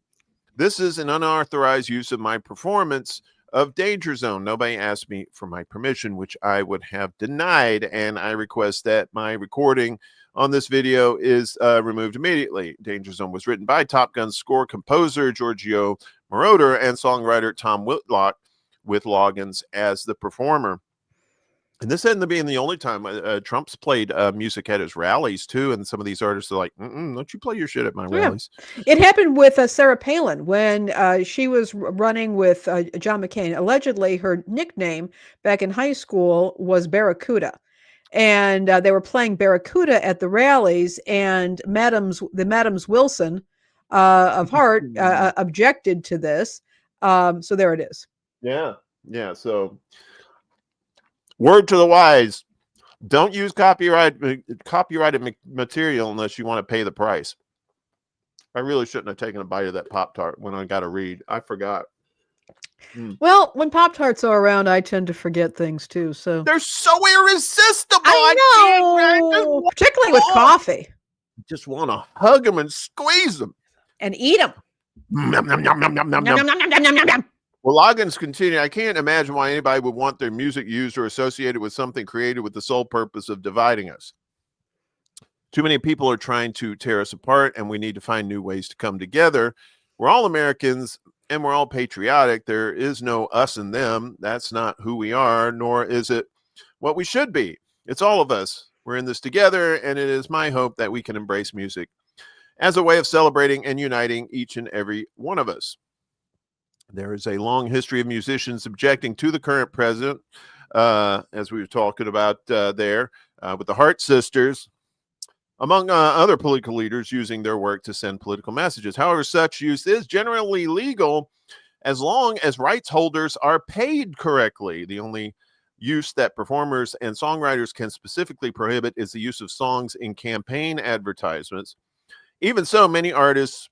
"This is an unauthorized use of my performance of Danger Zone. Nobody asked me for my permission, which I would have denied, and I request that my recording on this video is removed immediately. Danger Zone was written by Top Gun score composer Giorgio Moroder and songwriter Tom Whitlock, with Loggins as the performer." And this ended up being the only time Trump's played music at his rallies too. And some of these artists are like, "Don't you play your shit at my rallies?" It happened with Sarah Palin when she was running with John McCain. Allegedly, her nickname back in high school was Barracuda. And they were playing Barracuda at the rallies, and the Madams Wilson of Heart objected to this. So there it is. Yeah. So, word to the wise: don't use copyrighted material unless you want to pay the price. I really shouldn't have taken a bite of that Pop-Tart when I got to read. I forgot. Well, when Pop-Tarts are around, I tend to forget things too. So they're so irresistible. I know, particularly with coffee. Just want to hug them and squeeze them. And eat them. Nom, nom, nom, nom, nom, nom, nom. Well, logins continue. I can't imagine why anybody would want their music used or associated with something created with the sole purpose of dividing us. Too many people are trying to tear us apart, and we need to find new ways to come together. We're all Americans, and we're all patriotic. There is no us and them. That's not who we are, nor is it what we should be. It's all of us. We're in this together, and it is my hope that we can embrace music as a way of celebrating and uniting each and every one of us. There is a long history of musicians objecting to the current president, as we were talking about there, with the Hart sisters, among other political leaders using their work to send political messages. However, such use is generally legal as long as rights holders are paid correctly. The only use that performers and songwriters can specifically prohibit is the use of songs in campaign advertisements. Even so, many artists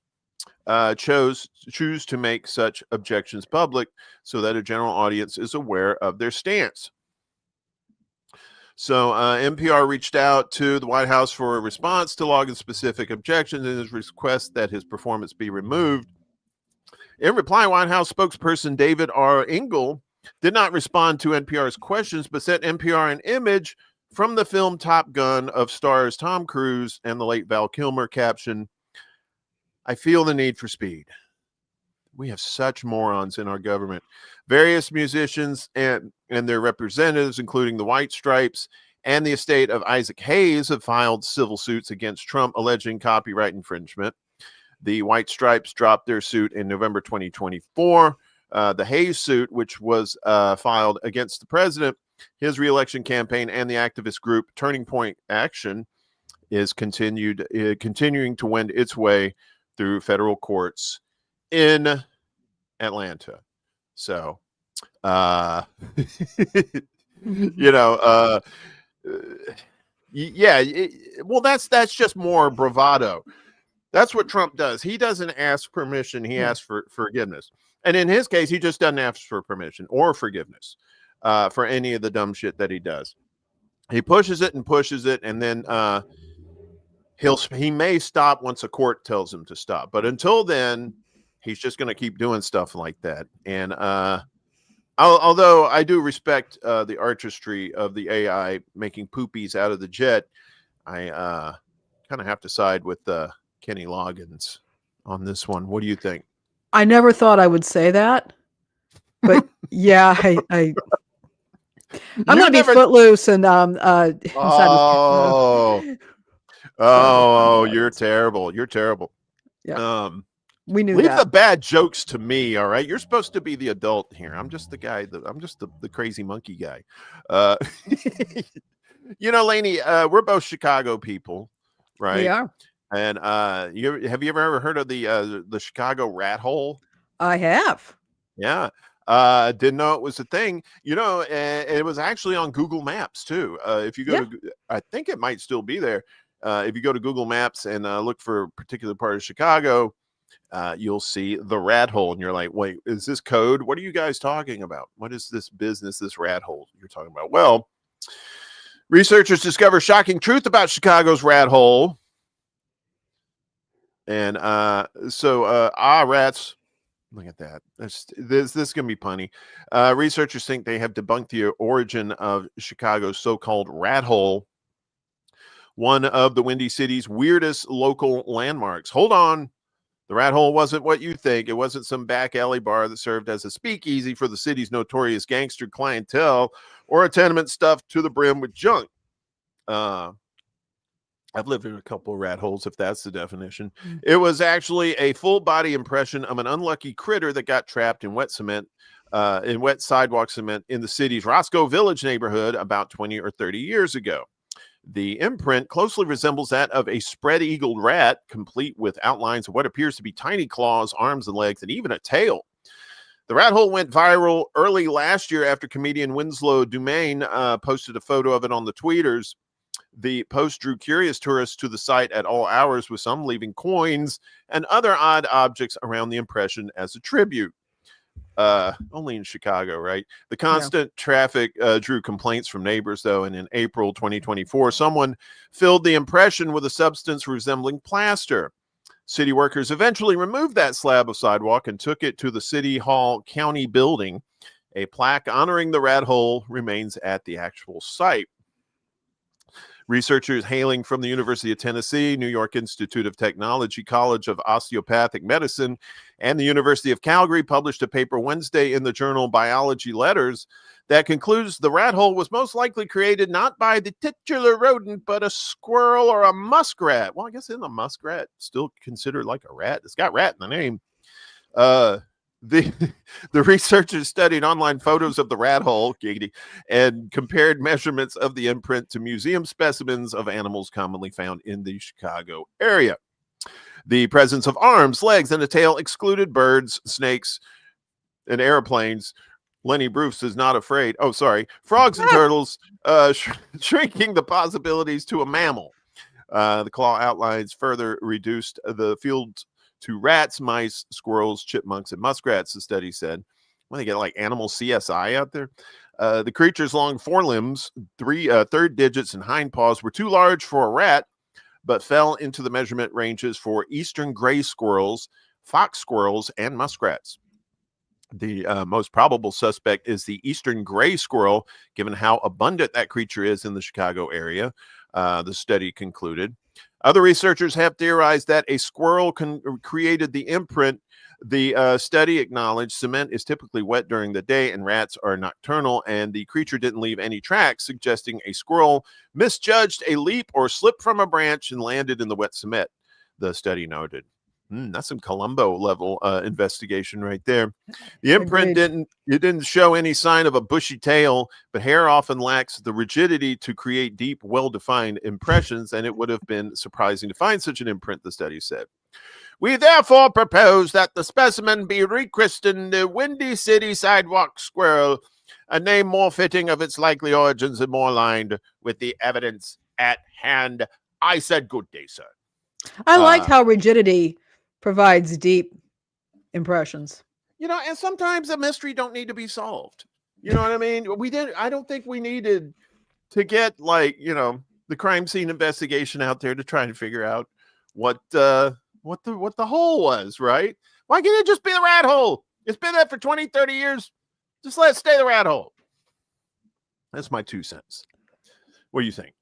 choose to make such objections public so that a general audience is aware of their stance. So NPR reached out to the White House for a response to Logan's specific objections and his request that his performance be removed. In reply, White House spokesperson David R. Engel did not respond to NPR's questions, but sent NPR an image from the film Top Gun of stars Tom Cruise and the late Val Kilmer, caption, "I feel the need for speed." We have such morons in our government. Various musicians and their representatives, including the White Stripes and the estate of Isaac Hayes, have filed civil suits against Trump alleging copyright infringement. The White Stripes dropped their suit in November 2024. The Hayes suit, which was filed against the president, his reelection campaign, and the activist group Turning Point Action, is continuing to wend its way through federal courts in Atlanta. So, yeah, well, that's just more bravado. That's what Trump does. He doesn't ask permission. He asks for forgiveness. And in his case, he just doesn't ask for permission or forgiveness for any of the dumb shit that he does. He pushes it, and then he may stop once a court tells him to stop. But until then, he's just going to keep doing stuff like that. And although I do respect the artistry of the AI making poopies out of the jet, I kind of have to side with Kenny Loggins on this one. What do you think? I never thought I would say that, but yeah, I'm going to be footloose and you're terrible. You're terrible. Yeah. We knew leave that. the bad jokes to me. All right. You're supposed to be the adult here. I'm just the guy I'm just the crazy monkey guy. Lainey, we're both Chicago people, right? We are. And have you ever heard of the Chicago rat hole? I have. Yeah. Didn't know it was a thing. It was actually on Google Maps too. If you go to, I think it might still be there. If you go to Google Maps and look for a particular part of Chicago, you'll see the rat hole, and you're like, wait, is this code? What are you guys talking about? What is this business, this rat hole you're talking about? Well, researchers discover shocking truth about Chicago's rat hole. And rats, look at that. This is going to be punny. Researchers think they have debunked the origin of Chicago's so-called rat hole, one of the Windy City's weirdest local landmarks. Hold on. The rat hole wasn't what you think. It wasn't some back alley bar that served as a speakeasy for the city's notorious gangster clientele or a tenement stuffed to the brim with junk. I've lived in a couple of rat holes, if that's the definition. It was actually a full body impression of an unlucky critter that got trapped in wet sidewalk cement in the city's Roscoe Village neighborhood about 20 or 30 years ago. The imprint closely resembles that of a spread-eagled rat, complete with outlines of what appears to be tiny claws, arms and legs, and even a tail. The rat hole went viral early last year after comedian Winslow Dumaine posted a photo of it on the tweeters. The post drew curious tourists to the site at all hours, with some leaving coins and other odd objects around the impression as a tribute. Only in Chicago, right? The Yeah. constant traffic drew complaints from neighbors, though, and in April 2024, someone filled the impression with a substance resembling plaster. City workers eventually removed that slab of sidewalk and took it to the City Hall County building. A plaque honoring the rat hole remains at the actual site. Researchers hailing from the University of Tennessee, New York Institute of Technology, College of Osteopathic Medicine, and the University of Calgary published a paper Wednesday in the journal Biology Letters that concludes the rat hole was most likely created not by the titular rodent, but a squirrel or a muskrat. Well, I guess isn't a muskrat still considered like a rat? It's got rat in the name. The researchers studied online photos of the rat hole and compared measurements of the imprint to museum specimens of animals commonly found in the Chicago area. The presence of arms, legs, and a tail excluded birds, snakes, and airplanes. Lenny Bruce is not afraid. Oh, sorry. Frogs and turtles, shrinking the possibilities to a mammal. The claw outlines further reduced the field to rats, mice, squirrels, chipmunks, and muskrats, the study said. When they get like animal CSI out there. The creature's long forelimbs, third digits, and hind paws were too large for a rat, but fell into the measurement ranges for eastern gray squirrels, fox squirrels, and muskrats. The most probable suspect is the eastern gray squirrel, given how abundant that creature is in the Chicago area, the study concluded. Other researchers have theorized that a squirrel created the imprint. The study acknowledged cement is typically wet during the day and rats are nocturnal, and the creature didn't leave any tracks, suggesting a squirrel misjudged a leap or slipped from a branch and landed in the wet cement, the study noted. That's some Columbo level investigation right there. The imprint didn't show any sign of a bushy tail, but hair often lacks the rigidity to create deep, well-defined impressions, and it would have been surprising to find such an imprint, the study said. We therefore propose that the specimen be rechristened the Windy City Sidewalk Squirrel, a name more fitting of its likely origins and more aligned with the evidence at hand. I said good day, sir. I like how rigidity provides deep impressions. And sometimes a mystery don't need to be solved. You know what I mean? I don't think we needed to get the crime scene investigation out there to try and figure out what the hole was, right? Why can't it just be the rat hole? It's been there for 20, 30 years. Just let it stay the rat hole. That's my 2 cents. What do you think?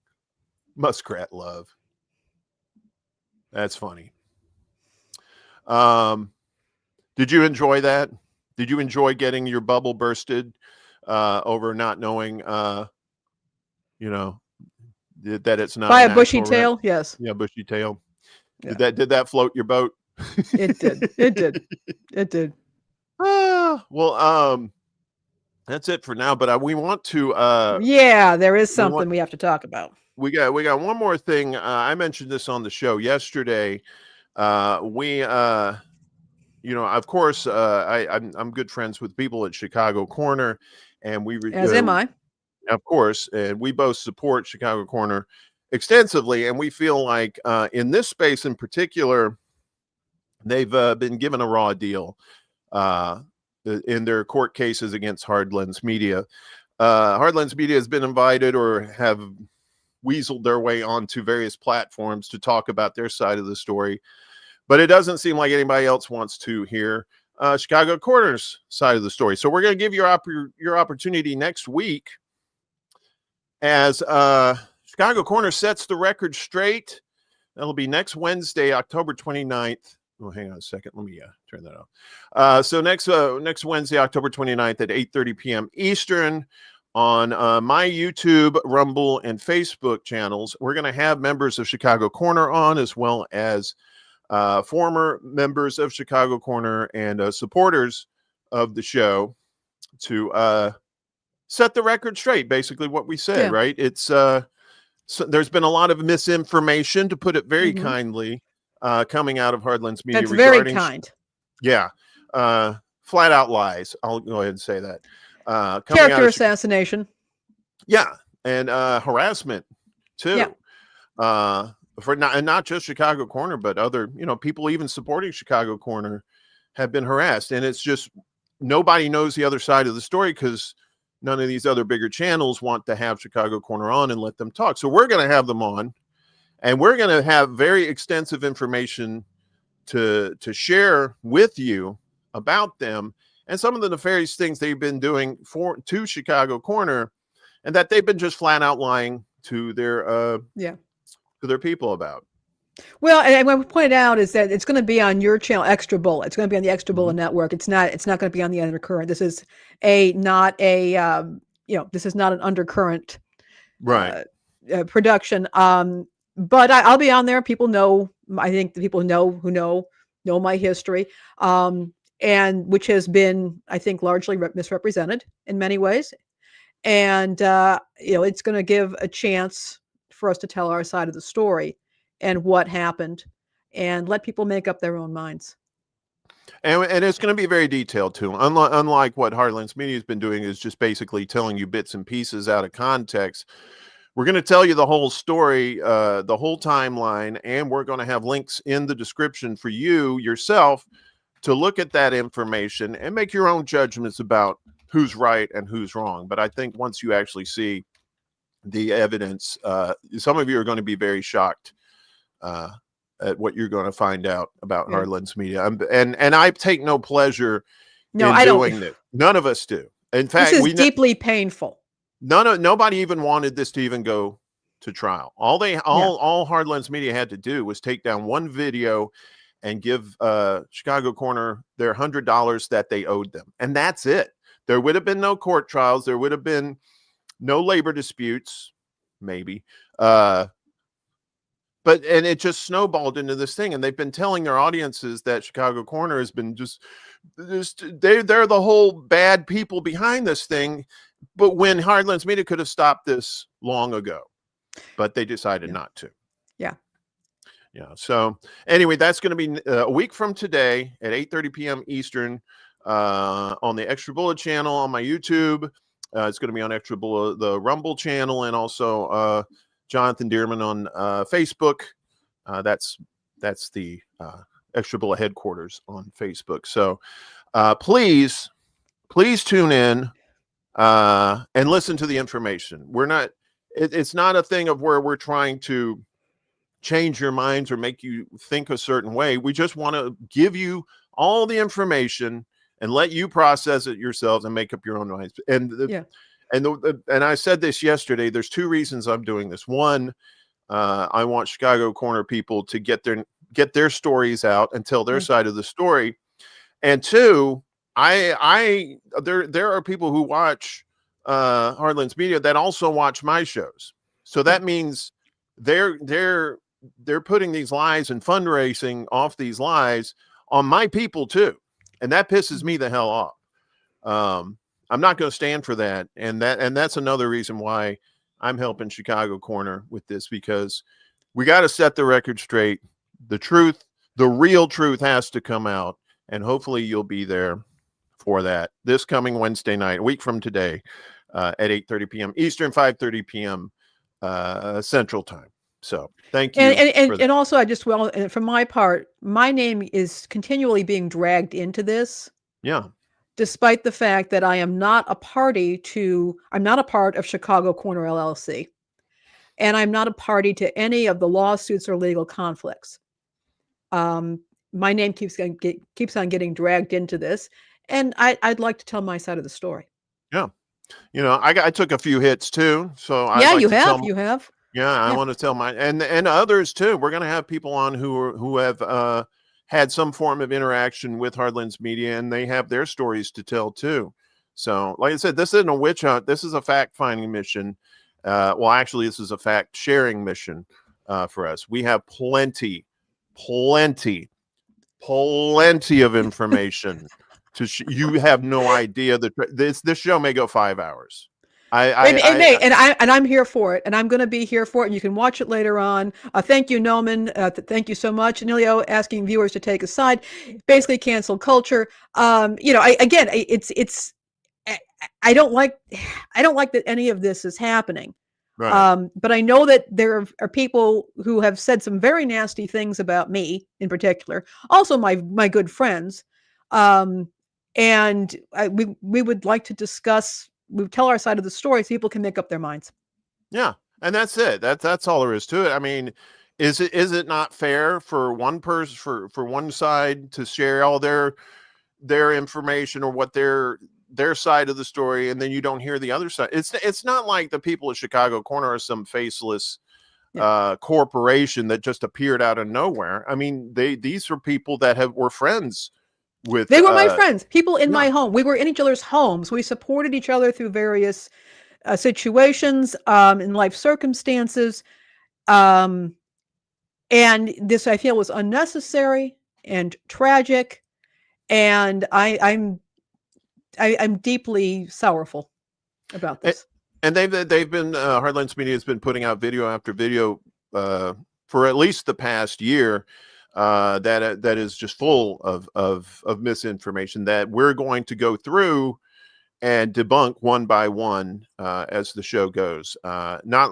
Muskrat love. That's funny. Did you enjoy that? Did you enjoy getting your bubble bursted over not knowing, that it's not by a bushy tail? Rat? Yes. Yeah, bushy tail. Yeah. Did that float your boat? It did. It did. It did. Well, that's it for now. But we want to. There is something we have to talk about. We got one more thing. I mentioned this on the show yesterday. Of course, I'm good friends with people at Chicago Corner, and as am I. Of course, and we both support Chicago Corner extensively, and we feel like in this space in particular, they've been given a raw deal in their court cases against Hardlens Media. Hardlens Media has been invited or have weaseled their way onto various platforms to talk about their side of the story, but it doesn't seem like anybody else wants to hear Chicago Corner's side of the story. So we're going to give you your opportunity next week as Chicago Corner sets the record straight. That'll be next Wednesday, October 29th. Oh, hang on a second. Let me turn that off. So next Wednesday, October 29th at 8:30 p.m. Eastern on my YouTube, Rumble, and Facebook channels. We're going to have members of Chicago Corner on, as well as former members of Chicago Corner and supporters of the show to set the record straight. Basically what we said, right? It's so there's been a lot of misinformation, to put it very kindly, coming out of Hardlens Media. That's very kind. Yeah. Flat out lies. I'll go ahead and say that. Character assassination. Yeah. And harassment too. Yeah. For not just Chicago Corner, but other, people even supporting Chicago Corner have been harassed. And it's just nobody knows the other side of the story because none of these other bigger channels want to have Chicago Corner on and let them talk. So we're going to have them on, and we're going to have very extensive information to share with you about them and some of the nefarious things they've been doing to Chicago Corner, and that they've been just flat out lying to their people about. Well, and what we pointed out is that it's going to be on your channel, Extra Bullet. It's going to be on the Extra Bullet network. It's not going to be on the Undercurrent. This is not this is not an Undercurrent Right. production. But I'll be on there. People know. I think the people who know my history, and which has been, I think, largely misrepresented in many ways. And it's going to give a chance for us to tell our side of the story and what happened, and let people make up their own minds. And it's going to be very detailed too. Unlike what Heartlands Media has been doing, is just basically telling you bits and pieces out of context. We're going to tell you the whole story, the whole timeline, and we're going to have links in the description for you yourself to look at that information and make your own judgments about who's right and who's wrong. But I think once you actually see the evidence, some of you are going to be very shocked at what you're going to find out about Heartlands Media. And I take no pleasure in doing this. None of us do. In fact, this is deeply painful. Nobody even wanted this to even go to trial. All Heartlands Media had to do was take down one video and give Chicago Corner their $100 that they owed them. And that's it. There would have been no court trials. There would have been no labor disputes, maybe. But it just snowballed into this thing. And they've been telling their audiences that Chicago Corner has been they're the whole bad people behind this thing. But when Heartlands Media could have stopped this long ago, but they decided not to. Yeah. So anyway, that's going to be a week from today at 8:30 p.m. Eastern on the Extra Bullet channel on my YouTube. It's going to be on Extra Bullet, the Rumble channel, and also Jonathan Dearman on Facebook. That's the Extra Bullet headquarters on Facebook. So please tune in and listen to the information. It's not a thing of where we're trying to change your minds or make you think a certain way. We just want to give you all the information and let you process it yourselves and make up your own minds. And I said this yesterday, there's two reasons I'm doing this. One, I want Chicago Corner people to get their stories out and tell their side of the story. And two, there are people who watch Heartlands Media that also watch my shows. So that means they're putting these lies and fundraising off these lies on my people too. And that pisses me the hell off. I'm not going to stand for that. And that's another reason why I'm helping Chicago Corner with this, because we got to set the record straight. The truth, the real truth has to come out. And hopefully you'll be there for that this coming Wednesday night, a week from today, at 8:30 p.m. Eastern, 5:30 p.m. Central Time. So thank you. And also, from my part, my name is continually being dragged into this. Yeah. Despite the fact that I am not a I'm not a part of Chicago Corner LLC, and I'm not a party to any of the lawsuits or legal conflicts. My name keeps on getting dragged into this, and I'd like to tell my side of the story. Yeah. I took a few hits too. So you have. Yeah, I want to tell mine and others too. We're going to have people on who have had some form of interaction with Heartlands Media, and they have their stories to tell too. So, like I said, this isn't a witch hunt. This is a fact-finding mission. Actually, this is a fact-sharing mission for us. We have plenty of information. You have no idea that this show may go 5 hours. I'm here for it, and I'm going to be here for it, and you can watch it later on. Thank you, Noman. Thank you so much, Nilio, asking viewers to take a side. Basically, cancel culture. I don't like that any of this is happening. Right. But I know that there are people who have said some very nasty things about me, in particular. Also, my good friends. And we would like to discuss, we would tell our side of the story so people can make up their minds. Yeah. And that's it. That's all there is to it. I mean, is it not fair for one person, for one side to share all their information or what their side of the story, and then you don't hear the other side? It's not like the people of Chicago Corner are some faceless corporation that just appeared out of nowhere. I mean, these are people that were friends with. They were my friends, people in my home. We were in each other's homes. We supported each other through various situations, in life circumstances. And this, I feel, was unnecessary and tragic. And I'm deeply sorrowful about this. And they've been Hardlines Media has been putting out video after video for at least the past year that is just full of misinformation that we're going to go through and debunk one by one as the show goes. Not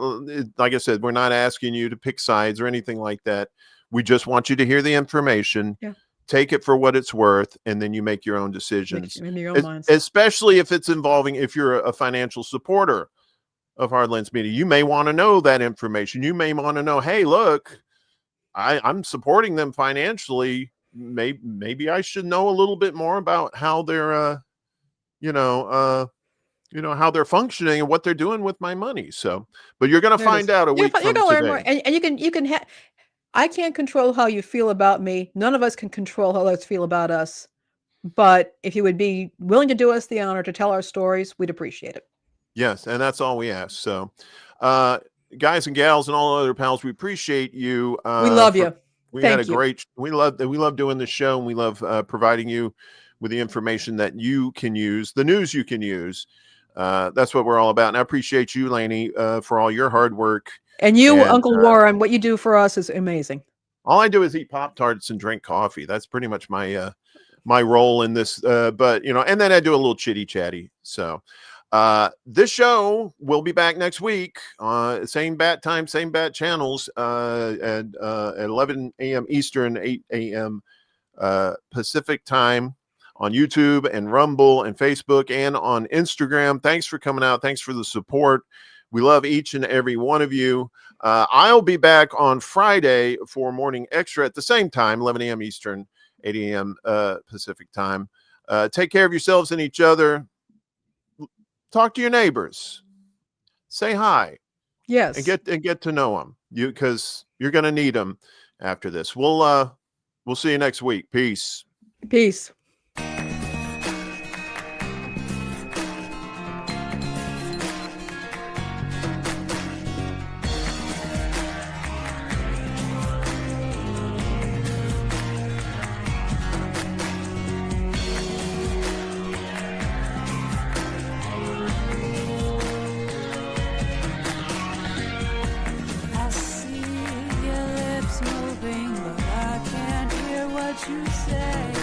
like I said, we're not asking you to pick sides or anything like that. We just want you to hear the information. Yeah. Take it for what it's worth, and then you make your own decisions. Your own minds. Especially if it's involving, if you're a financial supporter of Hardlines Media, you may want to know that information. You may want to know, hey, look, I'm supporting them financially. Maybe I should know a little bit more about how they're, how they're functioning and what they're doing with my money. So, but you're going to find out a week from today. Learn more, and you can I can't control how you feel about me. None of us can control how others feel about us. But if you would be willing to do us the honor to tell our stories, we'd appreciate it. Yes, and that's all we ask. So, guys and gals and all other pals, we appreciate you. We love you. We had a great. We love doing this show, and we love providing you with the information that you can use, the news you can use. That's what we're all about. And I appreciate you, Lainey, for all your hard work. And you, Uncle Warren, what you do for us is amazing. All I do is eat Pop-Tarts and drink coffee. That's pretty much my my role in this. But and then I do a little chitty chatty. So this show will be back next week. Same bat time, same bat channels at 11 a.m. Eastern, 8 a.m. Pacific time on YouTube and Rumble and Facebook and on Instagram. Thanks for coming out. Thanks for the support. We love each and every one of you. I'll be back on Friday for Morning Extra at the same time, 11 a.m. Eastern, 8 a.m. Pacific time. Take care of yourselves and each other. Talk to your neighbors. Say hi. Yes. And get to know them. Because you're going to need them after this. We'll see you next week. Peace. Peace. You say